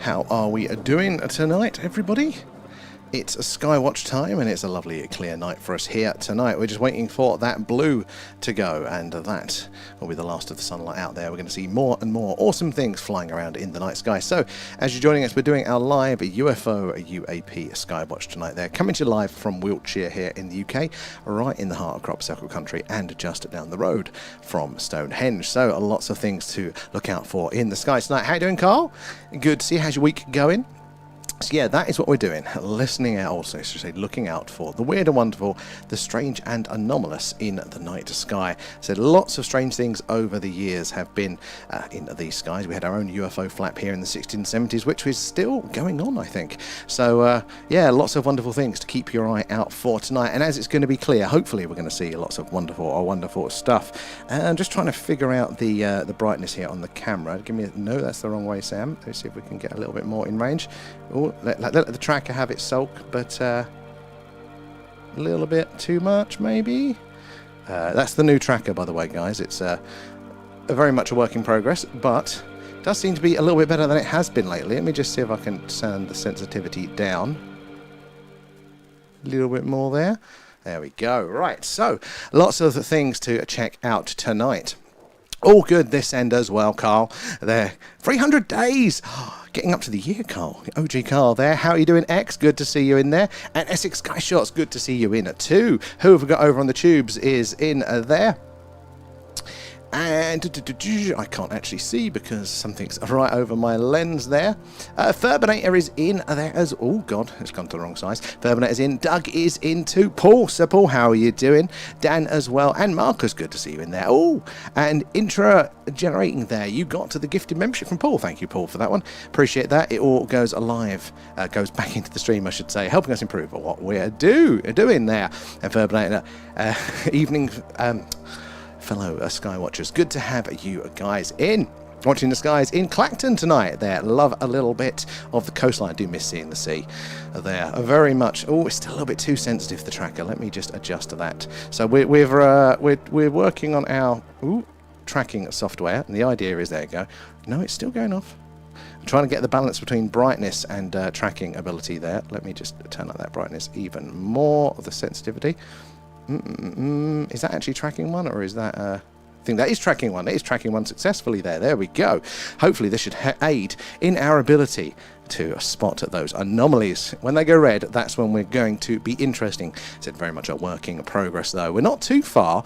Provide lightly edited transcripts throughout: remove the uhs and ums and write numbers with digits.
How are we doing tonight, everybody? It's a Skywatch time, and it's a lovely clear night for us here tonight. We're just waiting for that blue to go, and that will be the last of the sunlight out there. We're going to see more and more awesome things flying around in the night sky. So, as you're joining us, we're doing our live UFO UAP Skywatch tonight there, coming to you live from Wiltshire here in the UK, right in the heart of crop circle country, and just down the road from Stone Henge. So, lots of things to look out for in the sky tonight. How you doing, Carl? Good to see you. How's your week going? So yeah, that is what we're doing, listening out, also, should say, looking out for the weird and wonderful, the strange and anomalous in the night sky. So lots of strange things over the years have been in these skies. We had our own UFO flap here in the 1670s, which is still going on, I think. So yeah, lots of wonderful things to keep your eye out for tonight. And as it's going to be clear, hopefully we're going to see lots of wonderful stuff. And I'm just trying to figure out the brightness here on the camera. Give me no, that's the wrong way, Sam. Let's see if we can get a little bit more in range. Oh, let the tracker have its sulk, but a little bit too much, maybe. That's the new tracker, by the way, guys. It's very much a work in progress, but it does seem to be a little bit better than it has been lately. Let me just see if I can turn the sensitivity down a little bit more there. There we go. Right, so lots of things to check out tonight. All good this end as well, Carl. There, 300 days. Getting up to the year, Carl. OG Carl there. How are you doing, X? Good to see you in there. And Essex Sky Shots, good to see you in too. Who have we got over on the tubes is in there. And I can't actually see because something's right over my lens there. Furbinator is in there as... Oh, God, it's gone to the wrong size. Furbinator's in. Doug is in too. Paul, Sir Paul, how are you doing? Dan as well. And Marcus, good to see you in there. Oh, and intra-generating there. You got to the gifted membership from Paul. Thank you, Paul, for that one. Appreciate that. It all goes alive, goes back into the stream, I should say, helping us improve what we're doing there. And Furbinator, evening... fellow Skywatchers, good to have you guys in. Watching the skies in Clacton tonight there. Love a little bit of the coastline. I do miss seeing the sea there. Very much. Oh, it's still a little bit too sensitive, the tracker. Let me just adjust to that. So we're working on our tracking software, and the idea is, there you go. No, it's still going off. I'm trying to get the balance between brightness and tracking ability there. Let me just turn up that brightness even more of the sensitivity. Is that actually tracking one, or is that I think that is tracking one. It is tracking one successfully there. There we go. Hopefully this should aid in our ability to spot those anomalies. When they go red, that's when we're going to be interesting. It's very much a working progress, though. We're not too far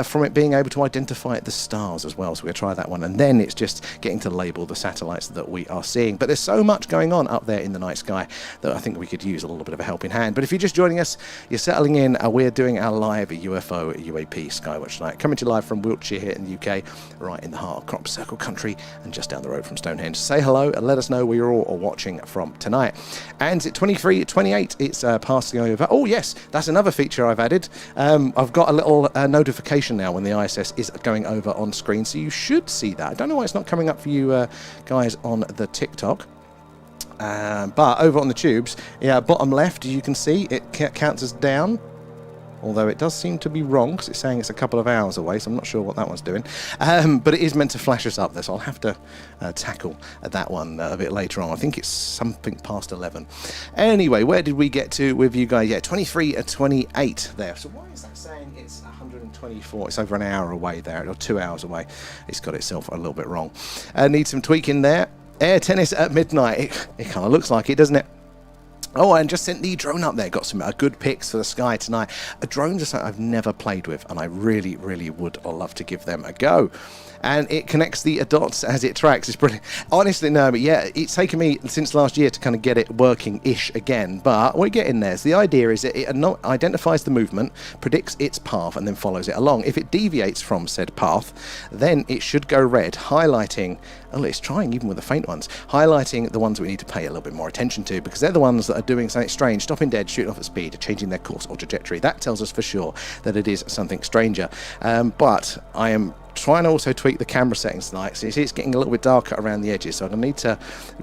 from it being able to identify the stars as well, so we'll try that one. And then it's just getting to label the satellites that we are seeing. But there's so much going on up there in the night sky that I think we could use a little bit of a helping hand. But if you're just joining us, you're settling in, we're doing our live UFO UAP Skywatch tonight, coming to you live from Wiltshire here in the UK, right in the heart of crop circle country, and just down the road from Stone Henge. Say hello and let us know where you're all watching from tonight. And at 23:28, it's passing over. Oh yes, that's another feature I've added. I've got a little notification now when the ISS is going over on screen, so you should see that. I don't know why it's not coming up for you guys on the TikTok. But over on the tubes, yeah, bottom left, you can see it counts as down. Although it does seem to be wrong, because it's saying it's a couple of hours away, so I'm not sure what that one's doing. But it is meant to flash us up there, so I'll have to tackle that one a bit later on. I think it's something past 11. Anyway, where did we get to with you guys? Yeah, 23:28 there. So why is that saying it's 124? It's over an hour away there, or 2 hours away. It's got itself a little bit wrong. Need some tweaking there. Air tennis at midnight. It kind of looks like it, doesn't it? Oh, and just sent the drone up there. Got some good pics for the sky tonight. Drones are something I've never played with, and I really, really would love to give them a go. And it connects the dots as it tracks. It's brilliant. Honestly, no, but yeah, it's taken me since last year to kind of get it working-ish again, but we're getting there. So the idea is that it identifies the movement, predicts its path, and then follows it along. If it deviates from said path, then it should go red, highlighting... Oh, it's trying even with the faint ones, highlighting the ones we need to pay a little bit more attention to, because they're the ones that are doing something strange, stopping dead, shooting off at speed, changing their course or trajectory. That tells us for sure that it is something stranger. But I am trying to also tweak the camera settings tonight. So you see it's getting a little bit darker around the edges, so I'm going to need to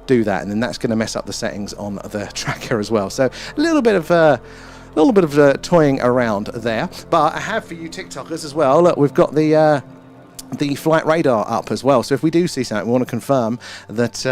do that, and then that's going to mess up the settings on the tracker as well. So a little bit of toying around there. But I have for you TikTokers as well, look, we've got the flight radar up as well. So if we do see something, we want to confirm that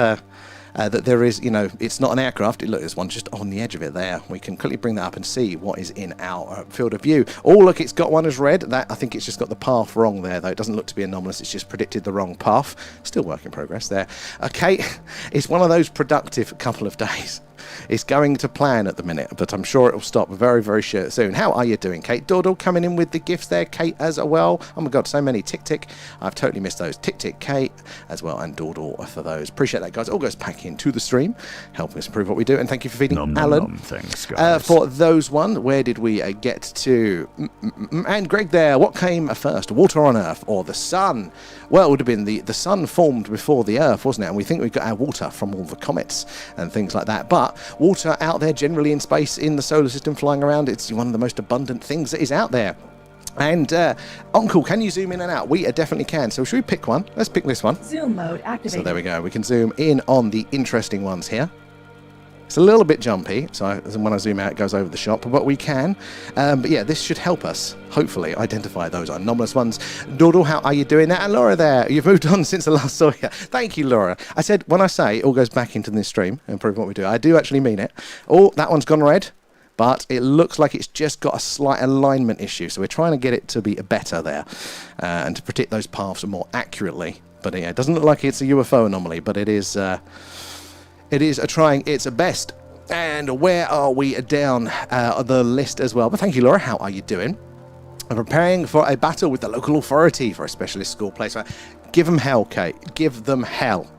that there is, it's not an aircraft. Look, there's one just on the edge of it there. We can quickly bring that up and see what is in our field of view. Oh, look, it's got one as red. That, I think it's just got the path wrong there, though. It doesn't look to be anomalous. It's just predicted the wrong path. Still work in progress there. Okay, it's one of those productive couple of days. It's going to plan at the minute, but I'm sure it'll stop very, very soon. How are you doing, Kate? Doodle coming in with the gifts there. Kate as well. Oh my God, so many. Tick, tick. I've totally missed those. Tick, tick, Kate as well, and Doodle for those. Appreciate that, guys. All goes back into the stream, helping us improve what we do. And thank you for feeding Alan. Thanks, guys. For those one, where did we get to? And Greg there. What came first, water on Earth or the sun? Well, it would have been the sun formed before the Earth, wasn't it? And we think we got our water from all the comets and things like that. But water out there generally in space, in the solar system, flying around, it's one of the most abundant things that is out there. And Uncle, can you zoom in and out? We definitely can. So should we pick one? Let's pick this one. Zoom mode activated. So there we go. We can zoom in on the interesting ones here. It's a little bit jumpy, so when I zoom out, it goes over the shop, but we can. But yeah, this should help us, hopefully, identify those anomalous ones. Doodle, how are you doing that? And Laura there, you've moved on since the last saw you. Thank you, Laura. I said, when I say it all goes back into this stream, improve what we do, I do actually mean it. Oh, that one's gone red, but it looks like it's just got a slight alignment issue, so we're trying to get it to be better there, and to predict those paths more accurately. But yeah, it doesn't look like it's a UFO anomaly, but it is trying its best. And where are we down the list as well? But thank you, Laura. How are you doing? I'm preparing for a battle with the local authority for a specialist school placement. Give them hell, Kate. Give them hell.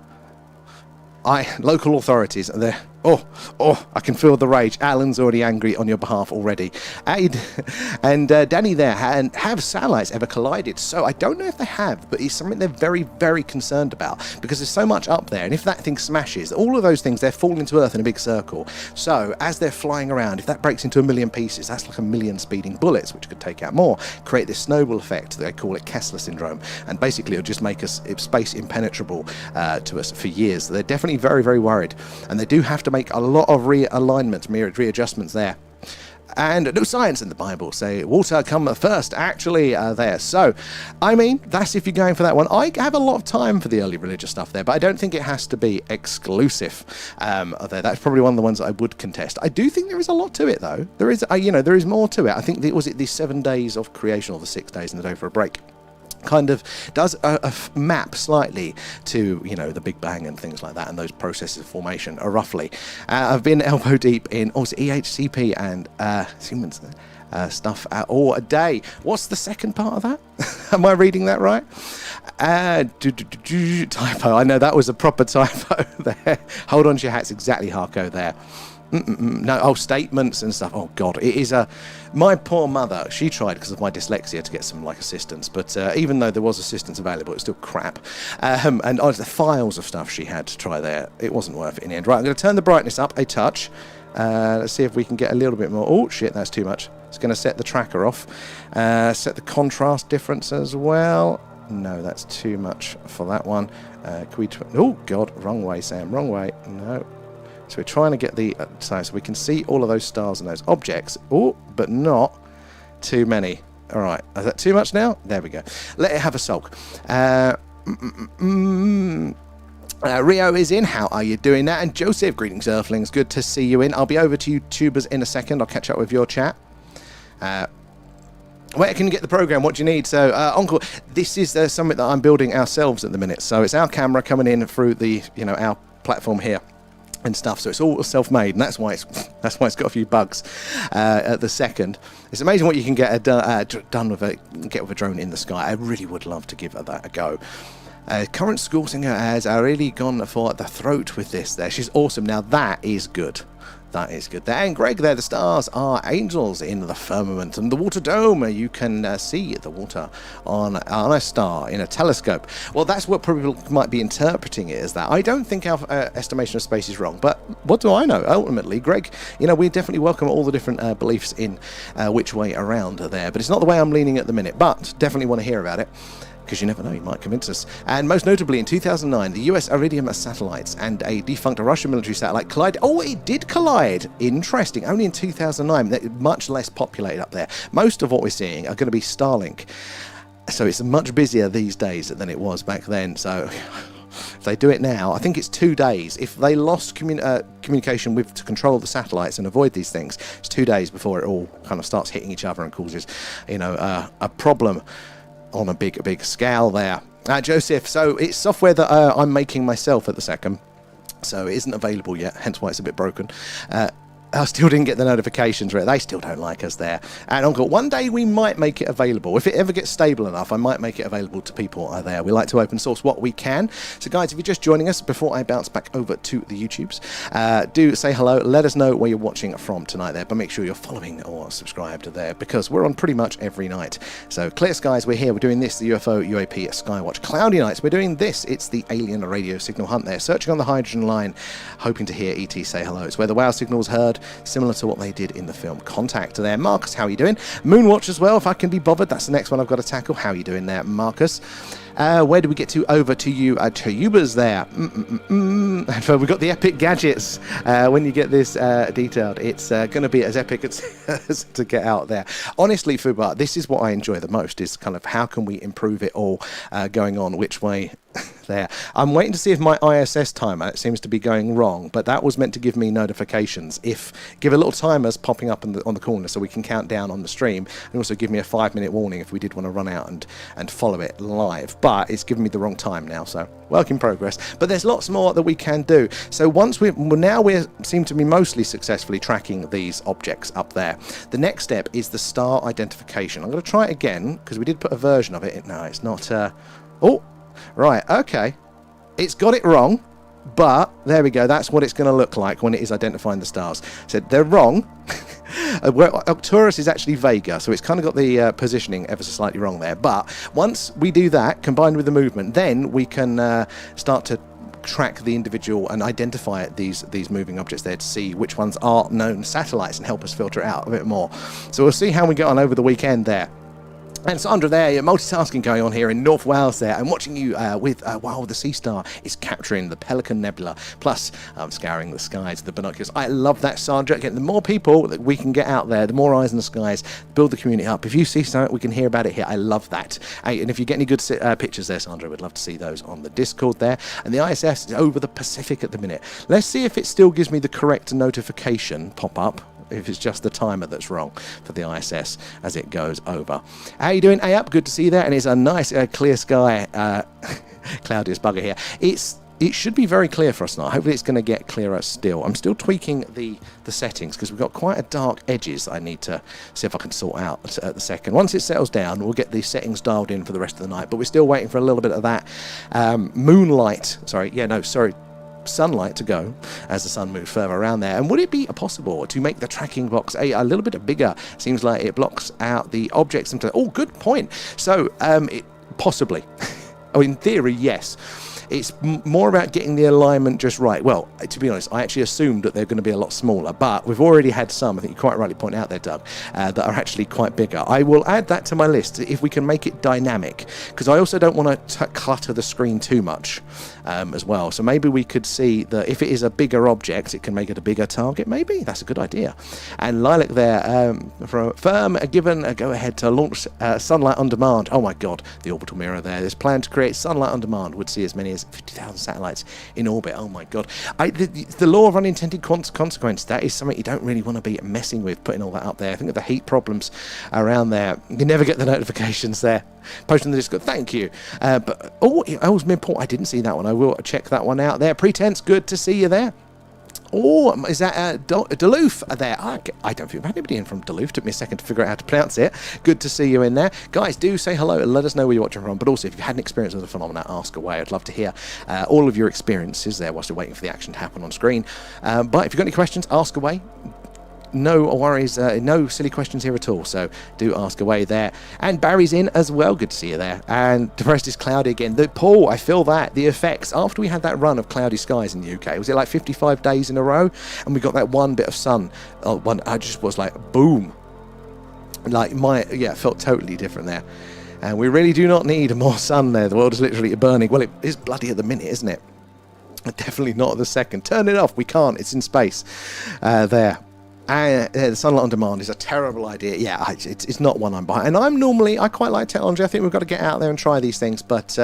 Local authorities, they're... Oh, I can feel the rage. Alan's already angry on your behalf already. And Danny there, have satellites ever collided? So I don't know if they have, but it's something they're very, very concerned about because there's so much up there. And if that thing smashes, all of those things, they're falling to Earth in a big circle. So as they're flying around, if that breaks into 1 million pieces, that's like 1 million speeding bullets, which could take out more, create this snowball effect. They call it Kessler syndrome. And basically it'll just make us space impenetrable to us for years. So they're definitely very, very worried. And they do have to make a lot of realignment, readjustments there. And no science in the Bible say water come first, actually, there. So, I mean, that's if you're going for that one. I have a lot of time for the early religious stuff there, but I don't think it has to be exclusive there. That's probably one of the ones that I would contest. I do think there is a lot to it, though. There is, there is more to it. I think, was it the 7 days of creation or the 6 days and the day for a break? Kind of does a map slightly to, the Big Bang and things like that, and those processes of formation, roughly. I've been elbow deep in also EHCP and Siemens stuff all day. What's the second part of that? Am I reading that right? Typo. I know that was a proper typo there. Hold on to your hats. Exactly, Harco there. No, statements and stuff. Oh God, it is my poor mother. She tried because of my dyslexia to get some assistance, but even though there was assistance available, it's still crap. And the files of stuff she had to try there, it wasn't worth it in the end. Right, I'm going to turn the brightness up a touch. Let's see if we can get a little bit more. Oh shit, that's too much. It's going to set the tracker off. Set the contrast difference as well. No, that's too much for that one. Can we? Oh God, wrong way, Sam. Wrong way. No. So we're trying to get the so we can see all of those stars and those objects. Oh, but not too many. All right, is that too much now? There we go. Let it have a sulk. Rio is in. How are you doing that? And Joseph, greetings, Earthlings. Good to see you in. I'll be over to YouTubers in a second. I'll catch up with your chat. Where can you get the program? What do you need? So, Uncle, this is something that I'm building ourselves at the minute. So it's our camera coming in through the our platform here and stuff. So it's all self-made, and that's why it's got a few bugs at the second. It's amazing what you can get done with a drone in the sky. I really would love to give that a go. Current school singer has really gone for the throat with this there. She's awesome. Now that is good. That is good there. And Greg there, the stars are angels in the firmament. And the water dome, you can see the water on a star in a telescope. Well, that's what people might be interpreting it as that. I don't think our estimation of space is wrong, but what do I know? Ultimately, Greg, we definitely welcome all the different beliefs in which way around there. But it's not the way I'm leaning at the minute, but definitely want to hear about it, because you never know, you might convince us. And most notably, in 2009, the US Iridium satellites and a defunct Russian military satellite collided. Oh, it did collide. Interesting. Only in 2009. They're much less populated up there. Most of what we're seeing are going to be Starlink. So it's much busier these days than it was back then. So If they do it now, I think it's 2 days. If they lost communication with to control the satellites and avoid these things, it's 2 days before it all kind of starts hitting each other and causes, a problem on a big scale there. Joseph, so it's software that I'm making myself at the second, so it isn't available yet, hence why it's a bit broken. I still didn't get the notifications, right? They still don't like us there. And Uncle, one day we might make it available. If it ever gets stable enough, I might make it available to people there. We like to open source what we can. So guys, if you're just joining us, before I bounce back over to the YouTubes, do say hello. Let us know where you're watching from tonight there, but make sure you're following or subscribed there, because we're on pretty much every night. So clear skies, we're here. We're doing this, the UFO, UAP, Skywatch. Cloudy nights, we're doing this. It's the alien radio signal hunt there. Searching on the hydrogen line, hoping to hear ET say hello. It's where the wow signal's heard, similar to what they did in the film Contact there. Marcus, how are you doing? Moonwatch as well, if I can be bothered. That's the next one I've got to tackle. How are you doing there, Marcus? Where do we get to? Over to you, Tubers there. We've got the epic gadgets. When you get this detailed, it's going to be as epic as to get out there. Honestly, Fubar, this is what I enjoy the most, is kind of how can we improve it all going on, which way there. I'm waiting to see if my ISS timer, it seems to be going wrong, but that was meant to give me notifications. Give a little timers popping up on the corner so we can count down on the stream, and also give me a 5-minute warning if we did want to run out and follow it live. But it's given me the wrong time now, so work in progress. But there's lots more that we can do. So once we seem to be mostly successfully tracking these objects up there. The next step is the star identification. I'm going to try it again because we did put a version of it. No, it's not. Oh, right. Okay, it's got it wrong. But there we go. That's what it's going to look like when it is identifying the stars. So they're wrong. Arcturus is actually Vega, so it's kind of got the positioning ever so slightly wrong there. But once we do that, combined with the movement, then we can start to track the individual and identify these moving objects there to see which ones are known satellites and help us filter it out a bit more. So we'll see how we get on over the weekend there. And Sandra there, you're multitasking going on here in North Wales there. I'm watching you while the Sea Star is capturing the Pelican Nebula. Plus, I'm scouring the skies with the binoculars. I love that, Sandra. Again, the more people that we can get out there, the more eyes in the skies, build the community up. If you see something, we can hear about it here. I love that. Hey, and if you get any good pictures there, Sandra, we'd love to see those on the Discord there. And the ISS is over the Pacific at the minute. Let's see if it still gives me the correct notification pop-up, if it's just the timer that's wrong for the ISS as it goes over. How you doing, A-Up? Good to see you there. And it's a nice clear sky. Cloudiest bugger here. It should be very clear for us now. Hopefully it's going to get clearer still. I'm still tweaking the settings because we've got quite a dark edges that I need to see if I can sort out at the second. Once it settles down, we'll get the settings dialed in for the rest of the night. But we're still waiting for a little bit of that sunlight to go as the sun moves further around there. And would it be possible to make the tracking box a little bit bigger? Seems like it blocks out the objects sometimes. Oh, good point. So possibly. Oh, in theory, yes. It's more about getting the alignment just right. Well, to be honest, I actually assumed that they're going to be a lot smaller, but we've already had some, I think you quite rightly point out there, Doug, that are actually quite bigger. I will add that to my list if we can make it dynamic, because I also don't want to clutter the screen too much as well. So maybe we could see that if it is a bigger object, it can make it a bigger target, maybe. That's a good idea. And Lilac there, from Firm, given a go-ahead to launch Sunlight on Demand. Oh my God, the orbital mirror there. This plan to create Sunlight on Demand would see as many as 50,000 satellites in orbit. Oh my God. The law of unintended consequence, that is something you don't really want to be messing with, putting all that up there. I think of the heat problems around there. You never get the notifications there. Post on the Discord, thank you. But it was Midport. I didn't see that one. I will check that one out there. Pretense, good to see you there. Oh, is that Duluth there? I don't think we've had anybody in from Duluth. Took me a second to figure out how to pronounce it. Good to see you in there. Guys, do say hello and let us know where you're watching from. But also, if you've had an experience with the phenomena, ask away. I'd love to hear all of your experiences there whilst you're waiting for the action to happen on screen. But if you've got any questions, ask away. No worries, no silly questions here at all, so do ask away there. And Barry's in as well, good to see you there. And depressed is cloudy again. Paul, I feel that, the effects, after we had that run of cloudy skies in the UK, was it like 55 days in a row? And we got that one bit of sun, I just was like, boom. Like, it felt totally different there. And we really do not need more sun there. The world is literally burning. Well, it is bloody at the minute, isn't it? Definitely not at the second. Turn it off, we can't, it's in space there. The Sunlight on Demand is a terrible idea. Yeah, it's not one I'm behind. And I quite like technology. I think we've got to get out there and try these things. But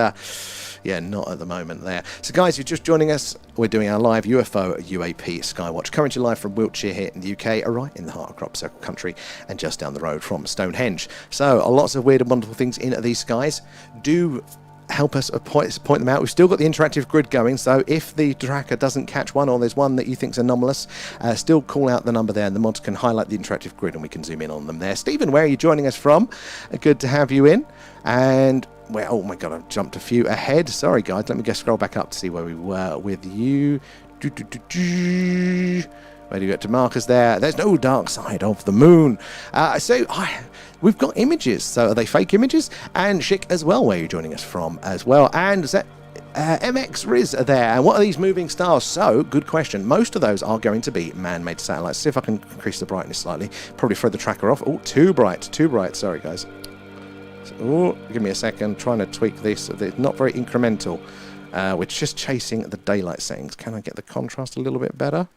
Yeah, not at the moment there. So guys, you're just joining us. We're doing our live UFO UAP Skywatch, coming to you live from Wiltshire here in the UK, right in the heart of Crop Circle country and just down the road from Stone Henge. So lots of weird and wonderful things in these skies. Do help us point them out. We've still got the interactive grid going, so if the tracker doesn't catch one or there's one that you think's anomalous, still call out the number there and the mods can highlight the interactive grid and we can zoom in on them there. Stephen, where are you joining us from? Good to have you in. And well, oh my god, I've jumped a few ahead. Sorry guys, let me just scroll back up to see where we were with you. Where do you get to markers there? There's no dark side of the moon. We've got images. So are they fake images? And Chic as well, where you're joining us from as well. And MX Riz are there. And what are these moving stars? So, good question. Most of those are going to be man-made satellites. See if I can increase the brightness slightly. Probably throw the tracker off. Oh, too bright. Sorry, guys. Oh, give me a second. Trying to tweak this. It's not very incremental. We're just chasing the daylight settings. Can I get the contrast a little bit better?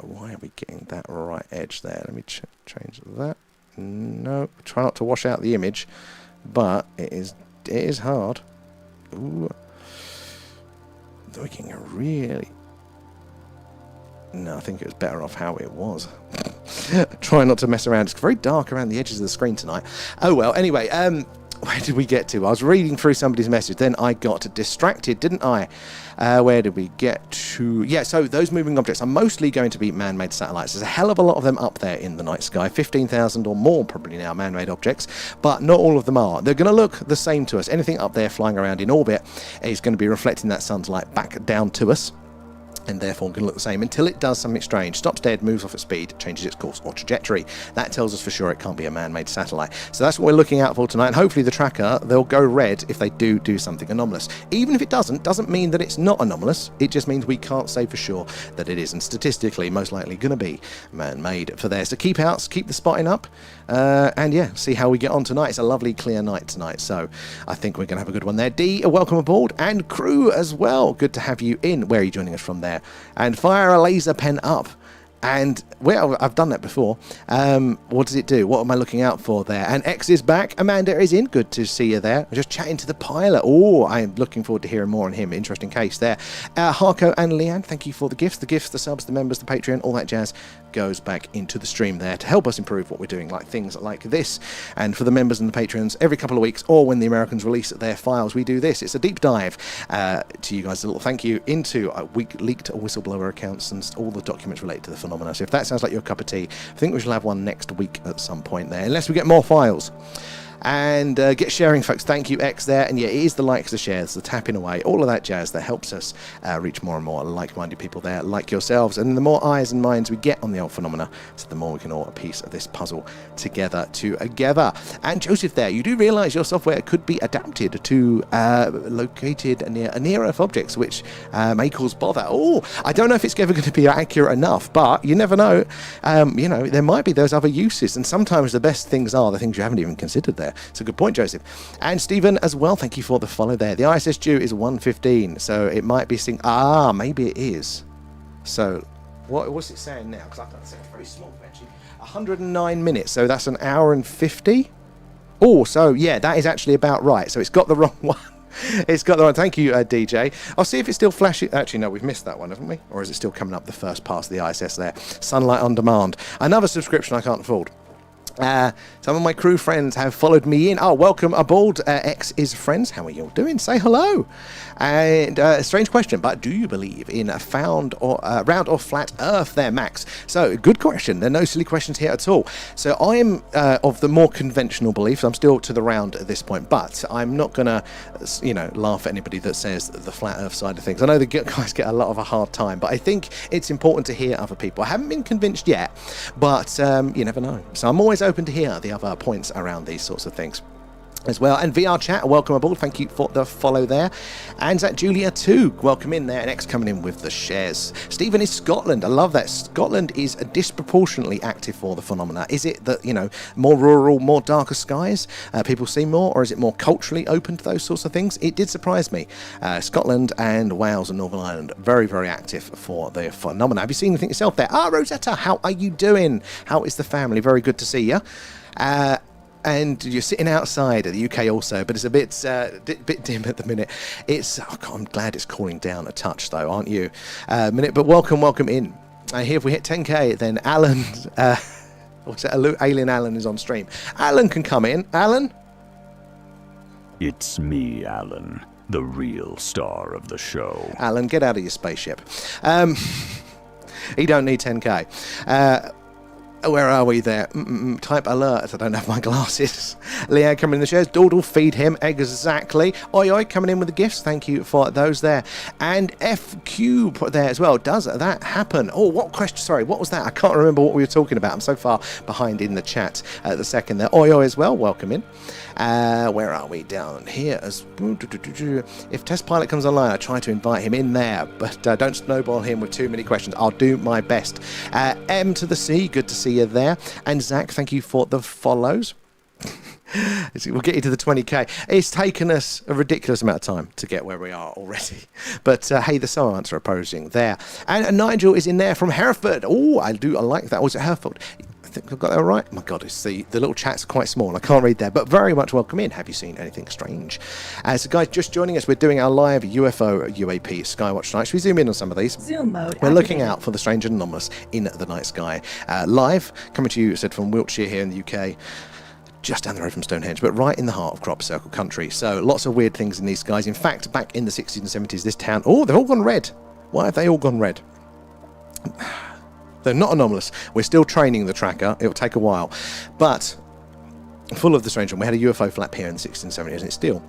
Why are we getting that right edge there? Let me change that. No, try not to wash out the image, but it is hard. Ooh, looking really. No, I think it was better off how it was. Try not to mess around. It's very dark around the edges of the screen tonight. Oh well. Anyway, where did we get to? I was reading through somebody's message, then I got distracted, didn't I? Where did we get to? Yeah, so those moving objects are mostly going to be man-made satellites. There's a hell of a lot of them up there in the night sky, 15,000 or more probably now man-made objects, but not all of them are. They're going to look the same to us. Anything up there flying around in orbit is going to be reflecting that sun's light back down to us, and therefore going to look the same until it does something strange, stops dead, moves off at speed, changes its course or trajectory. That tells us for sure it can't be a man-made satellite. So that's what we're looking out for tonight, and hopefully the tracker, they'll go red if they do something anomalous. Even if it doesn't mean that it's not anomalous, it just means we can't say for sure that it is, and statistically most likely going to be man-made for there. So keep the spotting up, and yeah, see how we get on tonight. It's a lovely clear night tonight, so I think we're going to have a good one there. Dee, welcome aboard, and crew as well. Good to have you in. Where are you joining us from there? And fire a laser pen up. And, well, I've done that before. What does it do? What am I looking out for there? And X is back. Amanda is in. Good to see you there. I'm just chatting to the pilot. Oh, I'm looking forward to hearing more on him. Interesting case there. Harko and Leanne, thank you for the gifts. The gifts, the subs, the members, the Patreon, all that jazz goes back into the stream there to help us improve what we're doing, like things like this. And for the members and the Patreons, every couple of weeks, or when the Americans release their files, we do this. It's a deep dive to you guys. A little thank you into leaked whistleblower accounts and all the documents related to the phenomenon. So if that sounds like your cup of tea, I think we shall have one next week at some point there, unless we get more files. And get sharing, folks. Thank you, X, there. And yeah, it is the likes, the shares, the tapping away, all of that jazz that helps us reach more and more like-minded people there, like yourselves. And the more eyes and minds we get on the old phenomena, so the more we can all piece of this puzzle together. And Joseph there, you do realise your software could be adapted to located near Earth objects, which may cause bother. Oh, I don't know if it's ever going to be accurate enough, but you never know. There might be those other uses, and sometimes the best things are the things you haven't even considered there. It's a good point, Joseph. And Stephen as well, thank you for the follow there. The ISS due is 1:15, so it might be maybe it is. So what's it saying now? Because I can't say it's very small, actually. 109 minutes, so that's an hour and 50. Oh, so yeah, that is actually about right. So it's got the wrong one. It's got the one. Thank you, DJ. I'll see if it's still flashing. Actually, no, we've missed that one, haven't we? Or is it still coming up the first pass of the ISS there? Sunlight on Demand. Another subscription I can't afford. Some of my crew friends have followed me in. Oh, welcome aboard, X is friends. How are you all doing? Say hello. And a strange question, but do you believe in a round or flat Earth there, Max? So, good question. There are no silly questions here at all. So, I am of the more conventional beliefs. I'm still to the round at this point, but I'm not going to, laugh at anybody that says the flat Earth side of things. I know the guys get a lot of a hard time, but I think it's important to hear other people. I haven't been convinced yet, but you never know. So, I'm always open to hear the other points around these sorts of things as well. And VR chat, welcome aboard. Thank you for the follow there. And Zach Julia too, welcome in there. And X coming in with the shares. Stephen is Scotland. I love that. Scotland is disproportionately active for the phenomena. Is it that, more rural, more darker skies, people see more, or is it more culturally open to those sorts of things? It did surprise me. Scotland and Wales and Northern Ireland, very, very active for the phenomena. Have you seen anything yourself there? Rosetta, how are you doing? How is the family? Very good to see you. and you're sitting outside of the UK also, but it's a bit dim at the minute. It's I'm glad it's cooling down a touch though, aren't you? But welcome in. Here, if we hit 10k, then Alan, Alien Alan is on stream. Alan can come in. Alan? It's me, Alan, the real star of the show. Alan, get out of your spaceship. He don't need 10k. Where are we there? Type alert. I don't have my glasses. Leanne coming in the shares. Dawdle, feed him. Exactly. Oi, coming in with the gifts. Thank you for those there. And FQ put there as well. Does that happen? Oh, what question? Sorry, what was that? I can't remember what we were talking about. I'm so far behind in the chat at the second there. Oi as well. Welcome in. Where are we? Down here. If Test Pilot comes online, I try to invite him in there, but don't snowball him with too many questions. I'll do my best. M to the C. Good to see you there. And Zach, thank you for the follows. We'll get you to the 20k. It's taken us a ridiculous amount of time to get where we are already. But hey, the science are opposing there. And Nigel is in there from Hereford. Oh, I like that. Was it Hereford? I think I've got that right. Oh my God, it's the little chats are quite small. I can't read there, but very much welcome in. Have you seen anything strange? So guys, just joining us, we're doing our live UFO UAP Skywatch tonight. Should we zoom in on some of these? Zoom mode. We're looking out for the strange and anomalous in the night sky. Live, coming to you, said from Wiltshire here in the UK. Just down the road from Stone Henge, but right in the heart of crop circle country. So lots of weird things in these skies. In fact, back in the 60s and 70s, this town... Oh, they've all gone red. Why have they all gone red? They're not anomalous. We're still training the tracker. It'll take a while. But full of the strange one. We had a UFO flap here in the 60s and 70s, and it still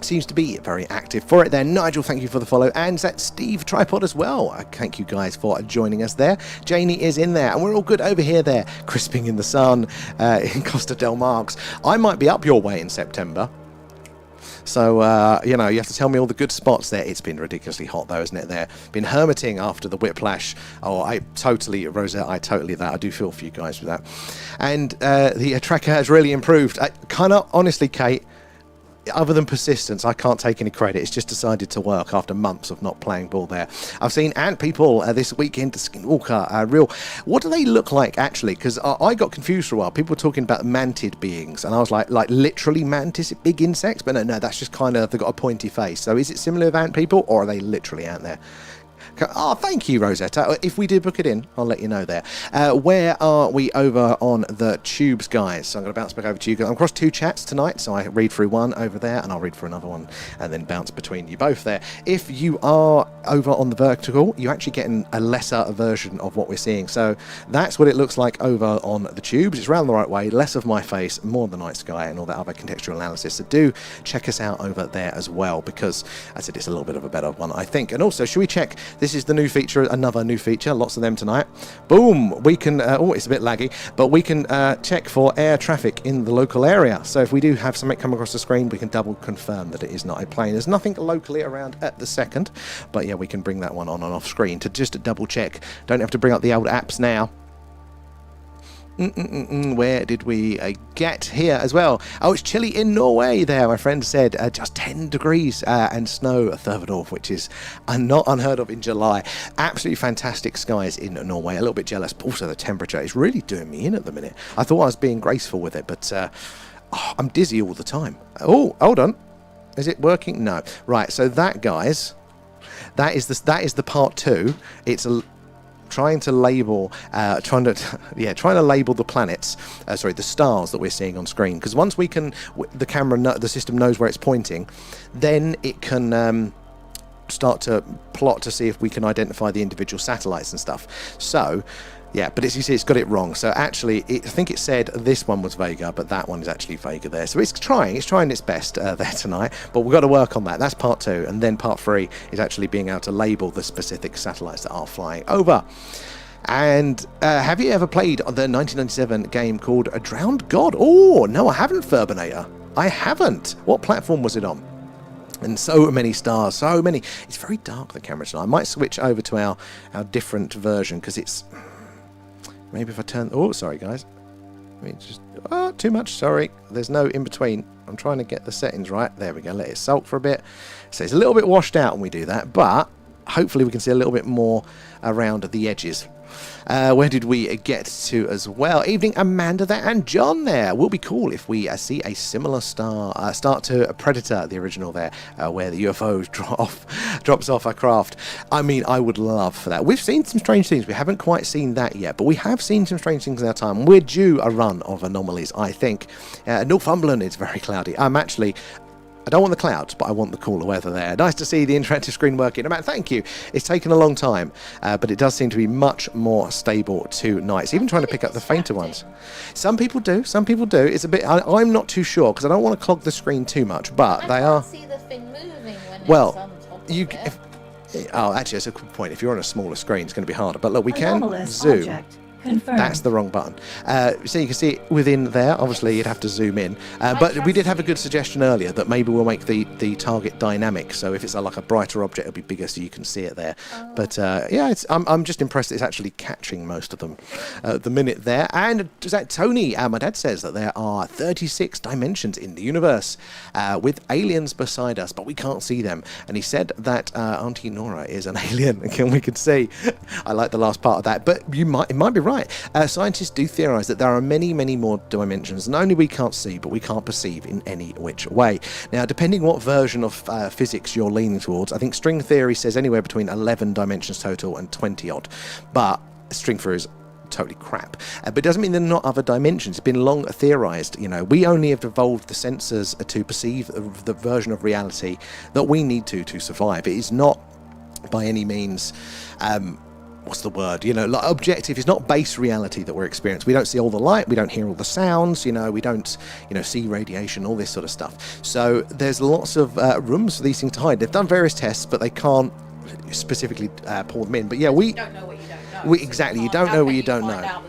seems to be very active for it there. Nigel, thank you for the follow. And that's Steve Tripod as well. Thank you guys for joining us there. Janie is in there, and we're all good over here there, crisping in the sun in Costa del Margs. I might be up your way in September. So, you have to tell me all the good spots there. It's been ridiculously hot, though, isn't it, there? Been hermiting after the whiplash. Oh, Rosette, I totally that. I do feel for you guys with that. And the tracker has really improved. Kind of, honestly, Kate, other than persistence, I can't take any credit. It's just decided to work after months of not playing ball there. I've seen ant people this weekend to Skinwalker. What do they look like, actually? Because I got confused for a while. People were talking about mantid beings, and I was like literally mantis, big insects? But no, that's just kind of, they've got a pointy face. So is it similar with ant people, or are they literally out there? Oh, thank you, Rosetta. If we do book it in, I'll let you know there. Where are we over on the tubes, guys? So I'm going to bounce back over to you. I'm across two chats tonight, so I read through one over there, and I'll read through another one, and then bounce between you both there. If you are over on the vertical, you're actually getting a lesser version of what we're seeing. So that's what it looks like over on the tubes. It's round the right way, less of my face, more of the night sky, and all that other contextual analysis. So do check us out over there as well, because I said it's a little bit of a better one, I think. And also, should we check? This is the new feature, another new feature, lots of them tonight. Boom, we can, it's a bit laggy, but we can check for air traffic in the local area. So if we do have something come across the screen, we can double confirm that it is not a plane. There's nothing locally around at the second, but yeah, we can bring that one on and off screen to just double check. Don't have to bring up the old apps now. Where did we get here as well? Oh, it's chilly in Norway there, my friend said. Just 10 degrees and snow further north, which is not unheard of in July. Absolutely fantastic skies in Norway. A little bit jealous, but also the temperature is really doing me in at the minute. I thought I was being graceful with it, but I'm dizzy all the time. Oh, hold on. Is it working? No. Right, so that, guys, that is the part two. It's trying to label the planets, the stars that we're seeing on screen, because once we can, the system knows where it's pointing, then it can start to plot to see if we can identify the individual satellites and stuff. So yeah, but as you see, it's got it wrong. So actually, I think it said this one was Vega, but that one is actually Vega there. So it's trying its best there tonight, but we've got to work on that. That's part two, and then part three is actually being able to label the specific satellites that are flying over. And have you ever played the 1997 game called A Drowned God? Oh, no, I haven't, Furbinator. I haven't. What platform was it on? And so many stars, so many. It's very dark, the camera tonight. I might switch over to our different version, because it's... Maybe if I turn... Oh, sorry, guys. Too much, sorry. There's no in-between. I'm trying to get the settings right. There we go. Let it sulk for a bit. So it's a little bit washed out when we do that, but hopefully we can see a little bit more around the edges. Where did we get to as well? Evening, Amanda there and John there. Will be cool if we see a similar start to a Predator, the original there, where the UFO drops off a craft. I mean, I would love for that. We've seen some strange things. We haven't quite seen that yet, but we have seen some strange things in our time. We're due a run of anomalies, I think. Northumberland is very cloudy. I don't want the clouds, but I want the cooler weather there. Nice to see the interactive screen working. Amanda, thank you. It's taken a long time, but it does seem to be much more stable tonight. It's even trying to pick up the fainter ones. Some people do. It's a bit. I'm not too sure because I don't want to clog the screen too much, but they are. I can't see the thing moving when it's on top of it. Actually, that's a good point. If you're on a smaller screen, it's going to be harder. But look, we can Anomalous zoom. object. Confirmed. That's the wrong button. So you can see it within there. Obviously, you'd have to zoom in. But we did have a good suggestion earlier that maybe we'll make the target dynamic. So if it's like a brighter object, it'll be bigger so you can see it there. But yeah, I'm just impressed it's actually catching most of them at the minute there. And is that Tony? My dad says that there are 36 dimensions in the universe with aliens beside us, but we can't see them. And he said that Auntie Nora is an alien, and we could see. I like the last part of that, but it might be right. Scientists do theorise that there are many, many more dimensions, not only we can't see, but we can't perceive in any which way. Now, depending what version of physics you're leaning towards, I think string theory says anywhere between 11 dimensions total and 20 odd, but string theory is totally crap. But it doesn't mean there are not other dimensions. It's been long theorised. We only have evolved the sensors to perceive the version of reality that we need to survive. It is not by any means what's the word? Like objective. It's not base reality that we're experiencing. We don't see all the light. We don't hear all the sounds. We don't, see radiation, all this sort of stuff. So there's lots of rooms for these things to hide. They've done various tests, but they can't specifically pour them in. But yeah, you don't know what you don't know. Exactly. You don't know what you don't know.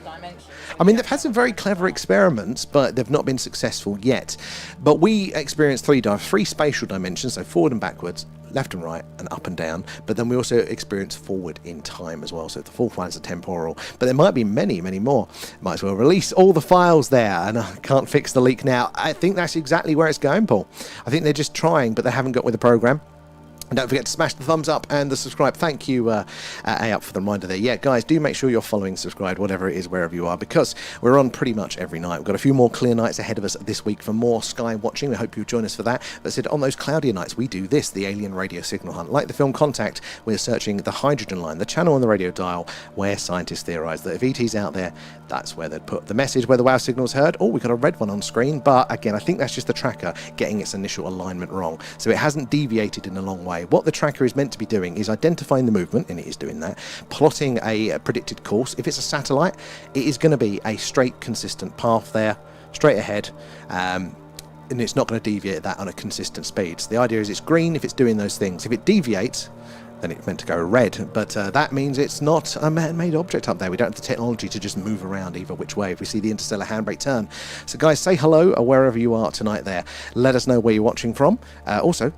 I mean, they've had some very clever experiments, but they've not been successful yet. But we experienced three spatial dimensions, so forward and backwards, left and right, and up and down. But then we also experience forward in time as well. So the fourth one's a temporal. But there might be many, many more. Might as well release all the files there, and I can't fix the leak now. I think that's exactly where it's going, Paul. I think they're just trying, but they haven't got with the program. And don't forget to smash the thumbs up and the subscribe. Thank you, A-Up, for the reminder there. Yeah, guys, do make sure you're following, subscribed, whatever it is, wherever you are, because we're on pretty much every night. We've got a few more clear nights ahead of us this week for more sky watching. We hope you'll join us for that. But said on those cloudier nights, we do this, the alien radio signal hunt. Like the film Contact, we're searching the hydrogen line, the channel on the radio dial where scientists theorise that if ET's out there, that's where they'd put the message where the wow signal's heard. Oh, we've got a red one on screen, but again, I think that's just the tracker getting its initial alignment wrong. So it hasn't deviated in a long way. What the tracker is meant to be doing is identifying the movement, and it is doing that, plotting a predicted course. If it's a satellite, it is going to be a straight, consistent path there, straight ahead, and it's not going to deviate that on a consistent speed. So the idea is it's green if it's doing those things. If it deviates, then it's meant to go red, but that means it's not a man-made object up there. We don't have the technology to just move around either which way if we see the interstellar handbrake turn. So guys, say hello wherever you are tonight there. Let us know where you're watching from. Also,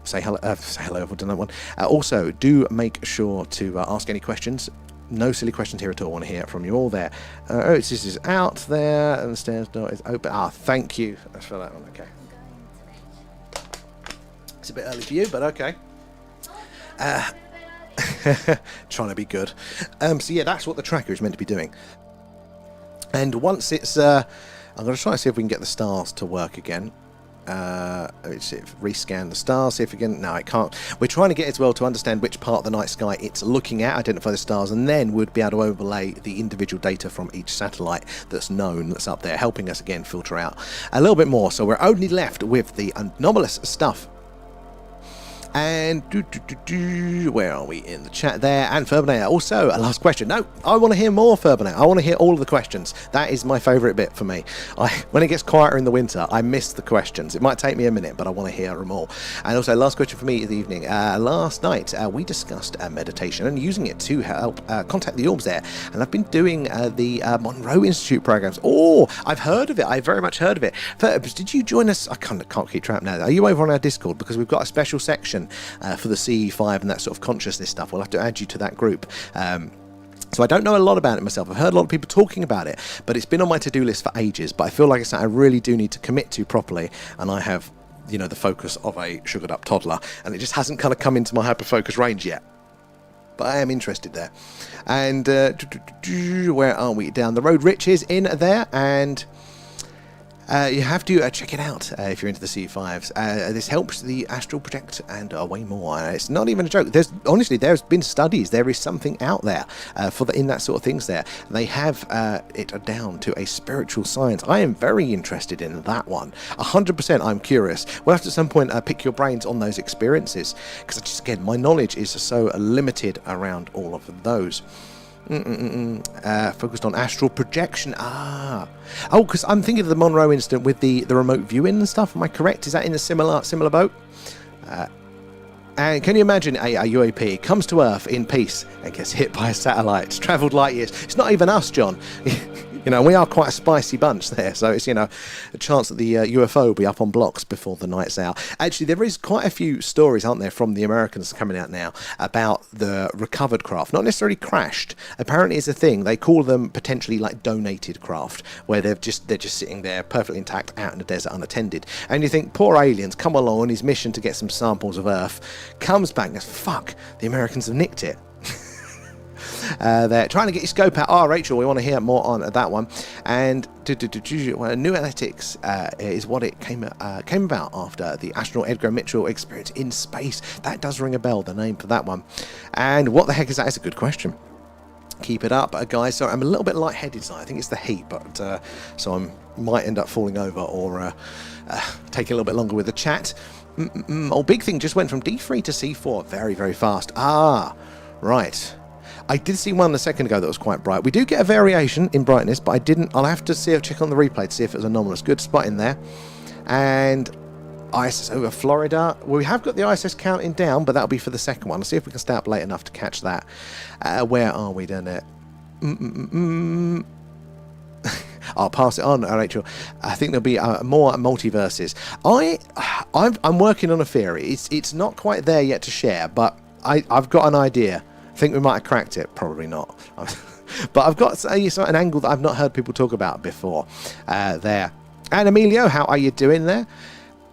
say hello, I've done that one. Also, do make sure to ask any questions. No silly questions here at all. I want to hear from you all there. This is out there, and the stairs door is open. Thank you for that one. Okay. It's a bit early for you, but okay. Trying to be good. So yeah, that's what the tracker is meant to be doing. And once it's, I'm going to try and see if we can get the stars to work again. Rescan the stars, see if we can. No, it can't. We're trying to get it as well to understand which part of the night sky it's looking at, identify the stars, and then we'd be able to overlay the individual data from each satellite that's known, that's up there, helping us again filter out a little bit more. So we're only left with the anomalous stuff. And where are we in the chat there? And Furbanet, also a last question. No, I want to hear more, Furbanet. I want to hear all of the questions. That is my favourite bit for me. When it gets quieter in the winter, I miss the questions. It might take me a minute, but I want to hear them all. And also, last question for me of the evening. Last night, we discussed meditation and using it to help contact the orbs there. And I've been doing the Monroe Institute programs. Oh, I've heard of it. I've very much heard of it. Furbs, did you join us? I can't keep track now. Are you over on our Discord? Because we've got a special section for the CE5 and that sort of consciousness stuff. We'll have to add you to that group. So I don't know a lot about it myself. I've heard a lot of people talking about it, but it's been on my to-do list for ages. But I feel like it's something I really do need to commit to properly, and I have, the focus of a sugared up toddler, and it just hasn't kind of come into my hyper-focus range yet. but I am interested there. And where are we? Down the road. Rich is in there, and you have to check it out if you're into the C5s. This helps the astral project and way more. It's not even a joke. There's been studies. There is something out there in that sort of things there. They have it down to a spiritual science. I am very interested in that one. 100% I'm curious. We'll have to at some point pick your brains on those experiences, because just again, my knowledge is so limited around all of those. Focused on astral projection. Because I'm thinking of the Monroe incident with the remote viewing and stuff. Am I correct? Is that in a similar boat? And can you imagine a UAP comes to Earth in peace and gets hit by a satellite? It's travelled light years. It's not even us, John. We are quite a spicy bunch there, so it's, a chance that the UFO will be up on blocks before the night's out. Actually, there is quite a few stories, aren't there, from the Americans coming out now about the recovered craft. Not necessarily crashed. Apparently it's a thing. They call them potentially like donated craft, where they're just sitting there perfectly intact out in the desert unattended. And you think, poor aliens, come along on his mission to get some samples of Earth, comes back and goes, fuck, the Americans have nicked it. They're trying to get your scope out. Rachel, we want to hear more on that one. And new analytics is what it came about after the astronaut Edgar Mitchell experience in space. That does ring a bell, the name for that one. And what the heck is that? It's a good question. Keep it up, guys. So I'm a little bit lightheaded tonight. I think it's the heat, but so I might end up falling over or taking a little bit longer with the chat. Big thing just went from D3 to C4 very, very fast. Right. I did see one a second ago that was quite bright. We do get a variation in brightness, but I'll have to check on the replay to see if it was anomalous. Good spot in there. And ISS over Florida. Well, we have got the ISS counting down, but that'll be for the second one. I'll see if we can stay up late enough to catch that. Where are we down there? I'll pass it on, Rachel. I think there'll be more multiverses. I'm working on a theory. It's not quite there yet to share, but I've got an idea. I think we might have cracked it. Probably not. But I've got an angle that I've not heard people talk about before there. And Emilio, how are you doing there?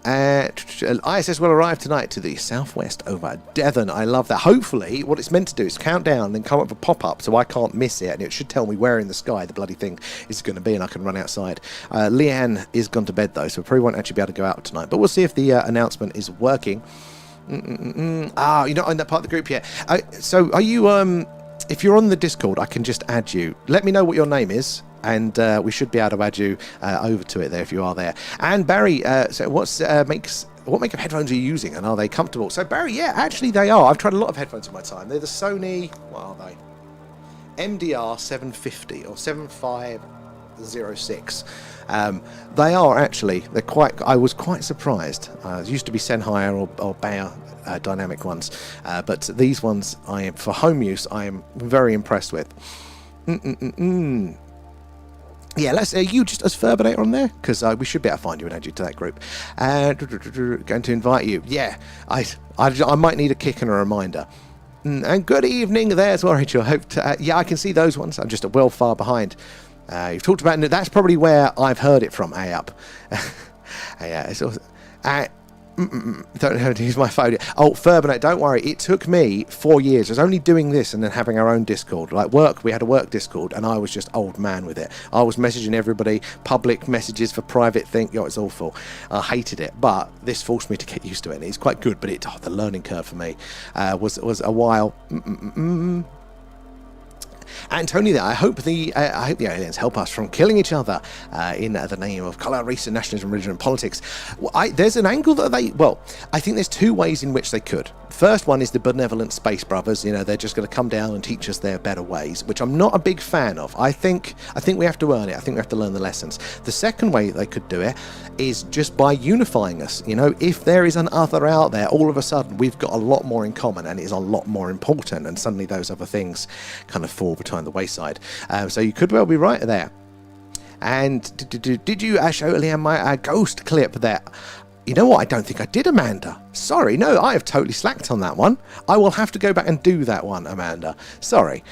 ISS will arrive tonight to the southwest over Devon. I love that. Hopefully, what it's meant to do is count down and then come up with a pop-up so I can't miss it. And it should tell me where in the sky the bloody thing is going to be and I can run outside. Leanne is gone to bed, though, so we probably won't actually be able to go out tonight. But we'll see if the announcement is working. You're not in that part of the group yet. So are you, if you're on the Discord, I can just add you. Let me know what your name is, and we should be able to add you over to it there if you are there. And Barry, so what makeup headphones are you using, and are they comfortable? So Barry, yeah, actually they are. I've tried a lot of headphones in my time. They're the Sony, what are they? MDR 750 or 7506. They are actually, I was quite surprised. It used to be Sennheiser or Bayer dynamic ones, but these ones, for home use, I am very impressed with. Yeah, you just as Furbinator on there, because we should be able to find you and add you to that group. Going to invite you. Yeah, I might need a kick and a reminder. And good evening there as well, Rachel. I hope I can see those ones. I'm just well far behind. You've talked about it. That's probably where I've heard it from. Up. Yeah, it's also, don't know how to use my phone. Furbinate, don't worry. It took me 4 years. I was only doing this and then having our own Discord. Like work, we had a work Discord, and I was just old man with it. I was messaging everybody, public messages for private thing. It's awful. I hated it, but this forced me to get used to it. And it's quite good, but the learning curve for me was a while. And Tony, there, I hope the aliens help us from killing each other in the name of colour, race, and nationalism, religion, and politics. There's an angle that I think there's two ways in which they could. First one is the benevolent space brothers. They're just going to come down and teach us their better ways, which I'm not a big fan of. I think we have to earn it. I think we have to learn the lessons. The second way they could do it is just by unifying us. If there is an other out there, all of a sudden we've got a lot more in common, and it is a lot more important, and suddenly those other things kind of fall behind the wayside. So you could well be right there. And did you show Liam my ghost clip there? You know what? I don't think I did, Amanda. Sorry, no, I have totally slacked on that one. I will have to go back and do that one, Amanda. Sorry.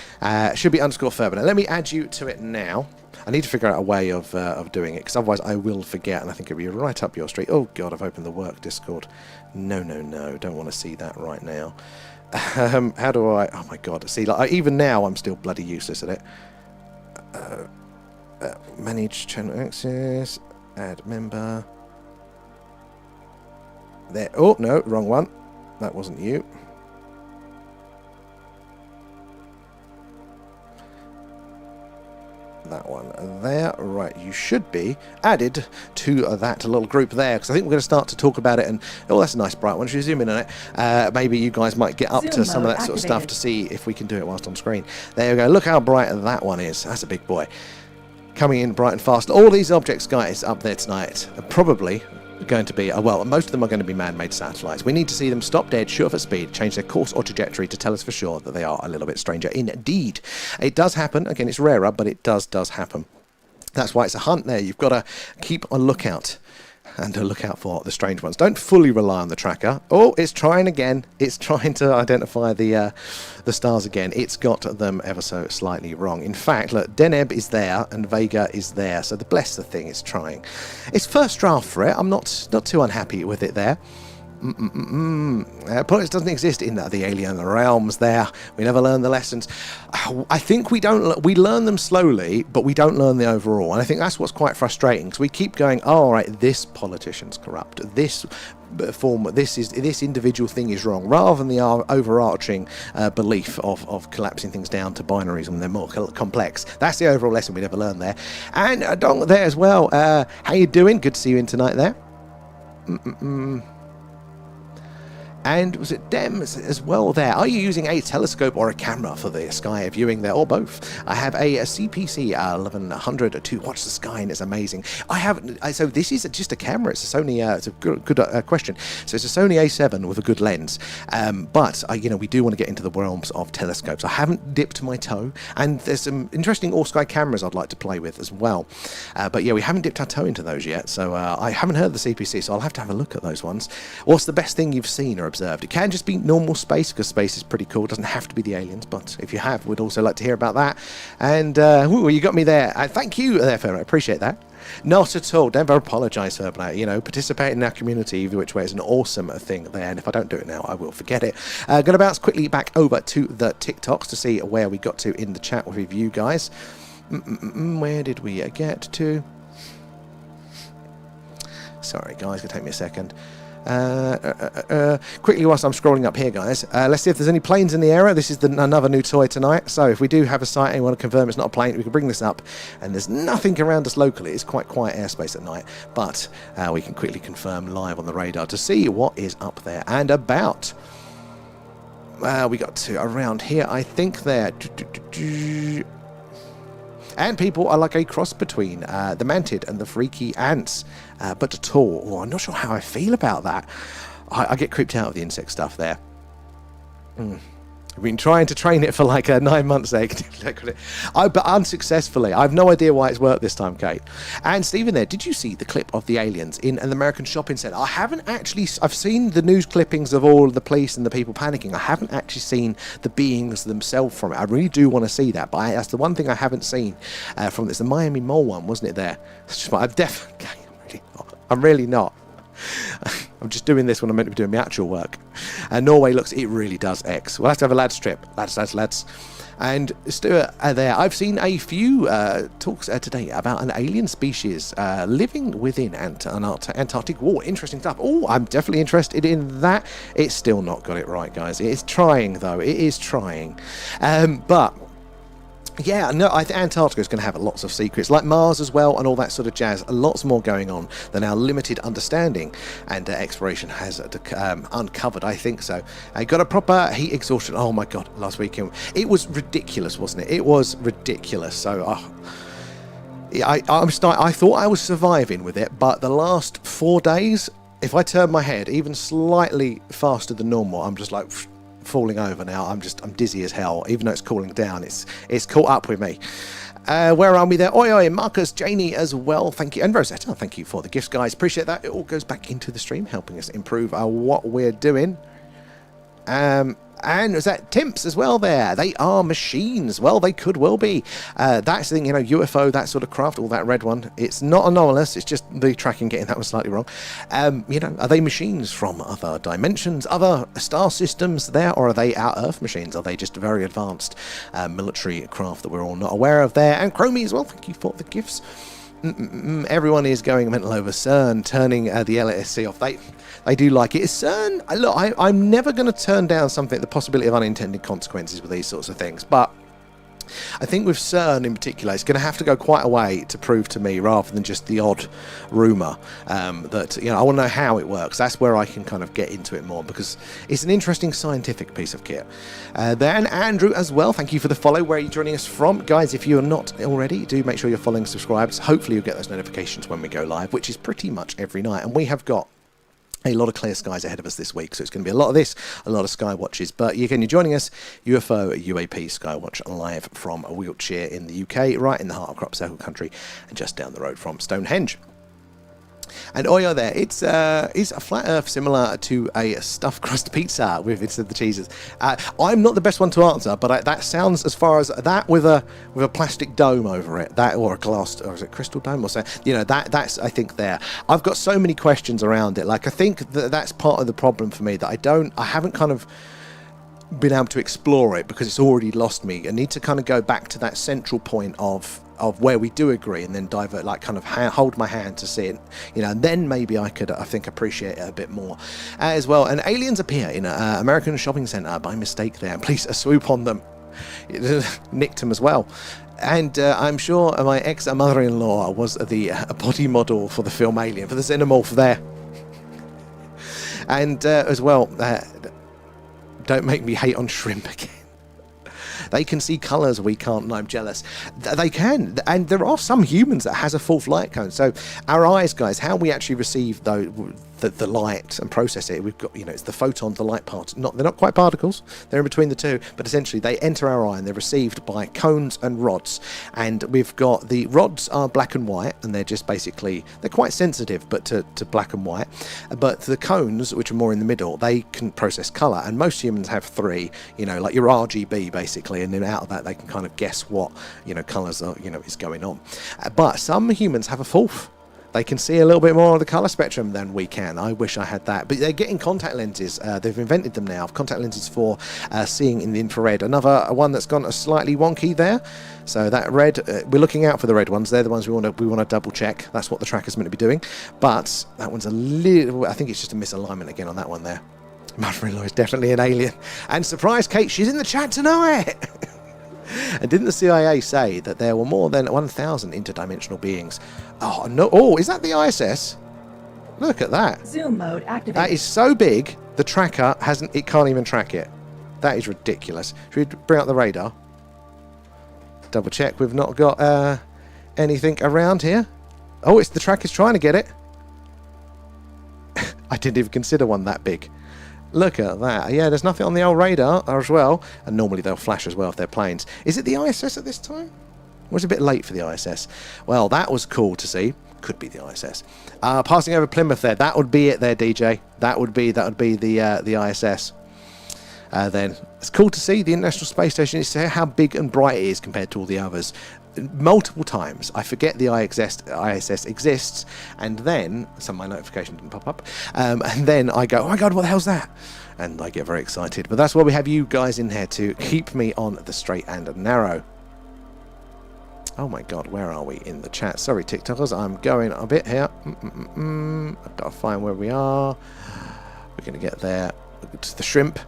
Should be _Furban. Let me add you to it now. I need to figure out a way of doing it, because otherwise I will forget, and I think it'll be right up your street. Oh, God, I've opened the work Discord. No. Don't want to see that right now. How do I... Oh, my God. See, like, even now, I'm still bloody useless at it. Manage channel access. Add member. There. Oh, no. Wrong one. That wasn't you. That one there. Right, you should be added to that little group there, because I think we're going to start to talk about it. And oh, that's a nice bright one. Should we zoom in on it? Maybe you guys might get up Zoom to some of mode that sort of activated. stuff to see if we can do it whilst on screen. There you go. Look how bright that one is. That's a big boy. Coming in bright and fast. All these objects, guys, up there tonight are probably going to be, well, most of them are going to be man-made satellites. We need to see them stop dead, shoot off at speed, change their course or trajectory to tell us for sure that they are a little bit stranger. Indeed. It does happen. Again, it's rarer, but it does happen. That's why it's a hunt there. You've got to keep a lookout and look out for the strange ones. Don't fully rely on the tracker. Oh, it's trying again. It's trying to identify the stars again. It's got them ever so slightly wrong. In fact, look, Deneb is there and Vega is there. So bless the thing, it's trying. It's first draft for it. I'm not too unhappy with it there. Planets doesn't exist in the alien realms there. We never learn the lessons. I think we learn them slowly, but we don't learn the overall. And I think that's what's quite frustrating, because we keep going, oh, all right, this politician's corrupt. This individual thing is wrong, rather than the overarching belief of collapsing things down to binaries when they're more complex. That's the overall lesson we never learn there. And Dong there as well. How you doing? Good to see you in tonight there. And was it Dem as well there? Are you using a telescope or a camera for the sky viewing there, or both? I have a CPC 1100 to watch the sky, and it's amazing. I haven't. So this is just a camera. It's a Sony. It's a good question. So it's a Sony A7 with a good lens. But we do want to get into the realms of telescopes. I haven't dipped my toe, and there's some interesting all-sky cameras I'd like to play with as well. But yeah, we haven't dipped our toe into those yet. So I haven't heard the CPC, so I'll have to have a look at those ones. What's the best thing you've seen or observed? It can just be normal space, because space is pretty cool. It doesn't have to be the aliens, but if you have, we'd also like to hear about that. And you got me there. Thank you there, Ferret. I appreciate that. Not at all. Don't ever apologise for that. Participating in our community, either which way, is an awesome thing there. And if I don't do it now, I will forget it. Going to bounce quickly back over to the TikToks to see where we got to in the chat with you guys. Where did we get to? Sorry, guys, it's going to take me a second. Quickly whilst I'm scrolling up here, guys, let's see if there's any planes in the area. This is another new toy tonight, so if we do have a sight and you want to confirm it's not a plane, we can bring this up. And there's nothing around us locally. It's quite quiet airspace at night, but we can quickly confirm live on the radar to see what is up there and about. We got to around here, I think there. And people are like a cross between the mantid and the freaky ants. But at all, I'm not sure how I feel about that. I get creeped out of the insect stuff there. I've been trying to train it for like 9 months there. But unsuccessfully. I have no idea why it's worked this time, Kate. And Stephen there, did you see the clip of the aliens in an American shopping centre? I haven't actually. I've seen the news clippings of all the police and the people panicking. I haven't actually seen the beings themselves from it. I really do want to see that. But that's the one thing I haven't seen from this. The Miami Mole one, wasn't it there? I've definitely. I'm really not. I'm just doing this when I'm meant to be doing my actual work. And Norway looks, it really does X. We'll have to have a lads trip. Lads. And Stuart there, I've seen a few talks today about an alien species living within Antarctic wall. Interesting stuff. Oh, I'm definitely interested in that. It's still not got it right, guys. It is trying, though. It is trying. But yeah, no, I think Antarctica is going to have lots of secrets, like Mars as well, and all that sort of jazz. Lots more going on than our limited understanding and exploration has uncovered, I think so. I got a proper heat exhaustion. Oh my God, last weekend. It was ridiculous, wasn't it? It was ridiculous. So I thought I was surviving with it, but the last 4 days, if I turn my head even slightly faster than normal, I'm just like falling over now. I'm dizzy as hell. Even though it's cooling down, it's caught up with me. Where are we there? Oi, Marcus, Janie as well. Thank you. And Rosetta, thank you for the gifts, guys. Appreciate that. It all goes back into the stream, helping us improve what we're doing. And was that Timps as well there? They are machines. Well, they could well be. That's the thing, UFO, that sort of craft, all that red one. It's not anomalous. It's just the tracking getting that one slightly wrong. Are they machines from other dimensions, other star systems there, or are they out Earth machines? Are they just very advanced military craft that we're all not aware of there? And Chromie as well. Thank you for the gifts. Everyone is going mental over CERN turning the LSC off. They do like it. Is CERN... Look, I'm never going to turn down something, the possibility of unintended consequences with these sorts of things, but I think with CERN in particular, it's going to have to go quite a way to prove to me, rather than just the odd rumour, that, I want to know how it works. That's where I can kind of get into it more, because it's an interesting scientific piece of kit. Then Andrew as well, thank you for the follow. Where are you joining us from? Guys, if you're not already, do make sure you're following, subscribes. Hopefully you'll get those notifications when we go live, which is pretty much every night. And we have got a lot of clear skies ahead of us this week, so it's going to be a lot of this, a lot of Skywatches. But again, you're joining us, UFO UAP Skywatch live from Wiltshire in the UK, right in the heart of Crop Circle country, and just down the road from Stone Henge. And Oyo there, it's a flat earth similar to a stuffed crust pizza with instead of the cheeses. I'm not the best one to answer, but that sounds, as far as that with a plastic dome over it, that, or a glass, or is it crystal dome or so, that's I think there. I've got so many questions around it. Like, I think that's part of the problem for me, that I haven't kind of been able to explore it because it's already lost me. I need to kind of go back to that central point of where we do agree, and then divert, like kind of hold my hand to see it, and then maybe I could, I think, appreciate it a bit more as well. And aliens appear in an American shopping centre by mistake there, and police swoop on them. Nicked them as well. And I'm sure my ex-mother-in-law was the body model for the film Alien, for the xenomorph there. And as well, don't make me hate on shrimp again. They can see colours we can't, and I'm jealous. They can, and there are some humans that has a full light cone. So our eyes, guys, how we actually receive the light and process it, we've got, it's the photon, the light part. They're not quite particles, they're in between the two, but essentially they enter our eye and they're received by cones and rods. And we've got, the rods are black and white, and they're just basically, they're quite sensitive, but to black and white. But the cones, which are more in the middle, they can process colour, and most humans have three, like your RGB basically, and then out of that they can kind of guess what, colours are, is going on. But some humans have a fourth. They can see a little bit more of the colour spectrum than we can. I wish I had that. But they're getting contact lenses. They've invented them now. Contact lenses for seeing in the infrared. Another one that's gone slightly wonky there. So that red, we're looking out for the red ones. They're the ones we want to double check. That's what the tracker's meant to be doing. But that one's a little, I think it's just a misalignment again on that one there. Mother-in-law is definitely an alien. And surprise, Kate, she's in the chat tonight. And didn't the CIA say that there were more than 1,000 interdimensional beings? Oh, no. Oh, is that the ISS? Look at that. Zoom mode activated. That is so big, the tracker it can't even track it. That is ridiculous. Should we bring out the radar? Double check we've not got anything around here. Oh, it's the tracker's trying to get it. I didn't even consider one that big. Look at that. Yeah, there's nothing on the old radar as well. And normally they'll flash as well if they're planes. Is it the ISS at this time? Or is it a bit late for the ISS? Well, that was cool to see. Could be the ISS. Passing over Plymouth there. That would be it there, DJ. That would be the ISS. Then it's cool to see the International Space Station. It's how big and bright it is compared to all the others. Multiple times I forget the ISS exists, and then some of my notification didn't pop up, and then I go, oh my god, what the hell's that? And I get very excited. But that's why we have you guys in here to keep me on the straight and narrow. Oh my god, where are we in the chat? Sorry, TikTokers, I'm going a bit here. I've got to find where we are. We're going to get there to the shrimp.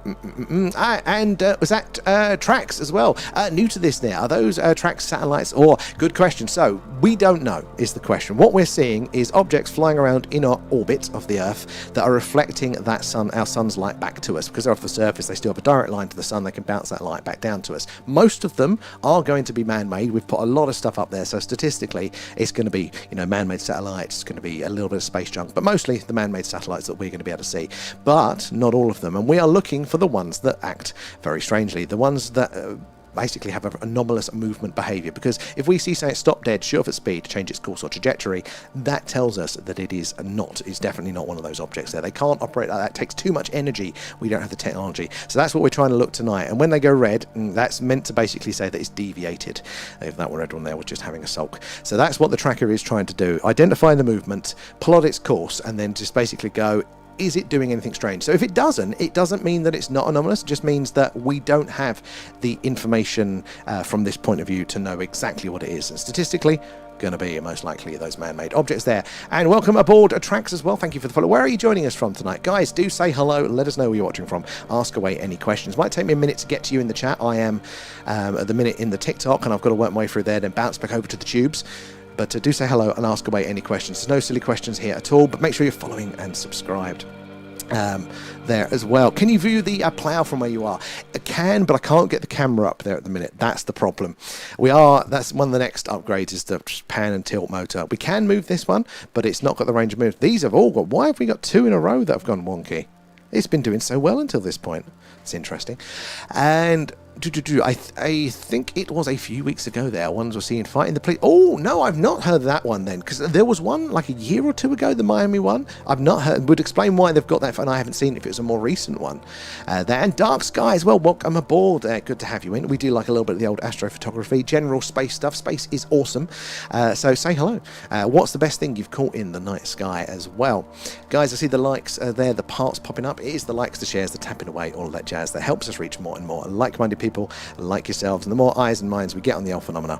And was that tracks as well? New to this there, are those tracks satellites, or good question? So we don't know is the question. What we're seeing is objects flying around in our orbit of the Earth that are reflecting that our sun's light back to us. Because they're off the surface, they still have a direct line to the sun. They can bounce that light back down to us. Most of them are going to be man-made. We've put a lot of stuff up there, so statistically it's going to be man-made satellites. It's going to be a little bit of space junk, but mostly the man-made satellites that we're going to be able to see. But not all of them, and we are looking for the ones that act very strangely, the ones that basically have an anomalous movement behavior, because if we see something stop dead, shoot off at speed, change its course or trajectory, that tells us that it's definitely not one of those objects there. They can't operate like that. It takes too much energy. We don't have the technology. So that's what we're trying to look tonight. And when they go red, that's meant to basically say that it's deviated. If that red one there was just having a sulk. So that's what the tracker is trying to do. Identify the movement, plot its course, and then just basically go, is it doing anything strange? So if it doesn't mean that it's not anomalous. It just means that we don't have the information from this point of view to know exactly what it is. And statistically, going to be most likely those man-made objects there. And welcome aboard Trax as well. Thank you for the follow. Where are you joining us from tonight? Guys, do say hello. Let us know where you're watching from. Ask away any questions. Might take me a minute to get to you in the chat. I am at the minute in the TikTok, and I've got to work my way through there, then bounce back over to the tubes. But do say hello and ask away any questions. There's no silly questions here at all, but make sure you're following and subscribed there as well. Can you view the plough from where you are? I can, but I can't get the camera up there at the minute. That's the problem. That's one of the next upgrades, is the pan and tilt motor. We can move this one, but it's not got the range of moves. These have all got... Why have we got two in a row that have gone wonky? It's been doing so well until this point. It's interesting. And I think it was a few weeks ago there, ones were seen fighting the police. Oh, no, I've not heard that one then, because there was one like a year or two ago, the Miami one. I've not heard, would explain why they've got that, and I haven't seen if it was a more recent one. There, and Dark Sky as well, welcome aboard. Good to have you in. We do like a little bit of the old astrophotography, general space stuff. Space is awesome. So say hello. What's the best thing you've caught in the night sky as well? Guys, I see the likes there, the parts popping up. It is the likes, the shares, the tapping away, all of that jazz that helps us reach more and more like-minded people like yourselves, and the more eyes and minds we get on the phenomena,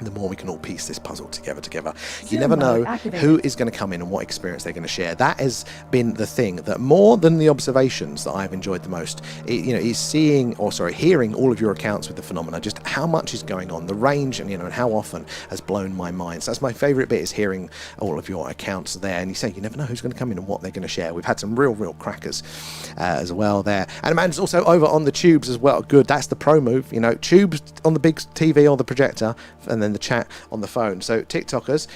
the more we can all piece this puzzle together. You never know who is going to come in and what experience they're going to share. That has been the thing that, more than the observations, that I've enjoyed the most, is hearing all of your accounts with the phenomena, just how much is going on, the range, and and how often has blown my mind. So that's my favourite bit, is hearing all of your accounts there. And you say you never know who's going to come in and what they're going to share. We've had some real crackers as well there. And Amanda's also over on the tubes as well. Good, that's the pro move. Tubes on the big TV or the projector, and then the chat on the phone. So TikTokers,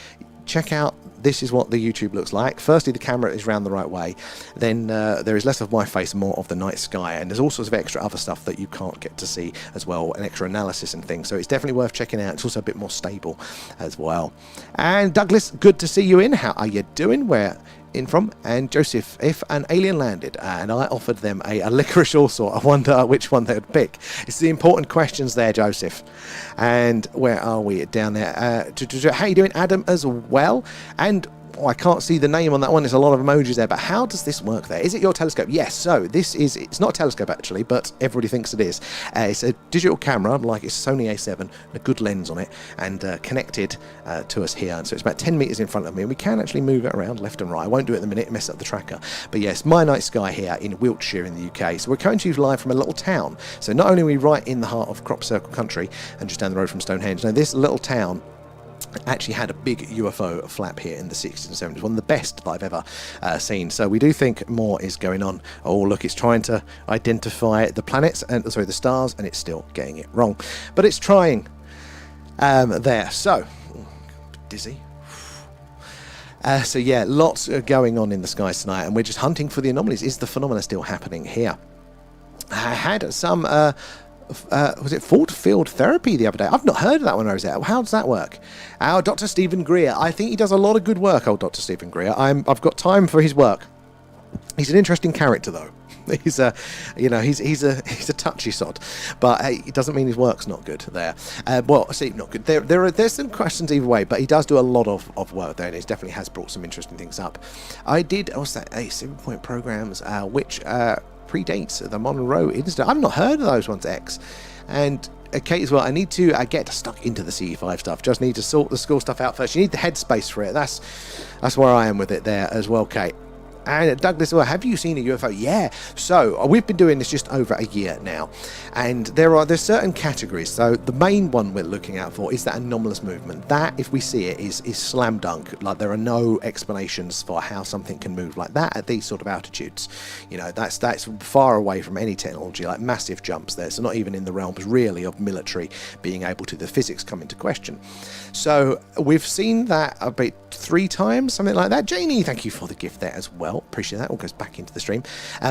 check out, this is what the YouTube looks like. Firstly, the camera is round the right way. Then there is less of my face and more of the night sky, and there's all sorts of extra other stuff that you can't get to see as well, and extra analysis and things. So it's definitely worth checking out. It's also a bit more stable as well. And Douglas, good to see you in. How are you doing? Where in from? And Joseph, if an alien landed and I offered them a licorice also, I wonder which one they would pick. It's the important questions there, Joseph. And where are we? Down there. How are you doing, Adam, as well? And I can't see the name on that one. There's a lot of emojis there, but how does this work there? Is it your telescope? Yes. So it's not a telescope actually, but everybody thinks it is. It's a digital camera, like it's Sony A7, a good lens on it, and connected to us here. And so it's about 10 meters in front of me, and we can actually move it around left and right. I won't do it in a minute, mess up the tracker. But yes, my night sky here in Wiltshire in the UK. So we're coming to you live from a little town. So not only are we right in the heart of Crop Circle country and just down the road from Stone Henge, no, this little town actually had a big UFO flap here in the 60s and 70s, one of the best that I've ever seen. So we do think more is going on. Oh, look, it's trying to identify the planets, the stars, and it's still getting it wrong. But it's trying there. So, dizzy. So yeah, lots going on in the skies tonight, and we're just hunting for the anomalies. Is the phenomena still happening here? I had some... was it Ford Field Therapy the other day? I've not heard of that one, Rosette. How does that work? Our Dr. Stephen Greer. I think he does a lot of good work, old Dr. Stephen Greer. I've got time for his work. He's an interesting character, though. He's a touchy sod, but it doesn't mean his work's not good there. Not good. There's some questions either way, but he does do a lot of work there, and it definitely has brought some interesting things up. I did, what's that, 7-point programs, which predates the Monroe incident. I've not heard of those ones, X. And Kate as well, I need to get stuck into the CE5 stuff. Just need to sort the school stuff out first. You need the headspace for it. That's where I am with it there as well, Kate. And Douglas, well, have you seen a UFO? Yeah. So we've been doing this just over a year now, and there's certain categories. So the main one we're looking out for is that anomalous movement. That, if we see it, is slam dunk. Like, there are no explanations for how something can move like that at these sort of altitudes. That's far away from any technology, like massive jumps there. So not even in the realms really of military being able to. The physics come into question. So we've seen that about 3 times, something like that. Janie, thank you for the gift there as well. well. Appreciate that. All goes back into the stream.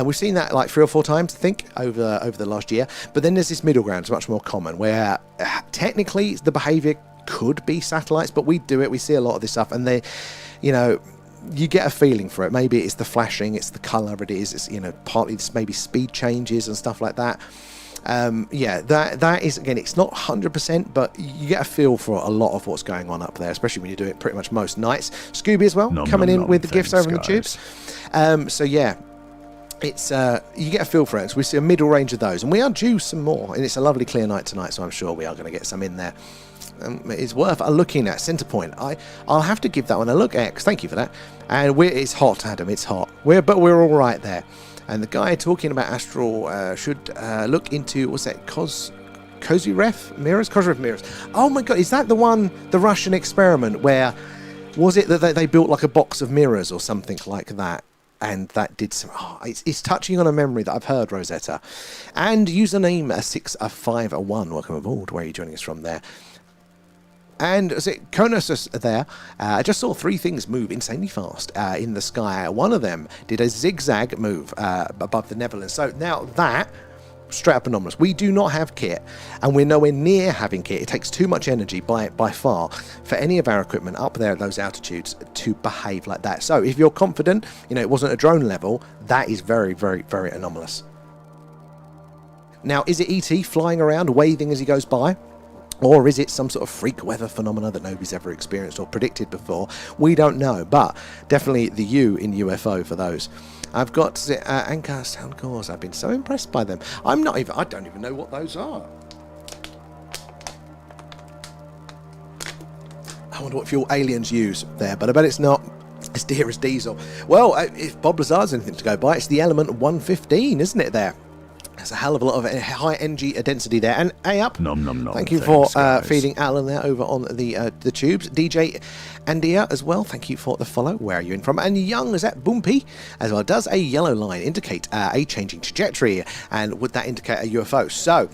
We've seen that like 3 or 4 times, I think, over the last year. But then there's this middle ground. It's much more common where technically the behaviour could be satellites, but we do it. We see a lot of this stuff, and they, you know, you get a feeling for it. Maybe it's the flashing, it's the colour, it is, it's, you know, partly it's maybe speed changes and stuff like that. Yeah, that is, again, it's not 100%, but you get a feel for a lot of what's going on up there, especially when you do it pretty much most nights. Scooby as well, coming in with the gifts over in the tubes. So yeah, it's you get a feel for it. So we see a middle range of those, and we are due some more, and it's a lovely clear night tonight, so I'm sure we are going to get some in there. It's worth looking at. Centre Point, I'll have to give that one a look. X, thank you for that. And it's hot, Adam, it's hot. But we're all right there. And the guy talking about astral should look into, what's that, Kozyrev mirrors? Oh my god, is that the one, the Russian experiment where, was it that they built like a box of mirrors or something like that? And that did some, it's touching on a memory that I've heard, Rosetta. And username 6501, welcome aboard. Where are you joining us from there? And as it Konos there, I just saw 3 things move insanely fast in the sky. One of them did a zigzag move above the Netherlands. So now that, straight up anomalous. We do not have kit, and we're nowhere near having kit. It takes too much energy by far for any of our equipment up there at those altitudes to behave like that. So if you're confident, you know, it wasn't a drone level, that is very, very, very anomalous. Now, is it ET flying around, waving as he goes by? Or is it some sort of freak weather phenomena that nobody's ever experienced or predicted before? We don't know, but definitely the U in UFO for those. I've got Anchor Sound Cores. I've been so impressed by them. I don't even know what those are. I wonder what fuel aliens use there, but I bet it's not as dear as diesel. Well, if Bob Lazar's anything to go by, it's the Element 115, isn't it there? There's a hell of a lot of high energy density there. And up. Thank you for feeding Alan there over on the tubes. DJ Andia as well. Thank you for the follow. Where are you in from? And Young is at Boompy as well. Does a yellow line indicate a changing trajectory? And would that indicate a UFO? So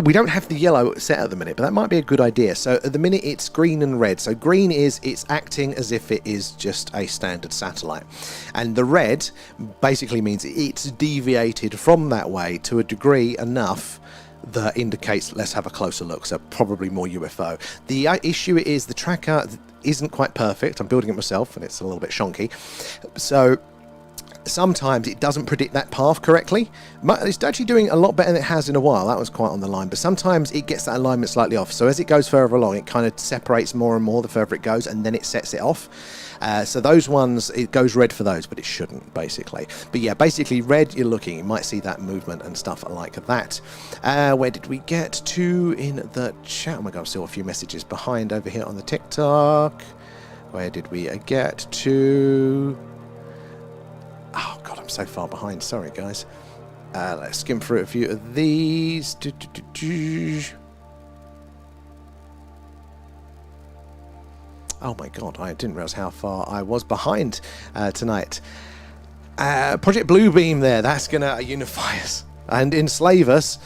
we don't have the yellow set at the minute, but that might be a good idea. So at the minute it's green and red. So green is it's acting as if it is just a standard satellite, and the red basically means it's deviated from that way to a degree enough that indicates let's have a closer look, so probably more UFO. The issue is the tracker isn't quite perfect. I'm building it myself and it's a little bit shonky, so sometimes it doesn't predict that path correctly. It's actually doing a lot better than it has in a while. That was quite on the line, but sometimes it gets that alignment slightly off, so as it goes further along it kind of separates more and more the further it goes, and then it sets it off. So those ones, it goes red for those, but it shouldn't, basically. But yeah, basically red, you're looking, you might see that movement and stuff like that. Where did we get to in the chat? Oh my god, I'm still a few messages behind over here on the TikTok. Where did we get to? Oh god, I'm so far behind, sorry guys. Let's skim through a few of these. Oh my god, I didn't realise how far I was behind tonight. Project Bluebeam there, that's going to unify us and enslave us.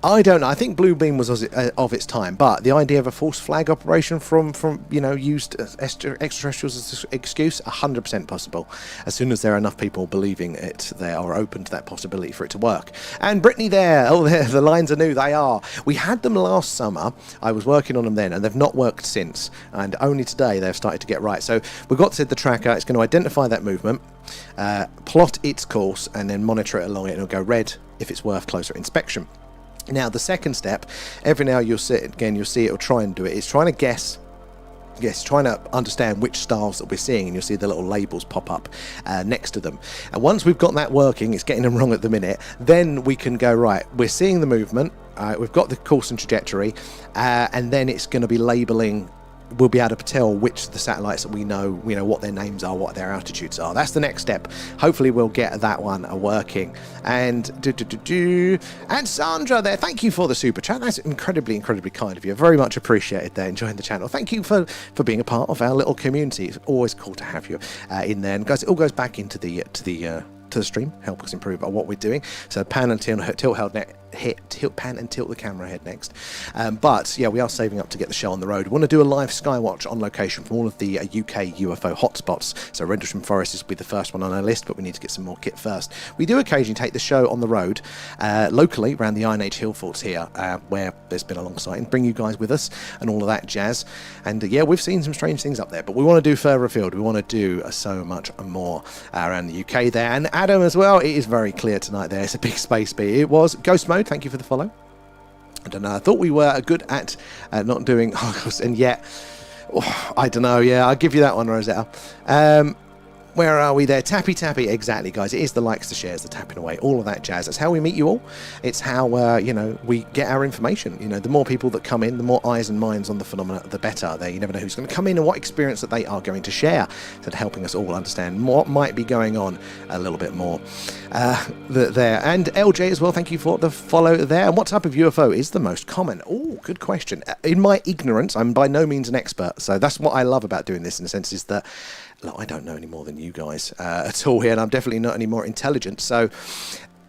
I don't know. I think Bluebeam was of its time, but the idea of a false flag operation from used extraterrestrials as an excuse, 100% possible. As soon as there are enough people believing it, they are open to that possibility for it to work. And Brittany there, the lines are new, they are. We had them last summer. I was working on them then, and they've not worked since. And only today they've started to get right. So we've got to the tracker. It's going to identify that movement, plot its course, and then monitor it along it, and it'll go red if it's worth closer inspection. Now, the second step, every now you'll see it'll try and do it. It's trying to guess, trying to understand which stars that we're seeing, and you'll see the little labels pop up next to them. And once we've got that working, it's getting them wrong at the minute, then we can go, right, we're seeing the movement, we've got the course and trajectory, and then it's going to be labeling. We'll be able to tell which of the satellites that we know what their names are, what their altitudes are. That's the next step. Hopefully we'll get that one working. And and Sandra there, thank you for the super chat. That's incredibly kind of you. Very much appreciated there, enjoying the channel. Thank you for being a part of our little community. It's always cool to have you in there. And guys, it all goes back into the stream, help us improve on what we're doing. So pan and tilt held net pan and tilt the camera head next. But yeah, we are saving up to get the show on the road. We want to do a live Skywatch on location from all of the UK UFO hotspots. So Rendlesham Forest will be the first one on our list, but we need to get some more kit first. We do occasionally take the show on the road locally around the Iron Age hill forts here, where there's been a long sighting, bring you guys with us and all of that jazz. And yeah, we've seen some strange things up there, but we want to do further afield. We want to do so much more around the UK there. And Adam as well, it is very clear tonight there. It's a big space bee. It was Ghost Mode. Thank you for the follow. I don't know. I thought we were good at not doing Holocaust, and yet, I don't know. Yeah, I'll give you that one, Rosetta. Where are we there? Tappy tappy, exactly, guys. It is the likes, the shares, the tapping away, all of that jazz. That's how we meet you all. It's how we get our information. The more people that come in, the more eyes and minds on the phenomena, the better. You never know who's going to come in and what experience that they are going to share. So helping us all understand what might be going on a little bit more there. And LJ as well, thank you for the follow there. And what type of UFO is the most common? Oh, good question. In my ignorance, I'm by no means an expert. So that's what I love about doing this, in a sense, is that look, I don't know any more than you guys at all here, and I'm definitely not any more intelligent. So,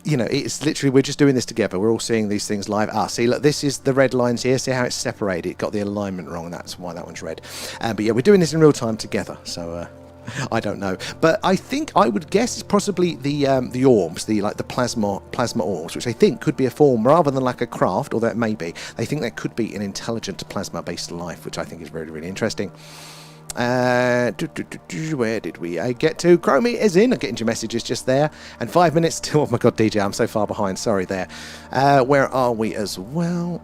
it's literally, we're just doing this together. We're all seeing these things live. See, look, this is the red lines here. See how it's separated? It got the alignment wrong. That's why that one's red. But yeah, we're doing this in real time together. So, I don't know, but I think I would guess it's possibly the orbs, the plasma orbs, which I think could be a form rather than like a craft, or that may be. They think that could be an intelligent plasma-based life, which I think is really, really interesting. Where did we get to? Chromie is in. I'm getting your messages just there. And 5 minutes till. Oh my god, DJ, I'm so far behind. Sorry there. Where are we as well?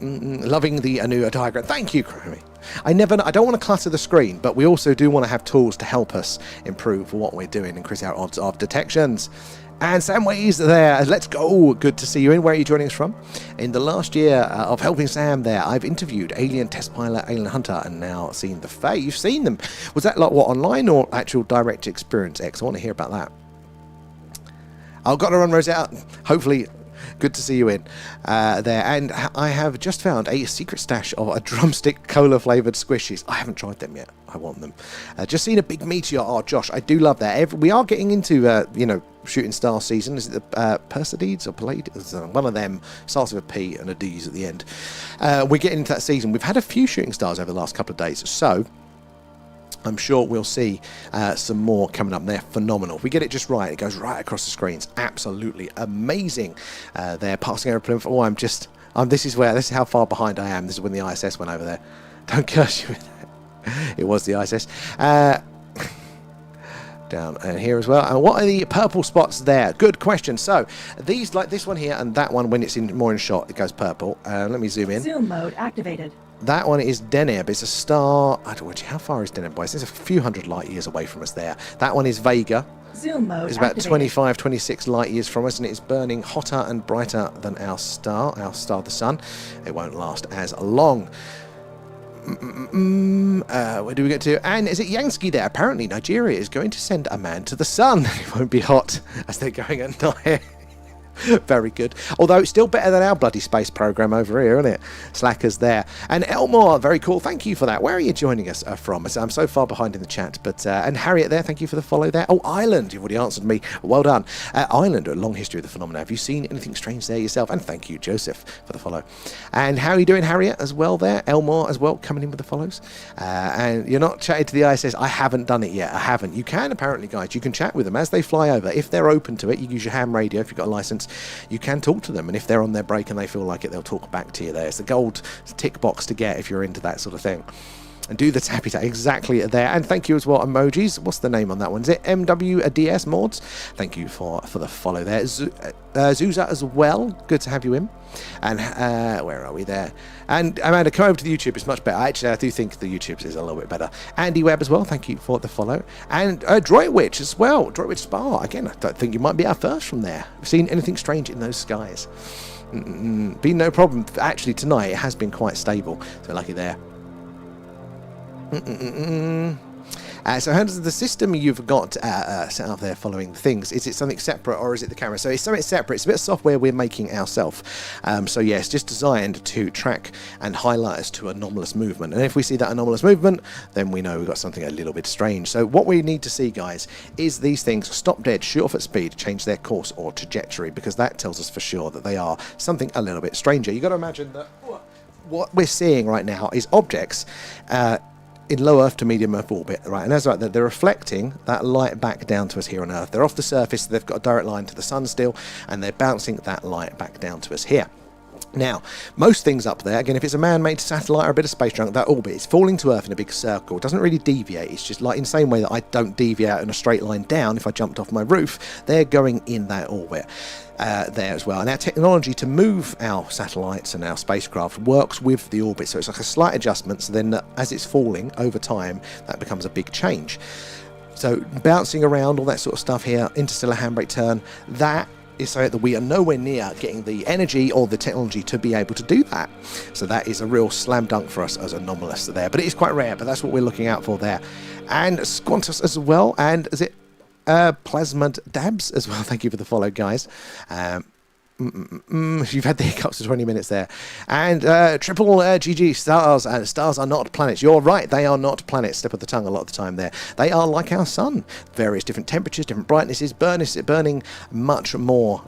Loving the Anu diagram. Thank you, Chromie. I don't want to clutter the screen, but we also do want to have tools to help us improve what we're doing and increase our odds of detections. And Samway's there. Let's go. Good to see you in. Where are you joining us from? In the last year of helping Sam there, I've interviewed alien test pilot, alien hunter, and now seen the Fae. You've seen them. Was that like what, online or actual direct experience, X? I want to hear about that. I've got to run Rosetta. Hopefully, good to see you in there. And I have just found a secret stash of a drumstick cola-flavoured squishies. I haven't tried them yet. I want them. Just seen a big meteor. Oh, Josh, I do love that. We are getting into, shooting star season. Is it the Perseids or Pallades? One of them starts with a P and a D's at the end. We're getting into that season. We've had a few shooting stars over the last couple of days, so I'm sure we'll see some more coming up. They're phenomenal. If we get it just right, it goes right across the screens. Absolutely amazing. They're passing over Plymouth. Oh, this is how far behind I am. This is when the ISS went over there. Don't curse you with that. It was the ISS. Down here as well. And what are the purple spots there? Good question. So these, like this one here and that one, when it's more in shot, it goes purple. Let me zoom in. Zoom mode activated. That one is Deneb. It's a star. I don't know, how far is Deneb, boys? It's a few hundred light years away from us there. That one is Vega. Zoom mode It's about activated. 25, 26 light years from us, and it's burning hotter and brighter than our star, the sun. It won't last as long. Where do we get to? And is it Yangsky there? Apparently Nigeria is going to send a man to the sun. It won't be hot as they're going at night. Very good. Although it's still better than our bloody space program over here, isn't it? Slackers there. And Elmore, very cool. Thank you for that. Where are you joining us from? I'm so far behind in the chat. But and Harriet there, thank you for the follow there. Oh, Ireland, you've already answered me. Well done. Ireland, a long history of the phenomena. Have you seen anything strange there yourself? And thank you, Joseph, for the follow. And how are you doing, Harriet, as well there? Elmore as well, coming in with the follows. And you're not chatting to the ISS. I haven't done it yet. I haven't. You can, apparently, guys. You can chat with them as they fly over. If they're open to it, you use your ham radio if you've got a license. You can talk to them, and if they're on their break and they feel like it, they'll talk back to you there. It's the gold tick box to get if you're into that sort of thing. And do the tappy tap exactly there. And thank you as well, emojis. What's the name on that one? Is it MWDS Mods? Thank you for the follow there. Zuza as well. Good to have you in. And where are we there? And Amanda, come over to the YouTube. It's much better. Actually, I do think the YouTube is a little bit better. Andy Webb as well. Thank you for the follow. And Droidwitch as well. Droidwitch Spa. Again, I don't think you might be our first from there. Seen anything strange in those skies? Been no problem. Actually, tonight it has been quite stable. So lucky there. So how does the system you've got set up there following the things, is it something separate or is it the camera? So it's something separate. It's a bit of software we're making ourselves. So yeah, it's just designed to track and highlight us to anomalous movement. And if we see that anomalous movement, then we know we've got something a little bit strange. So what we need to see, guys, is these things stop dead, shoot off at speed, change their course or trajectory, because that tells us for sure that they are something a little bit stranger. You've got to imagine that what we're seeing right now is objects in low Earth to medium Earth orbit, right? And that's right, they're reflecting that light back down to us here on Earth. They're off the surface, so they've got a direct line to the sun still, and they're bouncing that light back down to us here. Now, most things up there, again, if it's a man-made satellite or a bit of space junk, that orbit is falling to Earth in a big circle. It doesn't really deviate. It's just like in the same way that I don't deviate in a straight line down if I jumped off my roof. They're going in that orbit there as well. And our technology to move our satellites and our spacecraft works with the orbit. So it's like a slight adjustment. So then as it's falling over time, that becomes a big change. So bouncing around, all that sort of stuff here, interstellar handbrake turn, that is so that we are nowhere near getting the energy or the technology to be able to do that. So that is a real slam dunk for us as anomalous there, but it is quite rare, but that's what we're looking out for there. And Squantus as well, and is it Plasmid Dabs as well? Thank you for the follow, guys. You've had the hiccups for 20 minutes there. And triple GG stars. Stars are not planets. You're right, they are not planets. Slip of the tongue a lot of the time there. They are like our sun. Various different temperatures, different brightnesses, burning much more.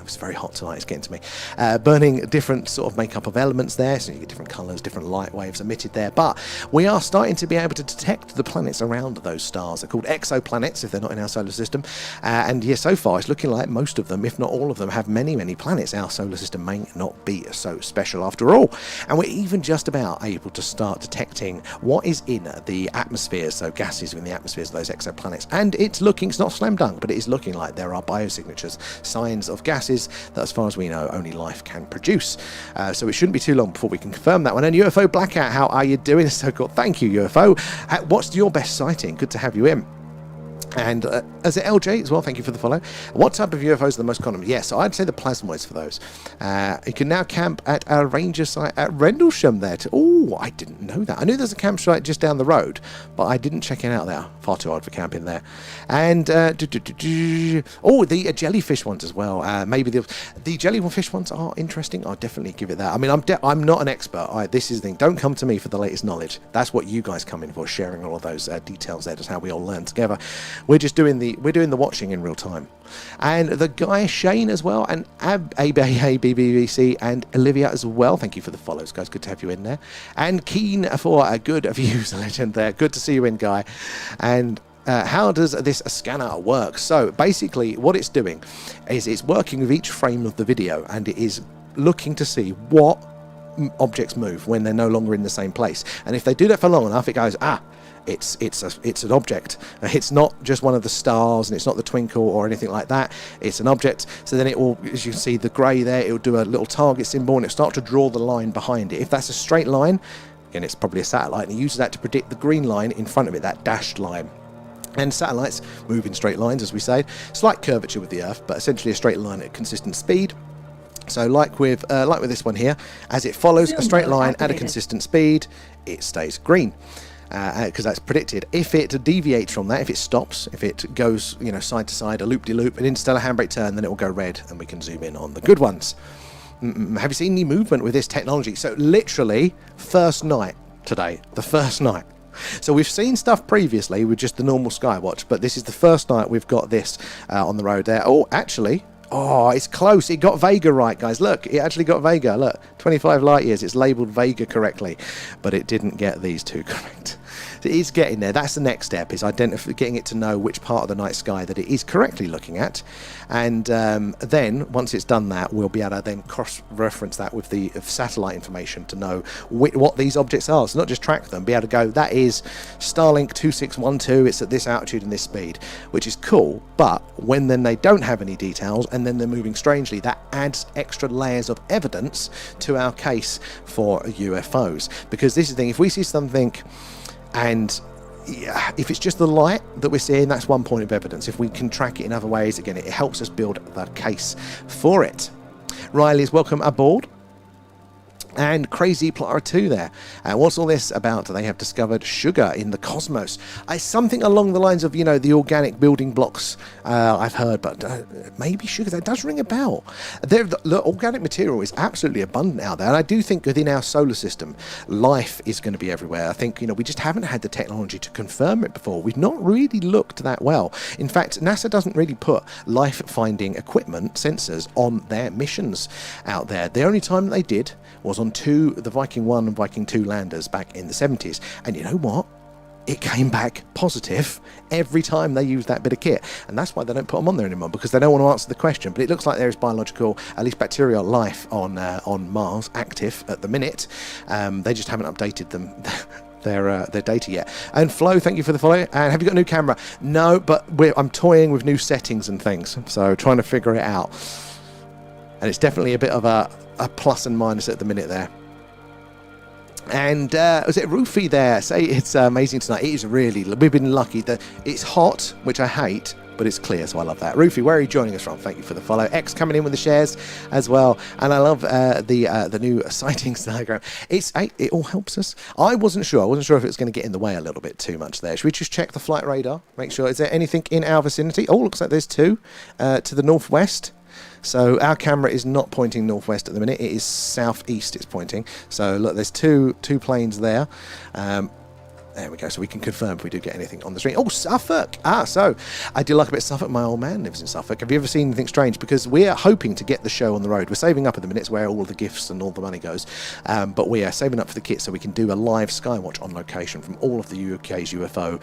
It's very hot tonight, it's getting to me. Burning different sort of makeup of elements there, so you get different colours, different light waves emitted there. But we are starting to be able to detect the planets around those stars. They're called exoplanets if they're not in our solar system. And yeah, so far it's looking like most of them, if not all of them, have many, many planets. Our solar system may not be so special after all. And we're even just about able to start detecting what is in the atmospheres, so gases in the atmospheres of those exoplanets. And it's not slam dunk, but it is looking like there are biosignatures, signs of gases that, as far as we know, only life can produce. So it shouldn't be too long before we can confirm that one. And UFO Blackout, how are you doing? So cool. Thank you, UFO. What's your best sighting? Good to have you in. And is it LJ as well? Thank you for the follow. What type of UFOs are the most common? Yes, I'd say the plasmoids for those. You can now camp at our ranger site at Rendlesham there. Oh, I didn't know that. I knew there's a campsite just down the road, but I didn't check it out there. Far too hard for camping there. And the jellyfish ones as well. Maybe the jellyfish ones are interesting. I'll definitely give it that. I mean, I'm not an expert. This is the thing. Don't come to me for the latest knowledge. That's what you guys come in for, sharing all of those details there. Just how we all learn together. We're doing the watching in real time. And the guy Shane as well, and ABBC and Olivia as well. Thank you for the follows, guys. Good to have you in there. And keen for a good views, legend there. Good to see you in, guy. And how does this scanner work? So basically what it's doing is it's working with each frame of the video, and it is looking to see what objects move when they're no longer in the same place. And if they do that for long enough, it goes, it's an object. It's not just one of the stars, and it's not the twinkle or anything like that. It's an object. So then it will, as you can see the grey there, it will do a little target symbol, and it'll start to draw the line behind it. If that's a straight line, again, it's probably a satellite, and it uses that to predict the green line in front of it, that dashed line. And satellites move in straight lines, as we say. Slight curvature with the Earth, but essentially a straight line at consistent speed. So like with this one here, as it follows a straight line at a consistent speed, it stays green. Because that's predicted. If it deviates from that, if it stops, if it goes side to side, a loop-de-loop, an interstellar handbrake turn, then it will go red, and we can zoom in on the good ones. Have you seen any movement with this technology? So literally, first night today, the first night. So we've seen stuff previously with just the normal Skywatch, but this is the first night we've got this on the road there. Oh, actually, it's close. It got Vega right, guys. Look, it actually got Vega. Look, 25 light years. It's labelled Vega correctly, but it didn't get these two correct. It is getting there. That's the next step, is getting it to know which part of the night sky that it is correctly looking at. And then, once it's done that, we'll be able to then cross-reference that with the satellite information to know what these objects are. So not just track them, be able to go, that is Starlink 2612, it's at this altitude and this speed, which is cool. But when then they don't have any details, and then they're moving strangely, that adds extra layers of evidence to our case for UFOs. Because this is the thing, if we see something, and if it's just the light that we're seeing, that's one point of evidence. If we can track it in other ways, again, it helps us build the case for it. Riley's welcome aboard. And Crazy Plara 2 there. What's all this about? They have discovered sugar in the cosmos. Something along the lines of, the organic building blocks I've heard, but maybe sugar. That does ring a bell. The organic material is absolutely abundant out there. And I do think within our solar system, life is going to be everywhere. I think, we just haven't had the technology to confirm it before. We've not really looked that well. In fact, NASA doesn't really put life-finding equipment, sensors, on their missions out there. The only time they did was on the Viking 1 and Viking 2 landers back in the 70s. And you know what? It came back positive every time they used that bit of kit. And that's why they don't put them on there anymore, because they don't want to answer the question. But it looks like there is biological, at least bacterial life on Mars active at the minute. They just haven't updated them. Their data yet. And Flo, thank you for the follow. And have you got a new camera? No, but I'm toying with new settings and things, so trying to figure it out. And it's definitely a bit of a plus and minus at the minute there. And was it Roofy there? Say it's amazing tonight. It is really. We've been lucky that it's hot, which I hate, but it's clear, so I love that. Roofy, where are you joining us from? Thank you for the follow. X coming in with the shares as well, and I love the new sightings diagram. It all helps us. I wasn't sure if it was going to get in the way a little bit too much there. Should we just check the flight radar? Make sure, is there anything in our vicinity? Oh, looks like there's two to the northwest. So our camera is not pointing northwest at the minute. It is southeast it's pointing. So look, there's two planes there. There we go, so we can confirm if we do get anything on the stream. Oh, Suffolk! So I do like a bit of Suffolk. My old man lives in Suffolk. Have you ever seen anything strange? Because we are hoping to get the show on the road. We're saving up at the minute, it's where all the gifts and all the money goes. But we are saving up for the kit so we can do a live Skywatch on location from all of the UK's UFO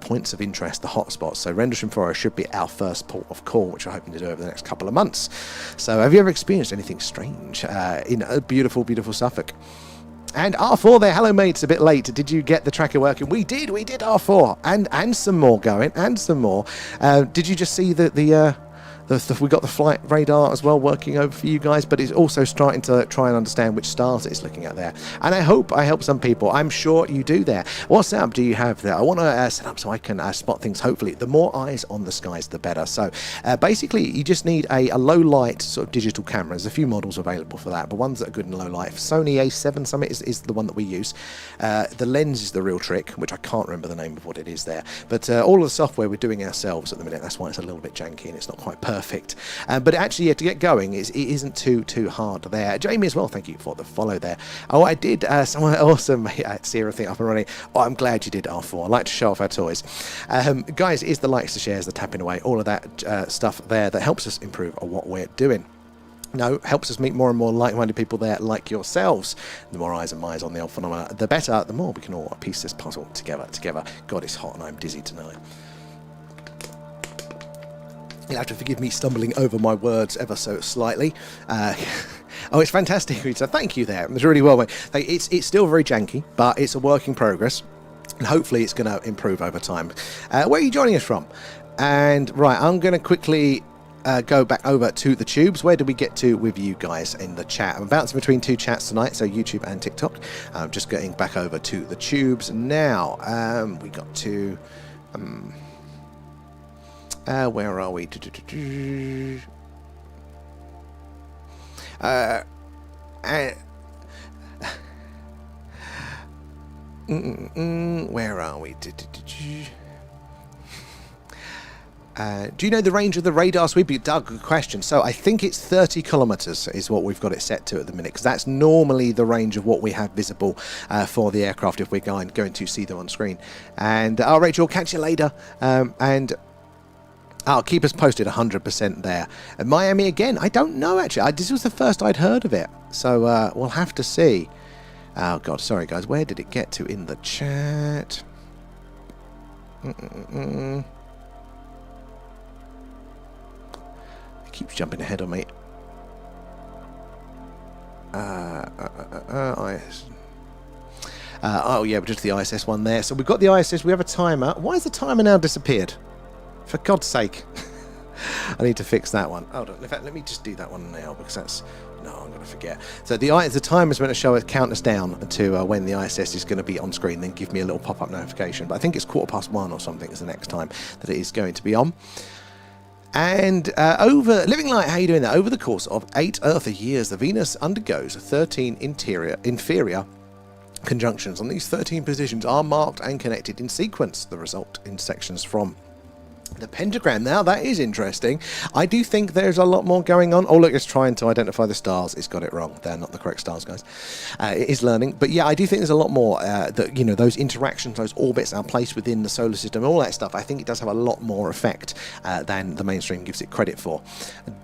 points of interest, the hotspots. So Rendlesham Forest should be our first port of call, which we're hoping to do over the next couple of months. So have you ever experienced anything strange in a beautiful, beautiful Suffolk? And R4 there, hello mates, a bit late. Did you get the tracker working? We did R4, and some more going, and some more. Did you just see we got the flight radar as well working over for you guys, but it's also starting to try and understand which stars it's looking at there. And I hope I help some people. I'm sure you do there. What setup do you have there? I want to set up so I can spot things. Hopefully, the more eyes on the skies, the better. So basically, you just need a low light sort of digital camera. There's a few models available for that, but ones that are good in low light. Sony A7 Summit is the one that we use. The lens is the real trick, which I can't remember the name of what it is there. But all of the software we're doing ourselves at the minute. That's why it's a little bit janky and it's not quite perfect. But actually, to get going, it isn't too hard there. Jamie as well, thank you for the follow there. Oh, I did someone awesome. See everything up and running. Oh, I'm glad you did R4. I like to show off our toys. Guys, is the likes, the shares, the tapping away, all of that stuff there that helps us improve on what we're doing. No, helps us meet more and more like-minded people there like yourselves. The more eyes and minds on the old phenomena, the better, the more we can all piece this puzzle together. God, it's hot and I'm dizzy tonight. You'll have to forgive me stumbling over my words ever so slightly. Oh, it's fantastic, Rita. Thank you there. It was really well made. It's still very janky, but it's a work in progress. And hopefully it's going to improve over time. Where are you joining us from? And right, I'm going to quickly go back over to the tubes. Where did we get to with you guys in the chat? I'm bouncing between two chats tonight, so YouTube and TikTok. I'm just getting back over to the tubes now. We got to... where are we? Where are we? Do you know the range of the radar sweep? Doug, good question. So I think it's 30 kilometres is what we've got it set to at the minute, because that's normally the range of what we have visible for the aircraft if we're going to see them on screen. And Rachel, catch you later. And I'll keep us posted 100% there. And Miami again, I don't know actually. This was the first I'd heard of it. So we'll have to see. Oh God, sorry guys. Where did it get to in the chat? It keeps jumping ahead on me. Oh yeah, just the ISS one there. So we've got the ISS. We have a timer. Why has the timer now disappeared? For God's sake. I need to fix that one. Hold on. In fact, let me just do that one now, because that's... No, I'm going to forget. So the timer's going to show us, count us down to when the ISS is going to be on screen, then give me a little pop-up notification. But I think it's 1:15 or something is the next time that it is going to be on. And Living Light, how you doing there? Over the course of 8 Earth years, the Venus undergoes 13 inferior conjunctions. On these 13 positions are marked and connected in sequence. The result in sections from the pentagram. Now, that is interesting. I do think there's a lot more going on. Oh, look, it's trying to identify the stars. It's got it wrong. They're not the correct stars, guys. It is learning. But yeah, I do think there's a lot more that, those interactions, those orbits are placed within the solar system, all that stuff. I think it does have a lot more effect than the mainstream gives it credit for.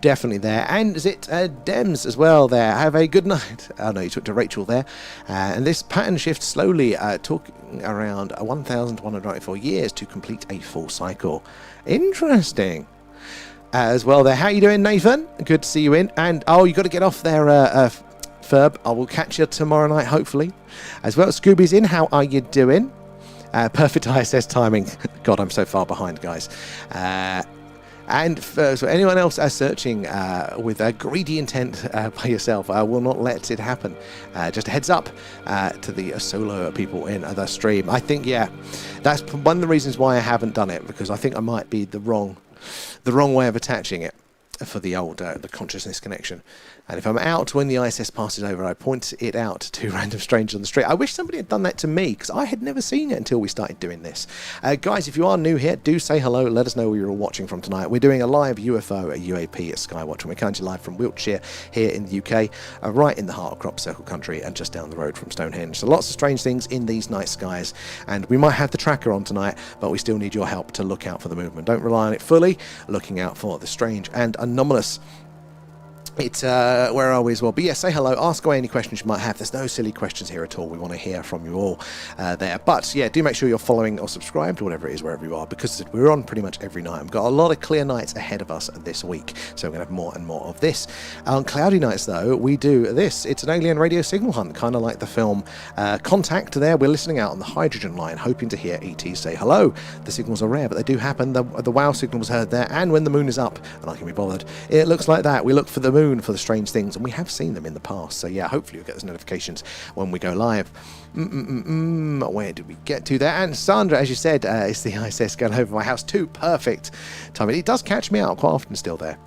Definitely there. And is it Dems as well there? Have a good night. Oh, no, you took to Rachel there. And this pattern shift slowly talking around 1,194 years to complete a full cycle. Interesting. As well there. How you doing, Nathan? Good to see you in. And, you got to get off there, Ferb. I will catch you tomorrow night, hopefully. As well, Scooby's in. How are you doing? Perfect ISS timing. God, I'm so far behind, guys. So anyone else searching with a greedy intent by yourself, I will not let it happen. Just a heads up to the solo people in the stream. I think, that's one of the reasons why I haven't done it, because I think I might be the wrong way of attaching it for the old the consciousness connection. And if I'm out when the ISS passes over, I point it out to random strangers on the street. I wish somebody had done that to me, because I had never seen it until we started doing this. Guys, if you are new here, do say hello. Let us know where you're all watching from tonight. We're doing a live UFO, a UAP at Skywatch, and we're coming to you live from Wiltshire here in the UK, right in the heart of crop circle country and just down the road from Stone Henge. So lots of strange things in these night skies, and we might have the tracker on tonight, but we still need your help to look out for the movement. Don't rely on it fully, looking out for the strange and anomalous. It's where are we as well? But yeah, say hello, ask away any questions you might have. There's no silly questions here at all. We want to hear from you all there. But yeah, do make sure you're following or subscribed, or whatever it is, wherever you are, because we're on pretty much every night. We've got a lot of clear nights ahead of us this week, so we're going to have more and more of this. On cloudy nights, though, we do this. It's an alien radio signal hunt, kind of like the film Contact. There, we're listening out on the hydrogen line, hoping to hear ET say hello. The signals are rare, but they do happen. The wow signal was heard there, and when the moon is up, and I can be bothered, it looks like that. We look for the moon for the strange things, and we have seen them in the past. So yeah, hopefully you'll get those notifications when we go live. Where did we get to there? And Sandra, as you said, is the ISS going over my house too. Perfect timing. It does catch me out quite often still there.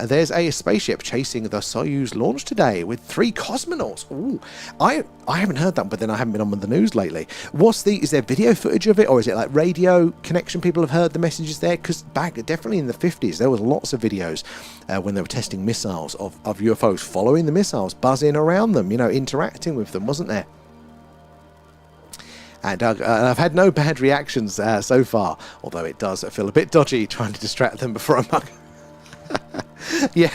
There's a spaceship chasing the Soyuz launch today with 3 cosmonauts. Ooh, I haven't heard that, but then I haven't been on with the news lately. Is there video footage of it, or is it like radio connection? People have heard the messages there, because back definitely in the 50s there was lots of videos when they were testing missiles of UFOs following the missiles, buzzing around them, interacting with them, wasn't there? And I've had no bad reactions so far, although it does feel a bit dodgy trying to distract them before I'm yeah.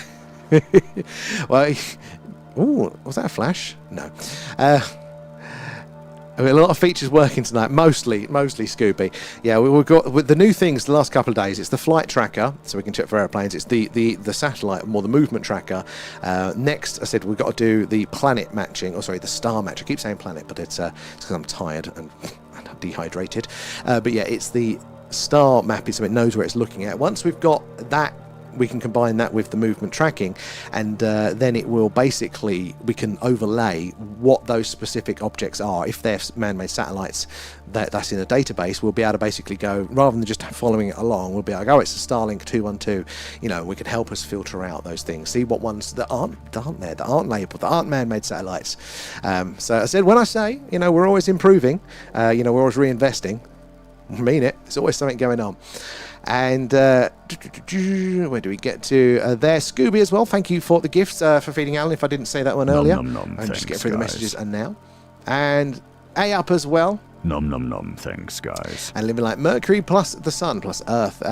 Well, ooh, was that a flash? No. A lot of features working tonight, mostly Scooby. Yeah, we've got with the new things the last couple of days. It's the flight tracker, so we can check for airplanes. It's the satellite, more the movement tracker. Next, I said we've got to do the planet matching, the star match. I keep saying planet, but it's because I'm tired and dehydrated. But yeah, it's the star mapping, so it knows where it's looking at. Once we've got that, we can combine that with the movement tracking, and then it will basically, we can overlay what those specific objects are. If they're man-made satellites that's in a database, we'll be able to basically go, rather than just following it along, we'll be like, oh, it's a Starlink 212. We can help us filter out those things, see what ones that aren't there, that aren't labeled, that aren't man-made satellites. So I said, when I say, we're always improving, we're always reinvesting, I mean it, there's always something going on. And where do we get to? There, Scooby as well. Thank you for the gifts for feeding Alan, if I didn't say that one earlier. Nom, and just get through the messages and now. And A up as well. Nom, thanks, guys. And living like Mercury plus the Sun plus Earth.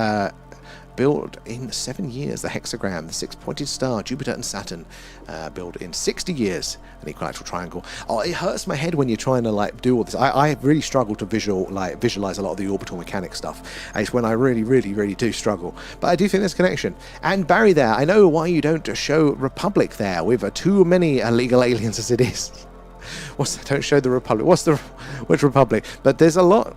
Build in 7 years. The hexagram, the 6-pointed star, Jupiter and Saturn. Build in 60 years. An equilateral triangle. Oh, it hurts my head when you're trying to do all this. I really struggle to visualize a lot of the orbital mechanics stuff. And it's when I really do struggle. But I do think there's connection. And Barry there, I know why you don't show Republic there with too many illegal aliens as it is. Don't show the Republic. Which Republic? But there's a lot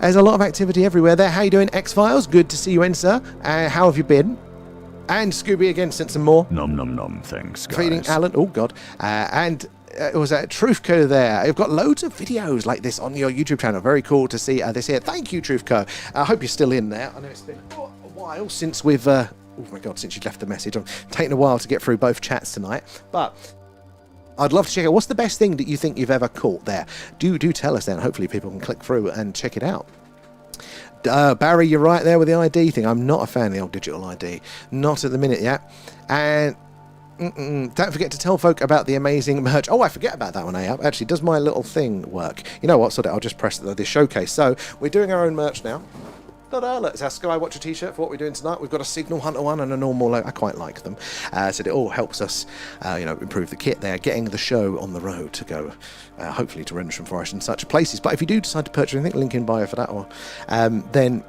of activity everywhere there. How you doing, X-Files? Good to see you in, sir. How have you been? And Scooby again sent some more. Nom, thanks, guys. Feeding Alan. Oh, God. And it was Truthco there. You've got loads of videos like this on your YouTube channel. Very cool to see this here. Thank you, Truthco. I hope you're still in there. I know it's been a while since we've... oh my God, since you left the message. I'm taking a while to get through both chats tonight. But I'd love to check out. What's the best thing that you think you've ever caught there? Do tell us then. Hopefully people can click through and check it out. Barry, you're right there with the ID thing. I'm not a fan of the old digital ID. Not at the minute yet. And don't forget to tell folk about the amazing merch. Oh, I forget about that one, Actually, does my little thing work? You know what? I'll just press the showcase. So we're doing our own merch now. Look, it's our Skywatcher t-shirt for what we're doing tonight. We've got a Signal Hunter one and a normal. I quite like them. So it all helps us, improve the kit there, getting the show on the road to go, hopefully to Rendlesham Forest and such places. But if you do decide to purchase anything, link in bio for that, or then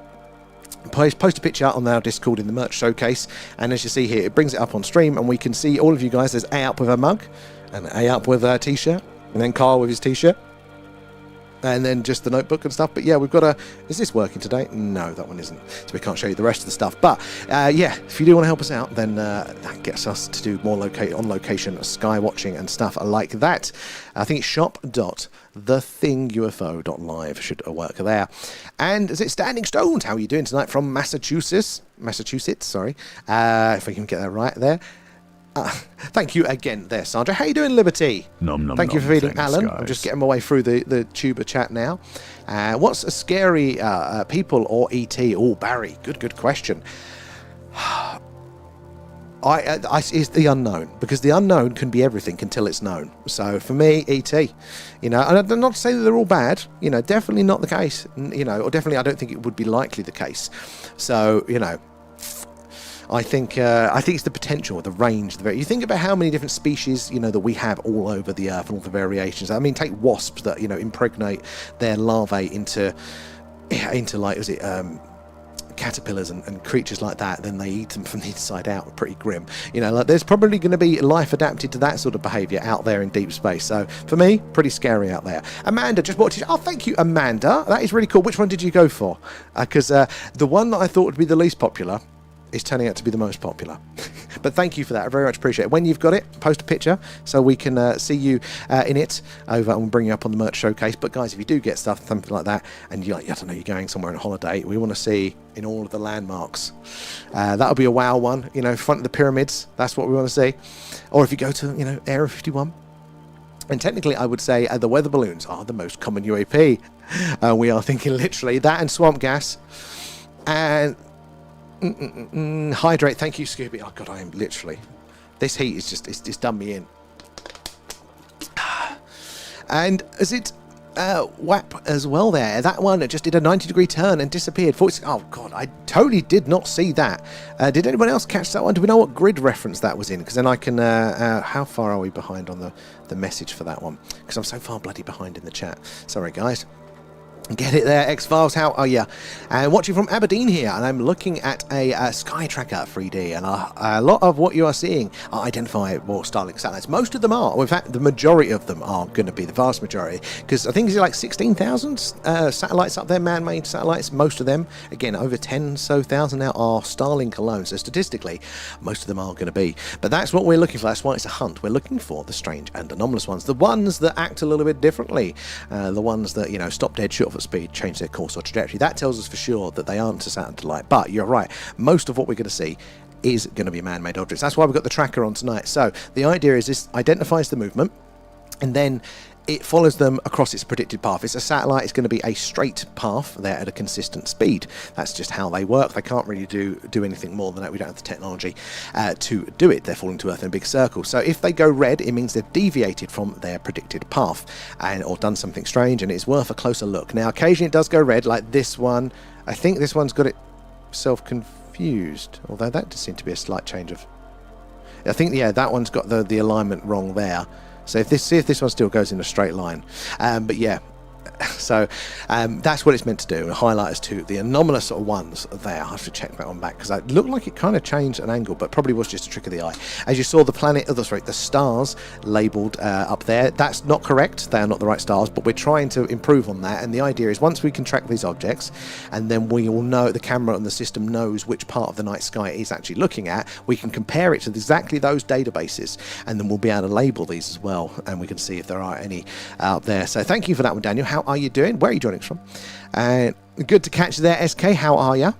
post a picture on our Discord in the merch showcase, and as you see here, it brings it up on stream, and we can see all of you guys. There's A up with a mug, and A up with a t-shirt, and then Carl with his t-shirt. And then just the notebook and stuff. But yeah, we've got a... Is this working today? No, that one isn't. So we can't show you the rest of the stuff. But yeah, if you do want to help us out, then that gets us to do more on-location sky watching and stuff like that. I think it's shop.thethinguFo.live should work there. And is it Standing Stones? How are you doing tonight from Massachusetts? Sorry. If we can get that right there. Thank you again there, Sandra. How you doing, Liberty? Thank you for feeding Alan. Guys. I'm just getting my way through the tuber chat now. What's a scary people or ET? Oh, Barry, good question. It's the unknown, because the unknown can be everything until it's known. So for me, ET, and I'm not to say that they're all bad, definitely not the case, or definitely I don't think it would be likely the case. So, I think it's the potential, the range. You think about how many different species, that we have all over the Earth and all the variations. I mean, take wasps that, impregnate their larvae into like, caterpillars and creatures like that. Then they eat them from the inside out. Pretty grim. There's probably going to be life adapted to that sort of behaviour out there in deep space. So for me, pretty scary out there. Amanda just watched it. Oh, thank you, Amanda. That is really cool. Which one did you go for? Because the one that I thought would be the least popular is turning out to be the most popular. But thank you for that. I very much appreciate it. When you've got it, post a picture so we can see you in it over, and we'll bring you up on the merch showcase. But guys, if you do get stuff, something like that, and you're you're going somewhere on holiday, we want to see in all of the landmarks. That'll be a wow one, front of the pyramids. That's what we want to see. Or if you go to, Area 51. And technically, I would say the weather balloons are the most common UAP. We are thinking literally that and swamp gas. And hydrate. Thank you, Scooby. Oh God, I am literally... This heat is just... It's done me in. And is it... WAP as well there. That one just did a 90-degree turn and disappeared. Oh God, I totally did not see that. Did anyone else catch that one? Do we know what grid reference that was in? Because then I can... how far are we behind on the message for that one? Because I'm so far bloody behind in the chat. Sorry, guys. Get it there, X-Files, how are you? And watching from Aberdeen here, and I'm looking at a Sky Tracker 3D, and a lot of what you are seeing are identified Starlink satellites. Most of them are, well, in fact, the majority of them are going to be, the vast majority, because I think it's like 16,000 satellites up there, man-made satellites. Most of them, again, over 10,000 now are Starlink alone, so statistically, most of them are going to be. But that's what we're looking for. That's why it's a hunt. We're looking for the strange and anomalous ones, the ones that act a little bit differently, the ones that, stop dead short of speed, change their course or trajectory. That tells us for sure that they aren't a satellite. But you're right, most of what we're going to see is going to be man-made objects. That's why we've got the tracker on tonight. So the idea is this identifies the movement, and then it follows them across its predicted path. It's a satellite. It's going to be a straight path there at a consistent speed. That's just how they work. They can't really do anything more than that. We don't have the technology to do it. They're falling to Earth in a big circle. So if they go red, it means they've deviated from their predicted path or done something strange, and it's worth a closer look. Now, occasionally it does go red, like this one. I think this one's got itself confused, although that does seem to be a slight change of... I think, yeah, that one's got the alignment wrong there. So see if this one still goes in a straight line. But yeah, so that's what it's meant to do, and highlight us to the anomalous sort of ones there. I have to check that one back, because it looked like it kind of changed an angle, but probably was just a trick of the eye. As you saw, the stars labelled up there, that's not correct. They are not the right stars, but we're trying to improve on that. And the idea is, once we can track these objects, and then we all know, the camera and the system knows which part of the night sky it is actually looking at, we can compare it to exactly those databases, and then we'll be able to label these as well, and we can see if there are any out there. So thank you for that one, Daniel. How are you doing? Where are you joining us from? Good to catch you there, SK. How are you?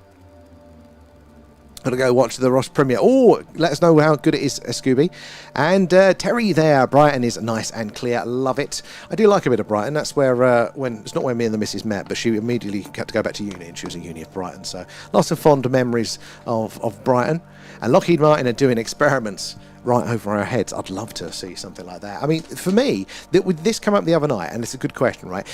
Gotta go watch the Ross premiere. Oh, let us know how good it is, Scooby. And Terry there. Brighton is nice and clear. Love it. I do like a bit of Brighton. That's where, when it's not where me and the missus met, but she immediately had to go back to uni, and she was at uni of Brighton. So lots of fond memories of Brighton. And Lockheed Martin are doing experiments right over our heads. I'd love to see something like that. I mean, for me, with this come up the other night, and it's a good question, right?